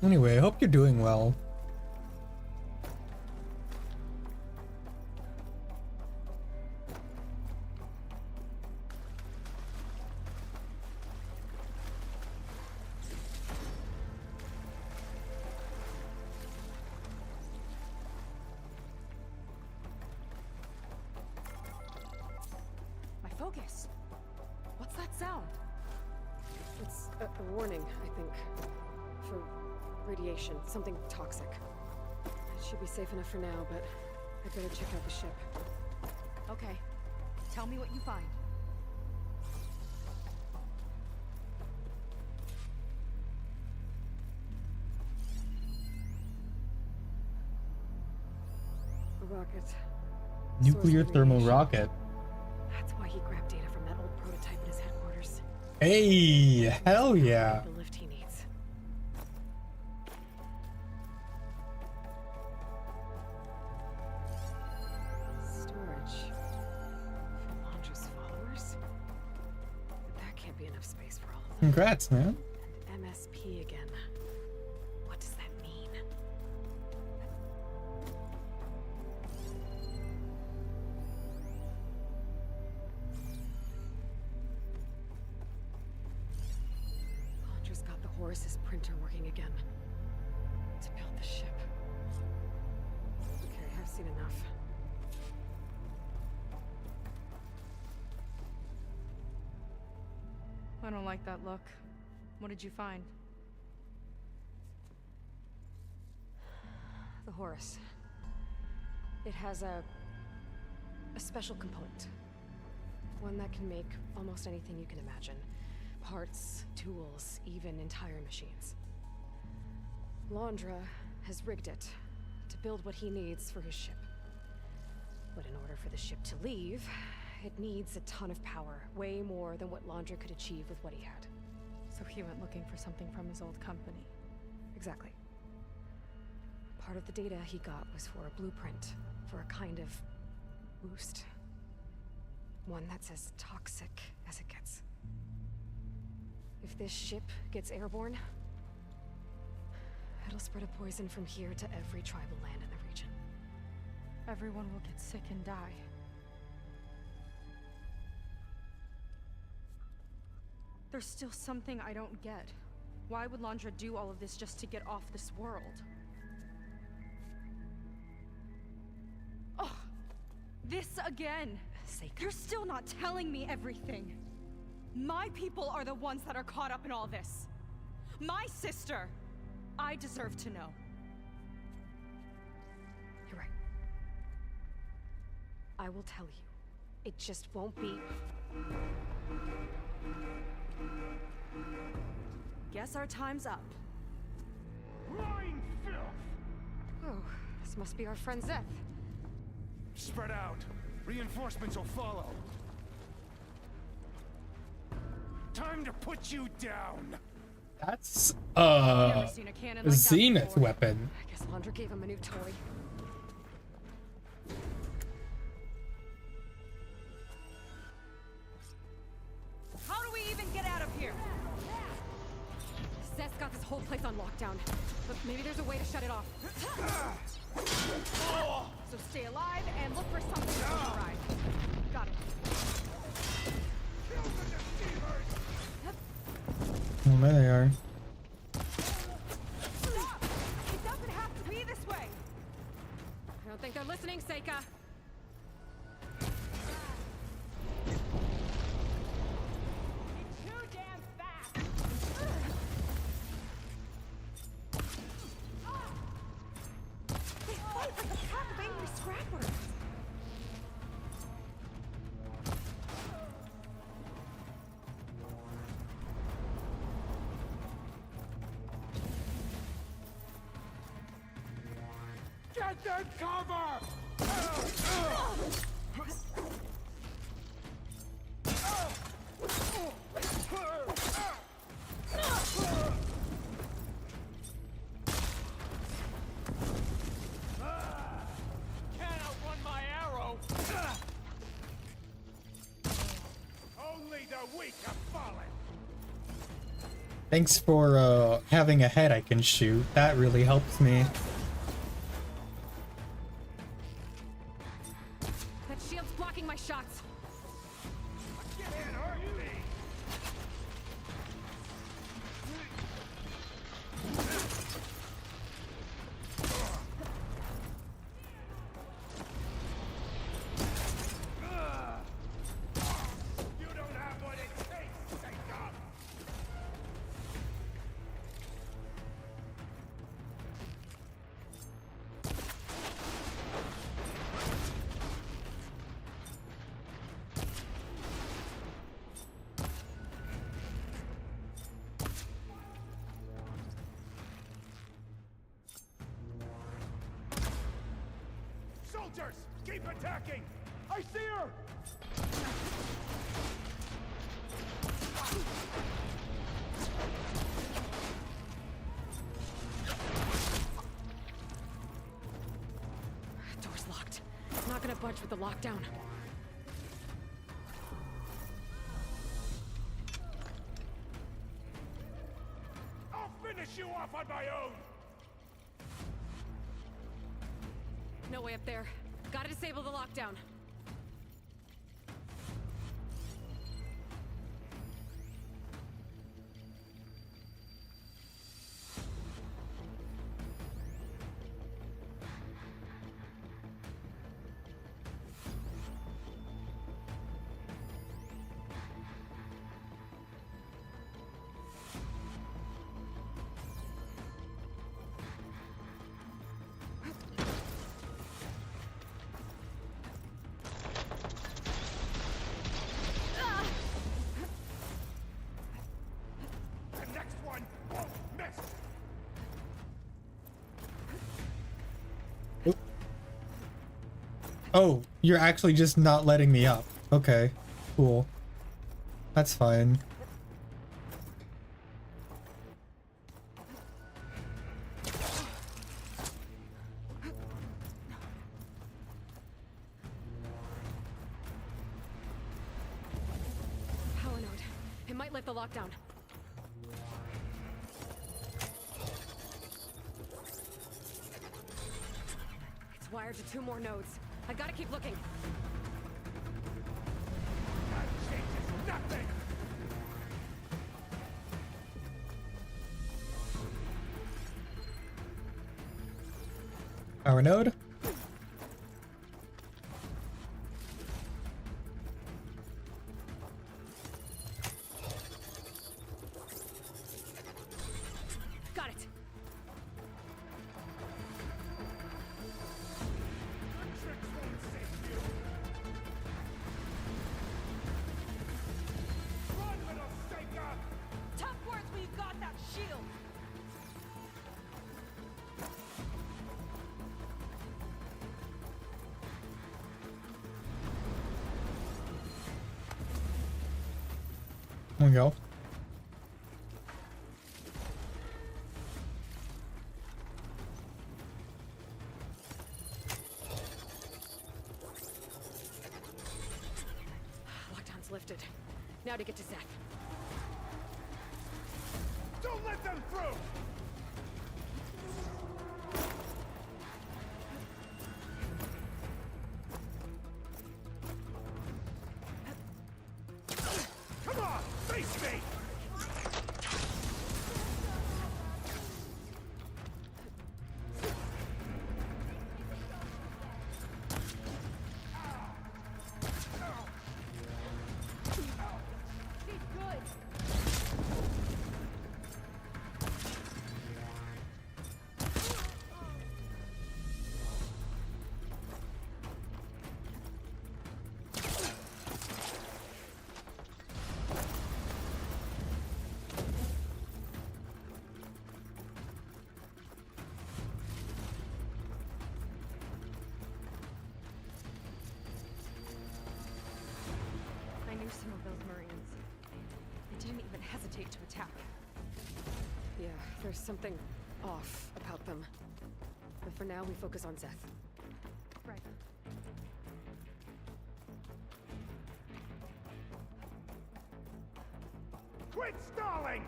Anyway, I hope you're doing well. My focus. What's that sound? It's a warning, I think. For radiation, something toxic. It should be safe enough for now, but I'd better check out the ship. Okay. Tell me what you find. A rocket. Nuclear Source thermal radiation. rocket. That's why he grabbed data from that old prototype in his headquarters. Hey, hell yeah. The lift he needs. Storage. For Londra's followers? That can't be enough space for all of them. Congrats, man. And MSP again. What does that mean? Londra's got the Horus's printer working again. To build the ship. Okay, I've seen enough. I don't like that look. What did you find? The Horus. It has a special component. One that can make almost anything you can imagine. Parts, tools, even entire machines. Londra has rigged it to build what he needs for his ship. But in order for the ship to leave, it needs a ton of power, way more than what Londra could achieve with what he had. So So he went looking for something from his old company. Exactly. Part of the data he got was for a blueprint, for a kind of boost. One that's as toxic as it gets. If this ship gets airborne, it'll spread a poison from here to every tribal land in the region. Everyone will get sick and die. There's still something I don't get. Why would Londra do all of this just to get off this world? Oh, this again! You're still not telling me everything. My people are the ones that are caught up in all this. My sister! I deserve to know. You're right. I will tell you. It just won't be... Guess our time's up. Lying filth! Oh, this must be our friend Zeth. Spread out. Reinforcements will follow. Time to put you down. That's Never seen a cannon like that Zenith before. weapon. I guess Londra gave him a new toy. How do we even get out of here? Zeth's got this whole place on lockdown, but maybe there's a way to shut it off. So stay alive and look for something on the ride. Got it. Oh, there they are. It doesn't have to be this way. I don't think they're listening, Seika. Too damn fast. They fight like a pack of angry scrappers. Get that cover! Can't outrun my arrow! Only the weak have fallen! Thanks for having a head I can shoot. That really helps me. That shield's blocking my shots. Can't hurt me! You don't have what it takes, Seika! Soldiers, keep attacking! I see her! Door's locked. It's not gonna budge with the lockdown. I'll finish you off on my own! No way up there. Gotta disable the lockdown. The next one won't miss! Oh, you're actually just not letting me up. Okay, cool. That's fine. the lockdown. It's wired to 2 more nodes. I gotta keep looking. That changes nothing! Power node. Got it. Tough words when you got that shield. There we go. Lockdown's lifted. Now to get to Zeth. Don't let them through! Come on, face me! Be good. I knew some of those Marines. They didn't even hesitate to attack. Yeah, there's something off about them. But for now, we focus on Zeth. Right. Quit stalling!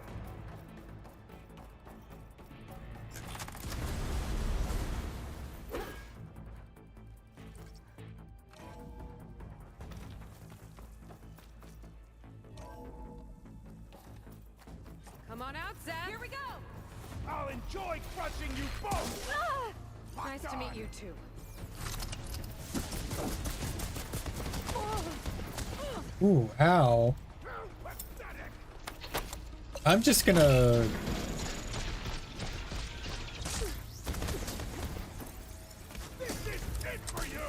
Come on out, Zeth! Here we go! I'll enjoy crushing you both! Nice to meet you, too. Ooh, ow. I'm just gonna... This is it for you!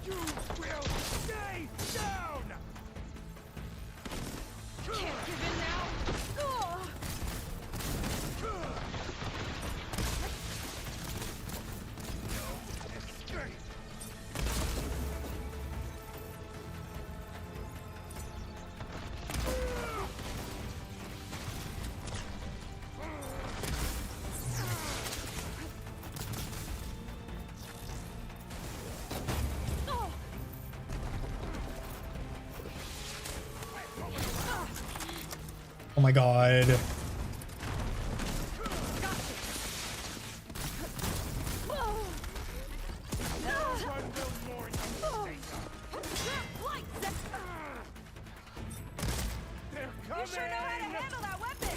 You will stay down! Can't give in now. Ugh. Oh my god. You sure know how to handle that weapon!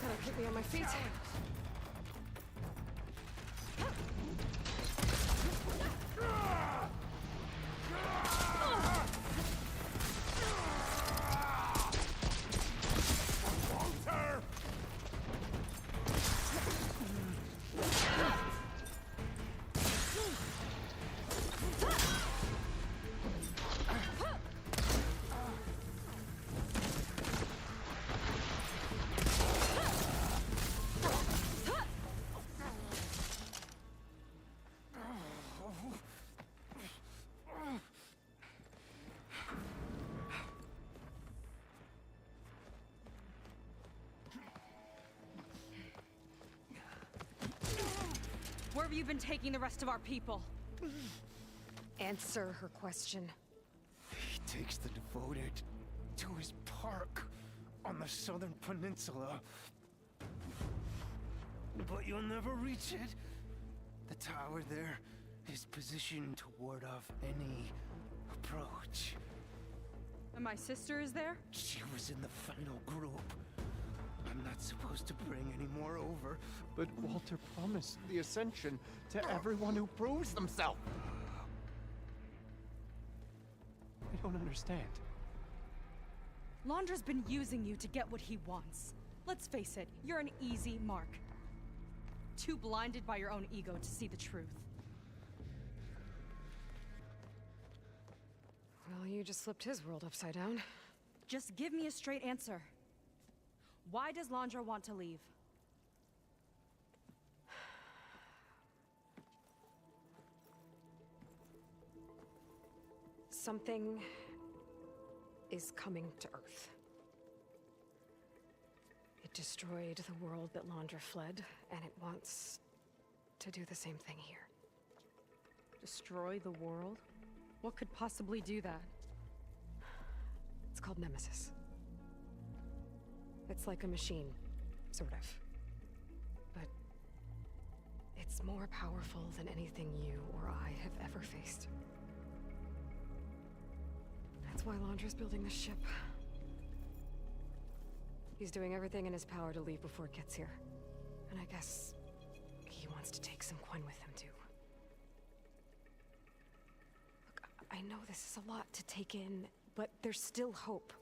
Gotta keep me on my feet. have you been taking the rest of our people? Answer her question. He takes the devoted to his park on the southern peninsula. But you'll never reach it. The tower there is positioned to ward off any approach. And my sister is there? She was in the final group. I'm not supposed to bring any more over. But Walter promised the Ascension to everyone who proves themselves. I don't understand. Londra's been using you to get what he wants. Let's face it, you're an easy mark. Too blinded by your own ego to see the truth. Well, you just flipped his world upside down. Just give me a straight answer. Why does Londra want to leave? Something is coming to Earth. It destroyed the world that Londra fled, and it wants to do the same thing here. Destroy the world? What could possibly do that? It's called Nemesis. It's like a machine, sort of. But it's more powerful than anything you or I have ever faced. That's why Londra's building this ship. He's doing everything in his power to leave before it gets here. And I guess he wants to take some Quen with him too. Look, I know this is a lot to take in, but there's still hope.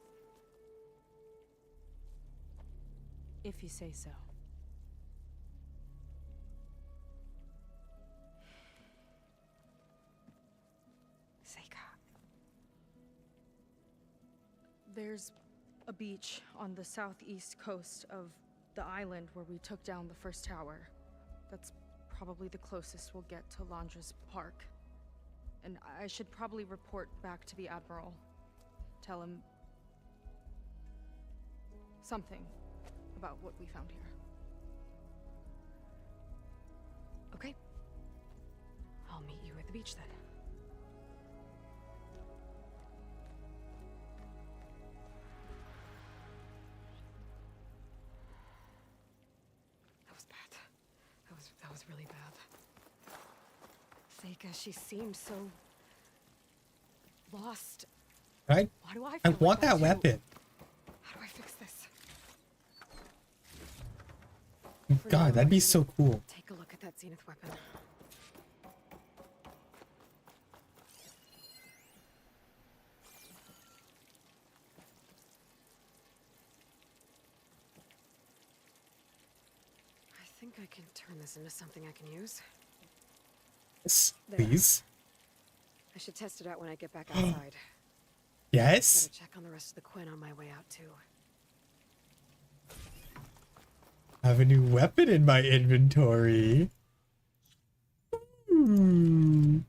If you say so. Seika. There's a beach on the southeast coast of the island where we took down the first tower. That's probably the closest we'll get to Londra's park. And I should probably report back to the Admiral. Tell him something about what we found here. Okay. I'll meet you at the beach then. That was bad. That was really bad. Seika, she seemed so lost. Right? Why do I I feel want like that too? weapon. How do I fix this? God, that'd be so cool. Take a look at that Zenith weapon. I think I can turn this into something I can use. Yes, There. please. I should test it out when I get back outside. Yes. Better check on the rest of the Quen on my way out too. I have a new weapon in my inventory. Ooh.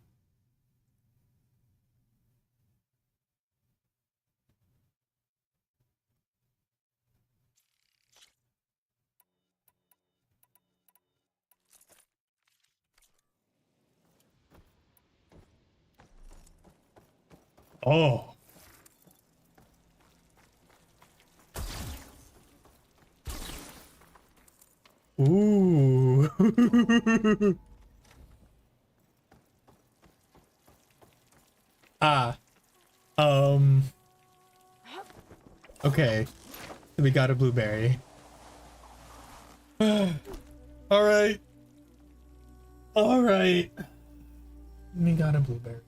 Oh. Ooh. Ah. Okay. We got a blueberry. All right. All right. We got a blueberry.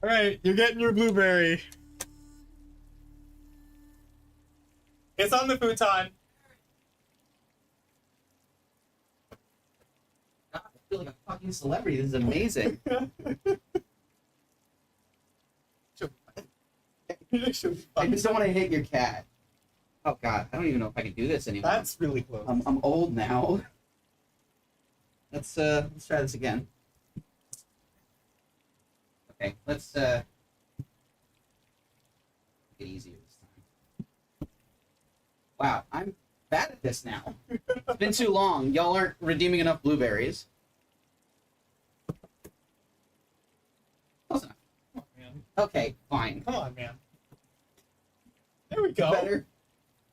All right, you're getting your blueberry. It's on the futon. God, I feel like a fucking celebrity. This is amazing. I just don't want to hit your cat. Oh God, I don't even know if I can do this anymore. That's really close. I'm old now. Let's try this again. Okay, let's make it easier this time. Wow, I'm bad at this now. It's been too long. Y'all aren't redeeming enough blueberries. Close enough. Come on, man. Okay, fine. Come on, man. There we go. Better.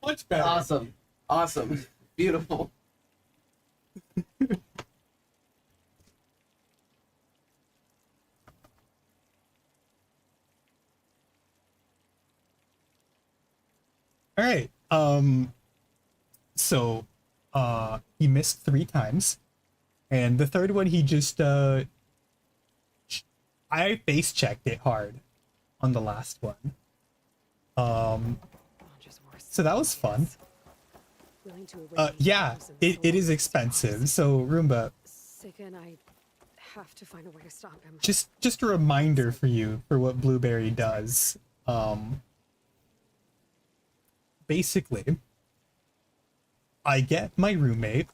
Much better. Awesome. Awesome. Beautiful. All right. So, he missed 3 times, and the third one he just I face checked it hard on the last one. So that was fun. Yeah, it is expensive. So Roomba, Seika and I have to find a way to stop him. just a reminder for you for what Blueberry does. Basically, I get my roommate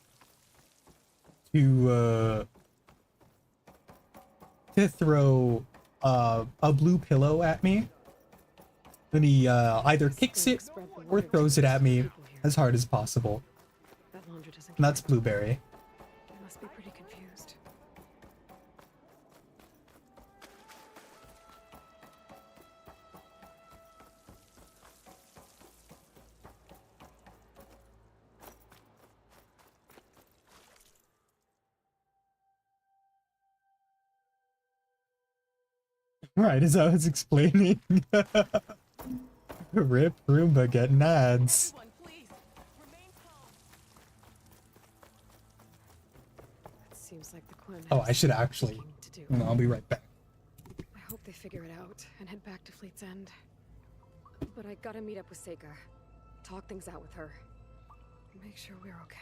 to throw a blue pillow at me. Then he either kicks it or throws it at me as hard as possible. And that's Blueberry. They must be pretty confused. Right, as I was explaining. Rip Roomba getting ads. It seems like the Quinn Oh, has I should some actually. thinking to do. No, I'll be right back. I hope they figure it out and head back to Fleet's End. But I gotta meet up with Seika. Talk things out with her. Make sure we're okay.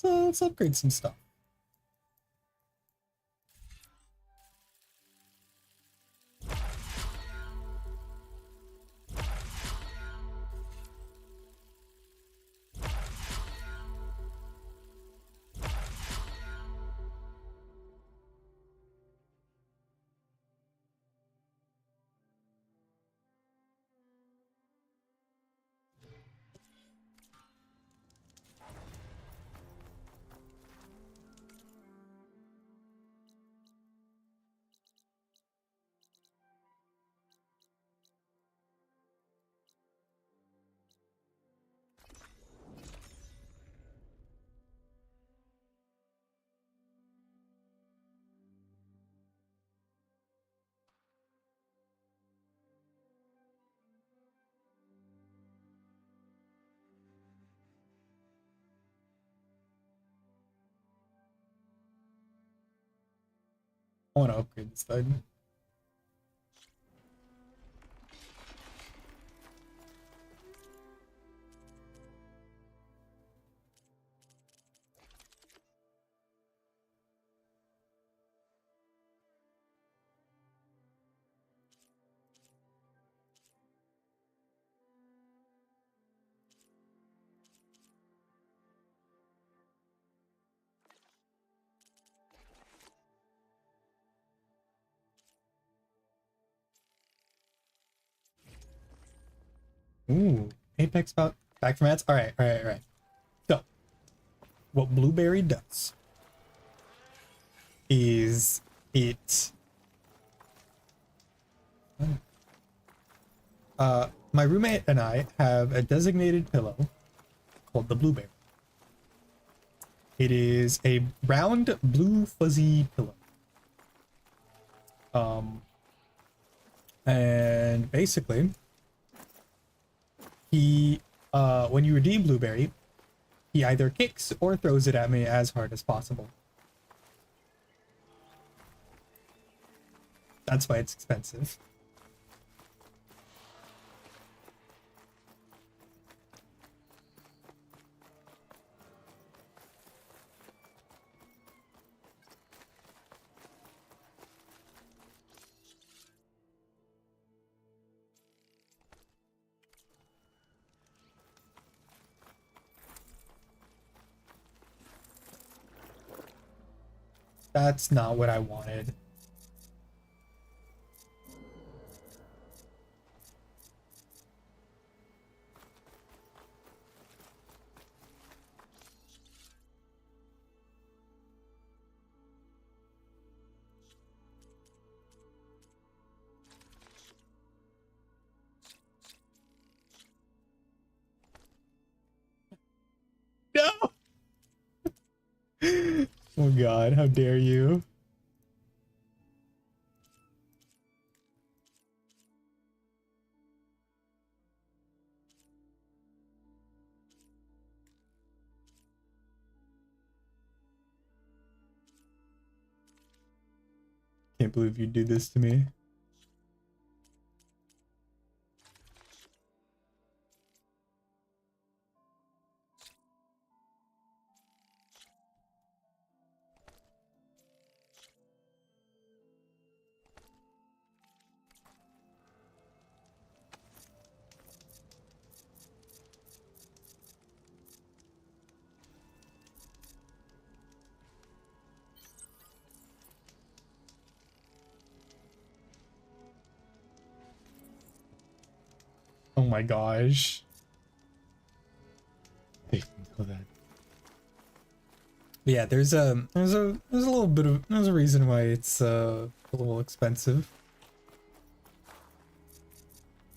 Let's upgrade some stuff. I want to upgrade this thing. Ooh, Apex back from ads. All right. So, what Blueberry does is it. My roommate and I have a designated pillow called the Blueberry. It is a round blue fuzzy pillow. And basically, he, when you redeem Blueberry, he either kicks or throws it at me as hard as possible. That's why it's expensive. That's not what I wanted. No! Oh god, how dare you? Can't believe you do this to me. Oh my gosh. They know that. Yeah, there's a little bit of there's a reason why it's a little expensive.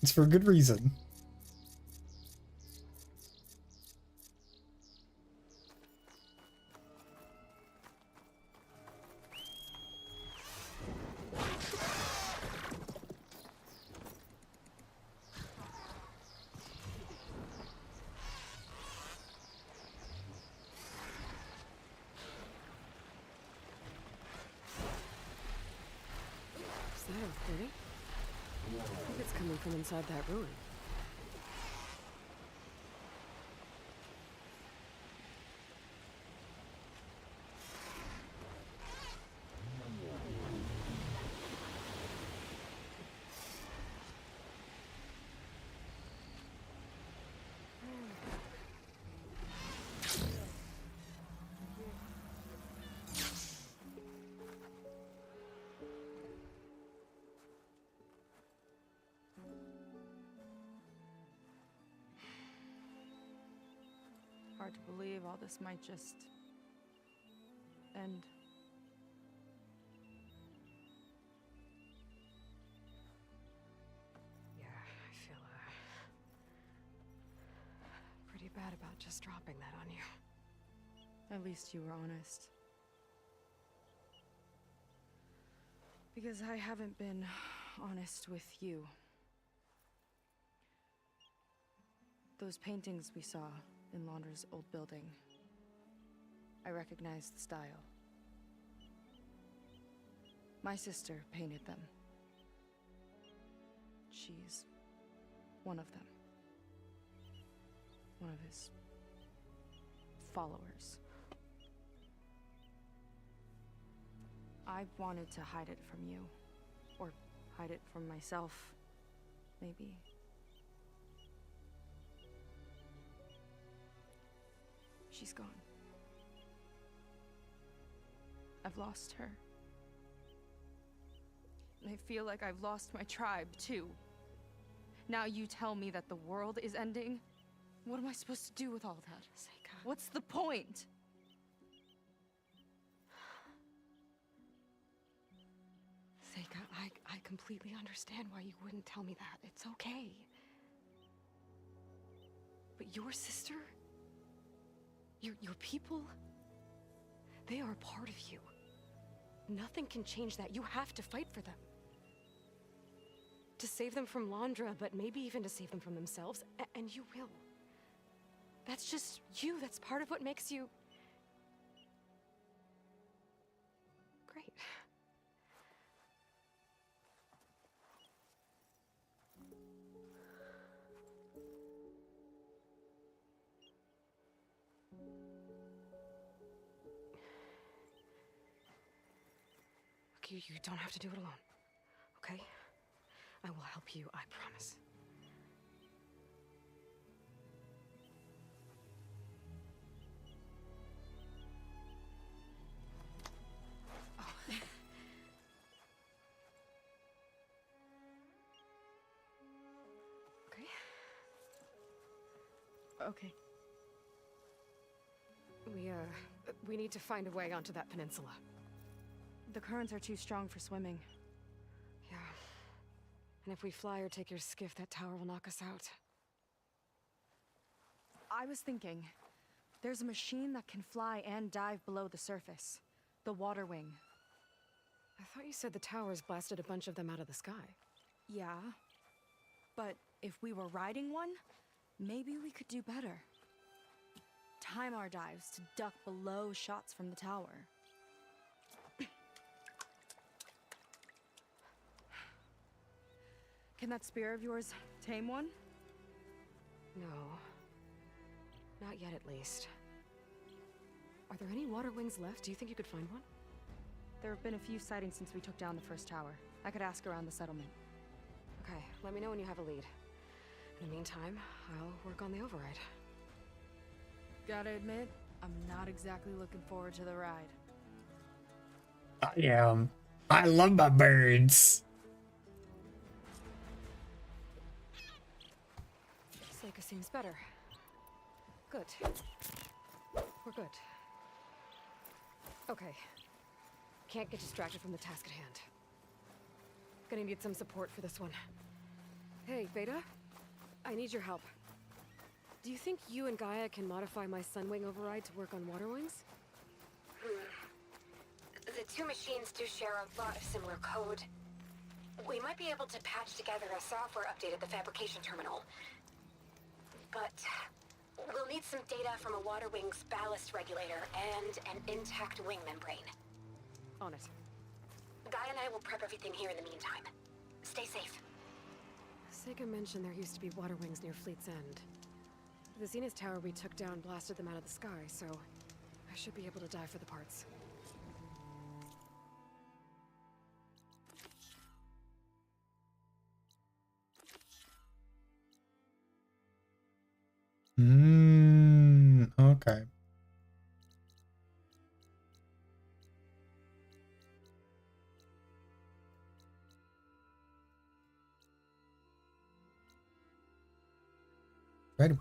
It's for a good reason. Is that a recording? I think it's coming from inside that ruin. Hard to believe all this might just end. Yeah, I feel pretty bad about just dropping that on you. At least you were honest. Because I haven't been honest with you. Those paintings we saw in Laundra's old building, I recognize the style. My sister painted them. She's one of them. One of his followers. I wanted to hide it from you. Or hide it from myself, maybe. She's gone. I've lost her. And I feel like I've lost my tribe, too. Now you tell me that the world is ending? What am I supposed to do with all that? Seika. What's the point? Seika, I completely understand why you wouldn't tell me that. It's okay. But your sister, your people, they are a part of you. Nothing can change that. You have to fight for them. To save them from Londra, but maybe even to save them from themselves, and you will. That's just you. That's part of what makes you... great. Look, you don't have to do it alone, okay? I will help you, I promise. Oh. Okay. Okay. We need to find a way onto that peninsula. The currents are too strong for swimming. Yeah. And if we fly or take your skiff, that tower will knock us out. I was thinking, there's a machine that can fly and dive below the surface. The Water Wing. I thought you said the towers blasted a bunch of them out of the sky. Yeah. But if we were riding one, maybe we could do better. Time our dives to duck below shots from the tower. Can that spear of yours tame one? No. Not yet, at least. Are there any water wings left? Do you think you could find one? There have been a few sightings since we took down the first tower. I could ask around the settlement. Okay, let me know when you have a lead. In the meantime, I'll work on the override. Gotta admit, I'm not exactly looking forward to the ride. I am. I love my birds. Seika seems better. Good. We're good. Okay. Can't get distracted from the task at hand. Gonna need some support for this one. Hey, Beta. I need your help. Do you think you and Gaia can modify my Sunwing override to work on water wings? The two machines do share a lot of similar code. We might be able to patch together a software update at the fabrication terminal. But we'll need some data from a water wing's ballast regulator and an intact wing membrane. On it. Gaia and I will prep everything here in the meantime. Stay safe. Seika mentioned there used to be water wings near Fleet's End. The Zenith Tower we took down blasted them out of the sky, so I should be able to dive for the parts. Okay. Right away.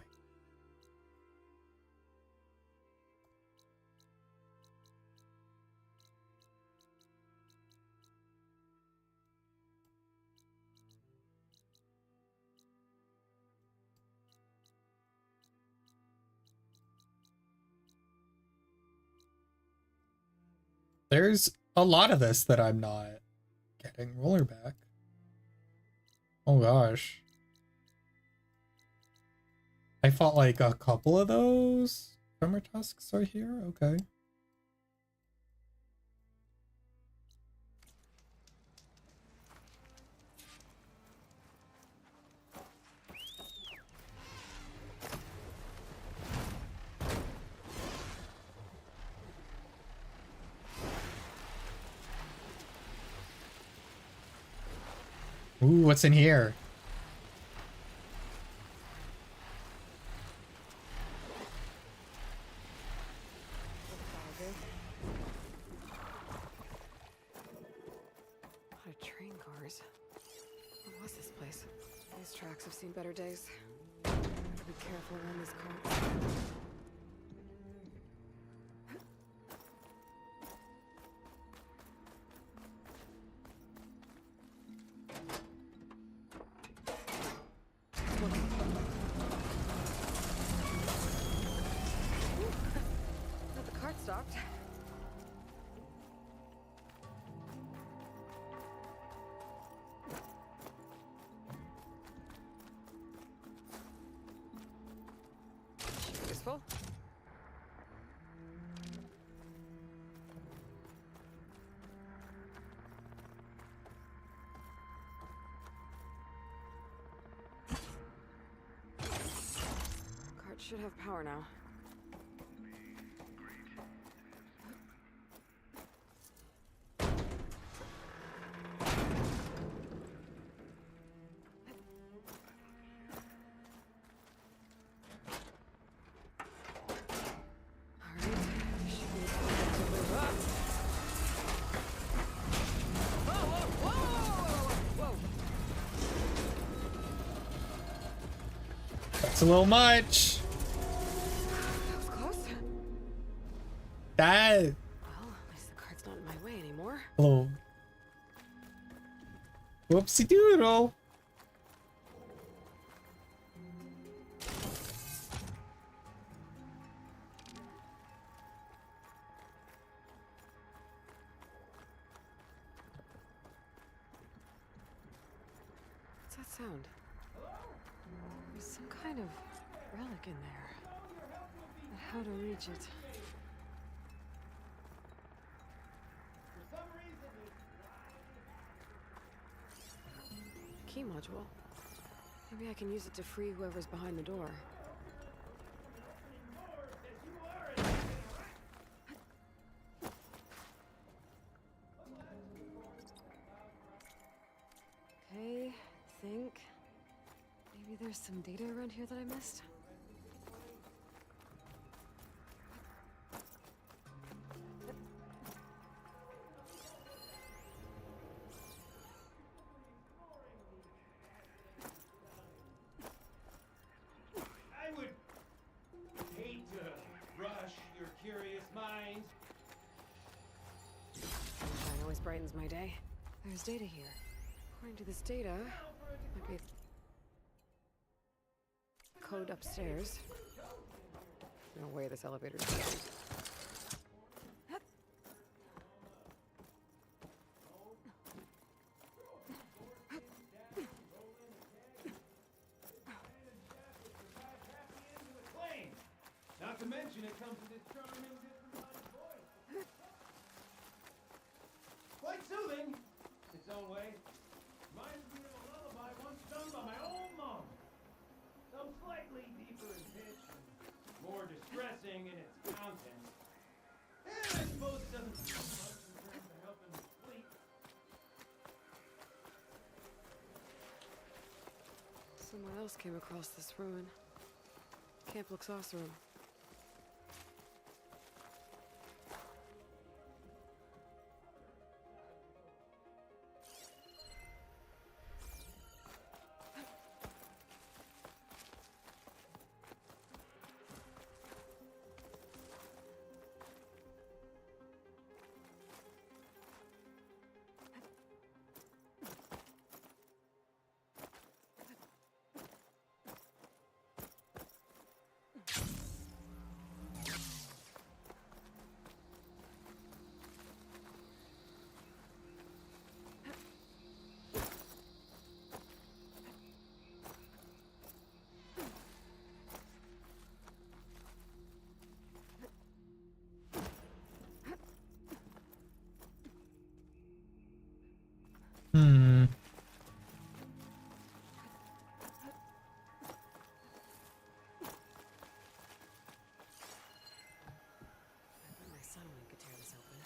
There's a lot of this that I'm not getting. Roller back. Oh gosh. I fought like a couple of those tremor tusks are here. Okay. Ooh, what's in here? A lot of train cars. What was this place? These tracks have seen better days. Gotta be careful around these carts. Thought the cart stopped. Useful. Cart should have power now. That's a little much. That was close. That. Well, at least the cart's not in my way anymore. Oh. Whoopsie doodle. What's that sound? There's some kind of relic in there. But how to reach it? Key module. Maybe I can use it to free whoever's behind the door. Okay, think. Maybe there's some data around here that I missed? I would hate to rush your curious mind. Sunshine always brightens my day. There's data here. According to this data, might be code upstairs. No way this elevator's down. Not to mention it comes with its charming disembodied voice. Quite soothing, its own way. Reminds me of a lullaby once sung by my own mom. Though slightly deeper in pitch and more distressing in its content. And I suppose it doesn't do much in terms of helping sleep. Someone else came across this ruin. Camp Luxos room. Hmm. My son could tear this open.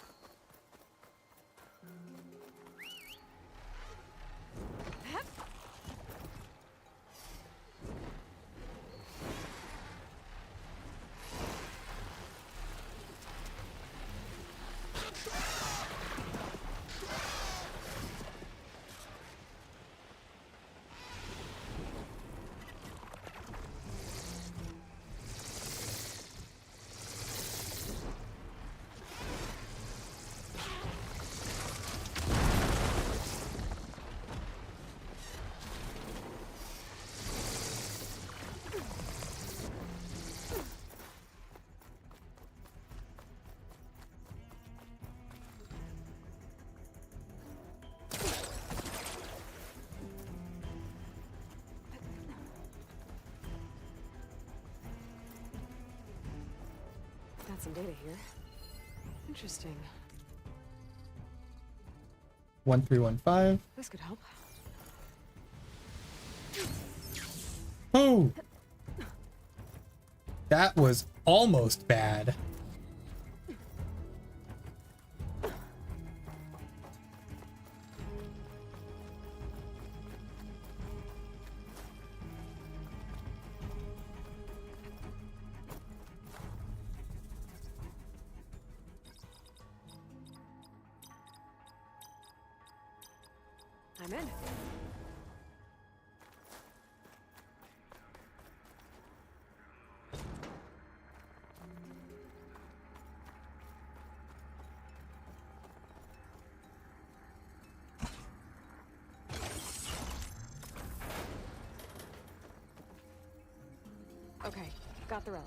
got some data here. Interesting. 1315. This could help. Oh! That was almost bad. I'm in. Okay, got the relic.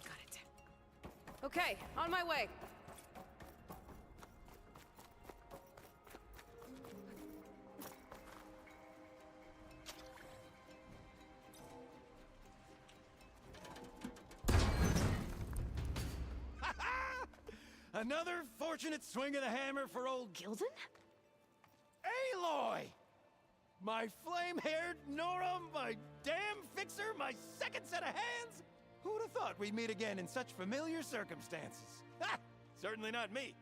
Got it. Okay, on my way. Another fortunate swing of the hammer for old Gildan? Aloy! My flame-haired Nora, my damn fixer, my second set of hands? Who'd have thought we'd meet again in such familiar circumstances? Ha! Certainly not me.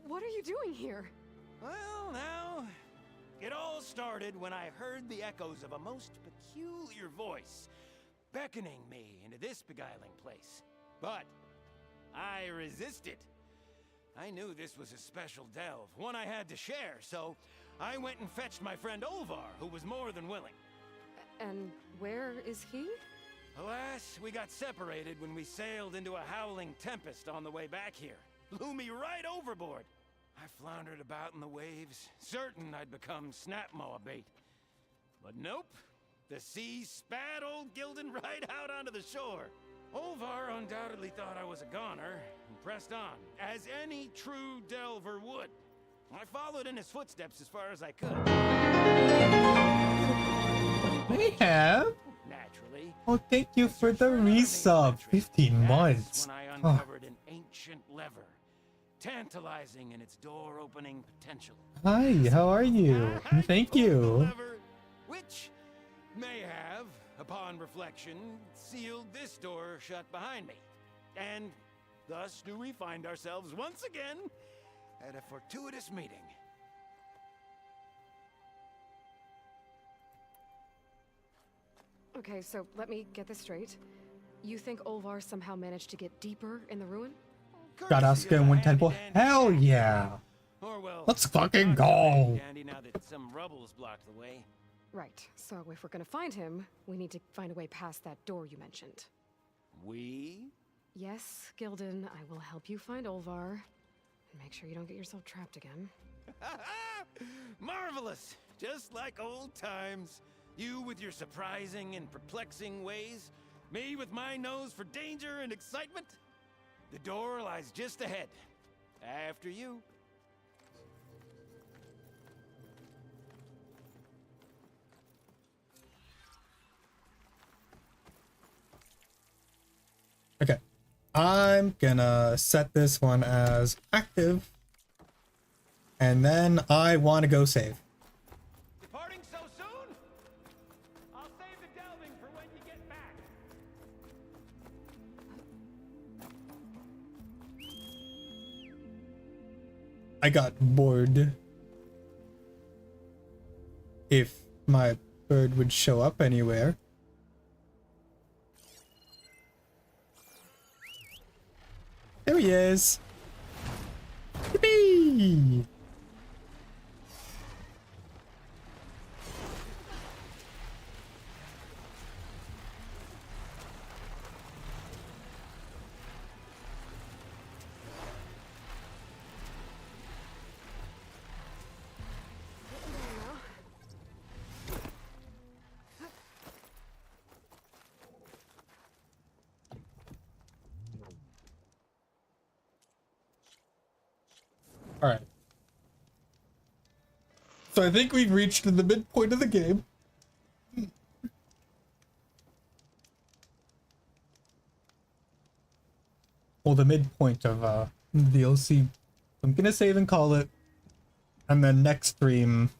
What are you doing here? Well, now, it all started when I heard the echoes of a most peculiar voice beckoning me into this beguiling place. But I resisted. I knew this was a special delve, one I had to share, so I went and fetched my friend Olvar, who was more than willing. And where is he? Alas, we got separated when we sailed into a howling tempest on the way back here. Blew me right overboard. I floundered about in the waves, certain I'd become snapmaw bait. But nope, the sea spat old Gildan right out onto the shore. Olvar undoubtedly thought I was a goner, and pressed on, as any true delver would. I followed in his footsteps as far as I could. They have. Naturally. Oh, thank you for the resub. 15 months. When I Oh, uncovered an ancient lever, tantalizing in its door-opening potential. hi, how are you? Thank you. Lever, which may have, upon reflection, sealed this door shut behind me. And thus do we find ourselves once again at a fortuitous meeting. Okay, so let me get this straight. You think Olvar somehow managed to get deeper in the ruin? Got Asuka in one temple. Hell yeah. Or well, Let's fucking go. handy now that some rubble's blocked the way. Right, so if we're gonna find him, we need to find a way past that door you mentioned. We? Yes, Gildan, I will help you find Olvar. And make sure you don't get yourself trapped again. Marvelous! Just like old times. You with your surprising and perplexing ways. Me with my nose for danger and excitement. The door lies just ahead. After you. Okay. I'm gonna set this one as active. And then I want to go save. Departing so soon? I'll save the delving for when you get back. I got bored. If my bird would show up anywhere. There he is. Yippee! Alright. So I think we've reached the midpoint of the game. well, the midpoint of DLC. I'm gonna save and call it, and then next stream,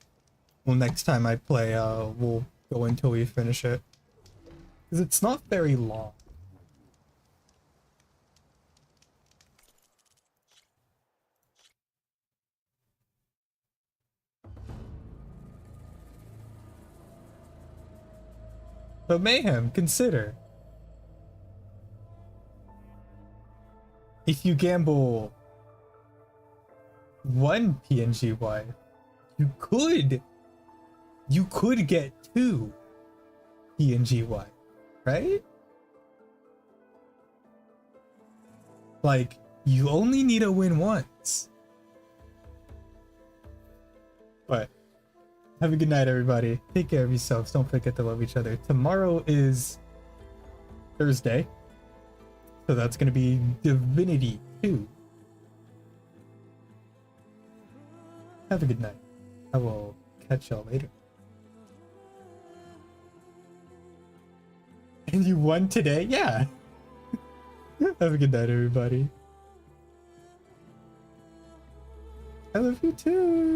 well, next time I play, we'll go until we finish it, because it's not very long. But Mayhem, consider. If you gamble one PNG wife, you could get 2 PNG wife, right? Like, you only need to win once. But have a good night, everybody. Take care of yourselves. Don't forget to love each other. Tomorrow is Thursday, so that's going to be Divinity 2. Have a good night. I will catch y'all later. And you won today? Yeah. Have a good night, everybody. I love you too.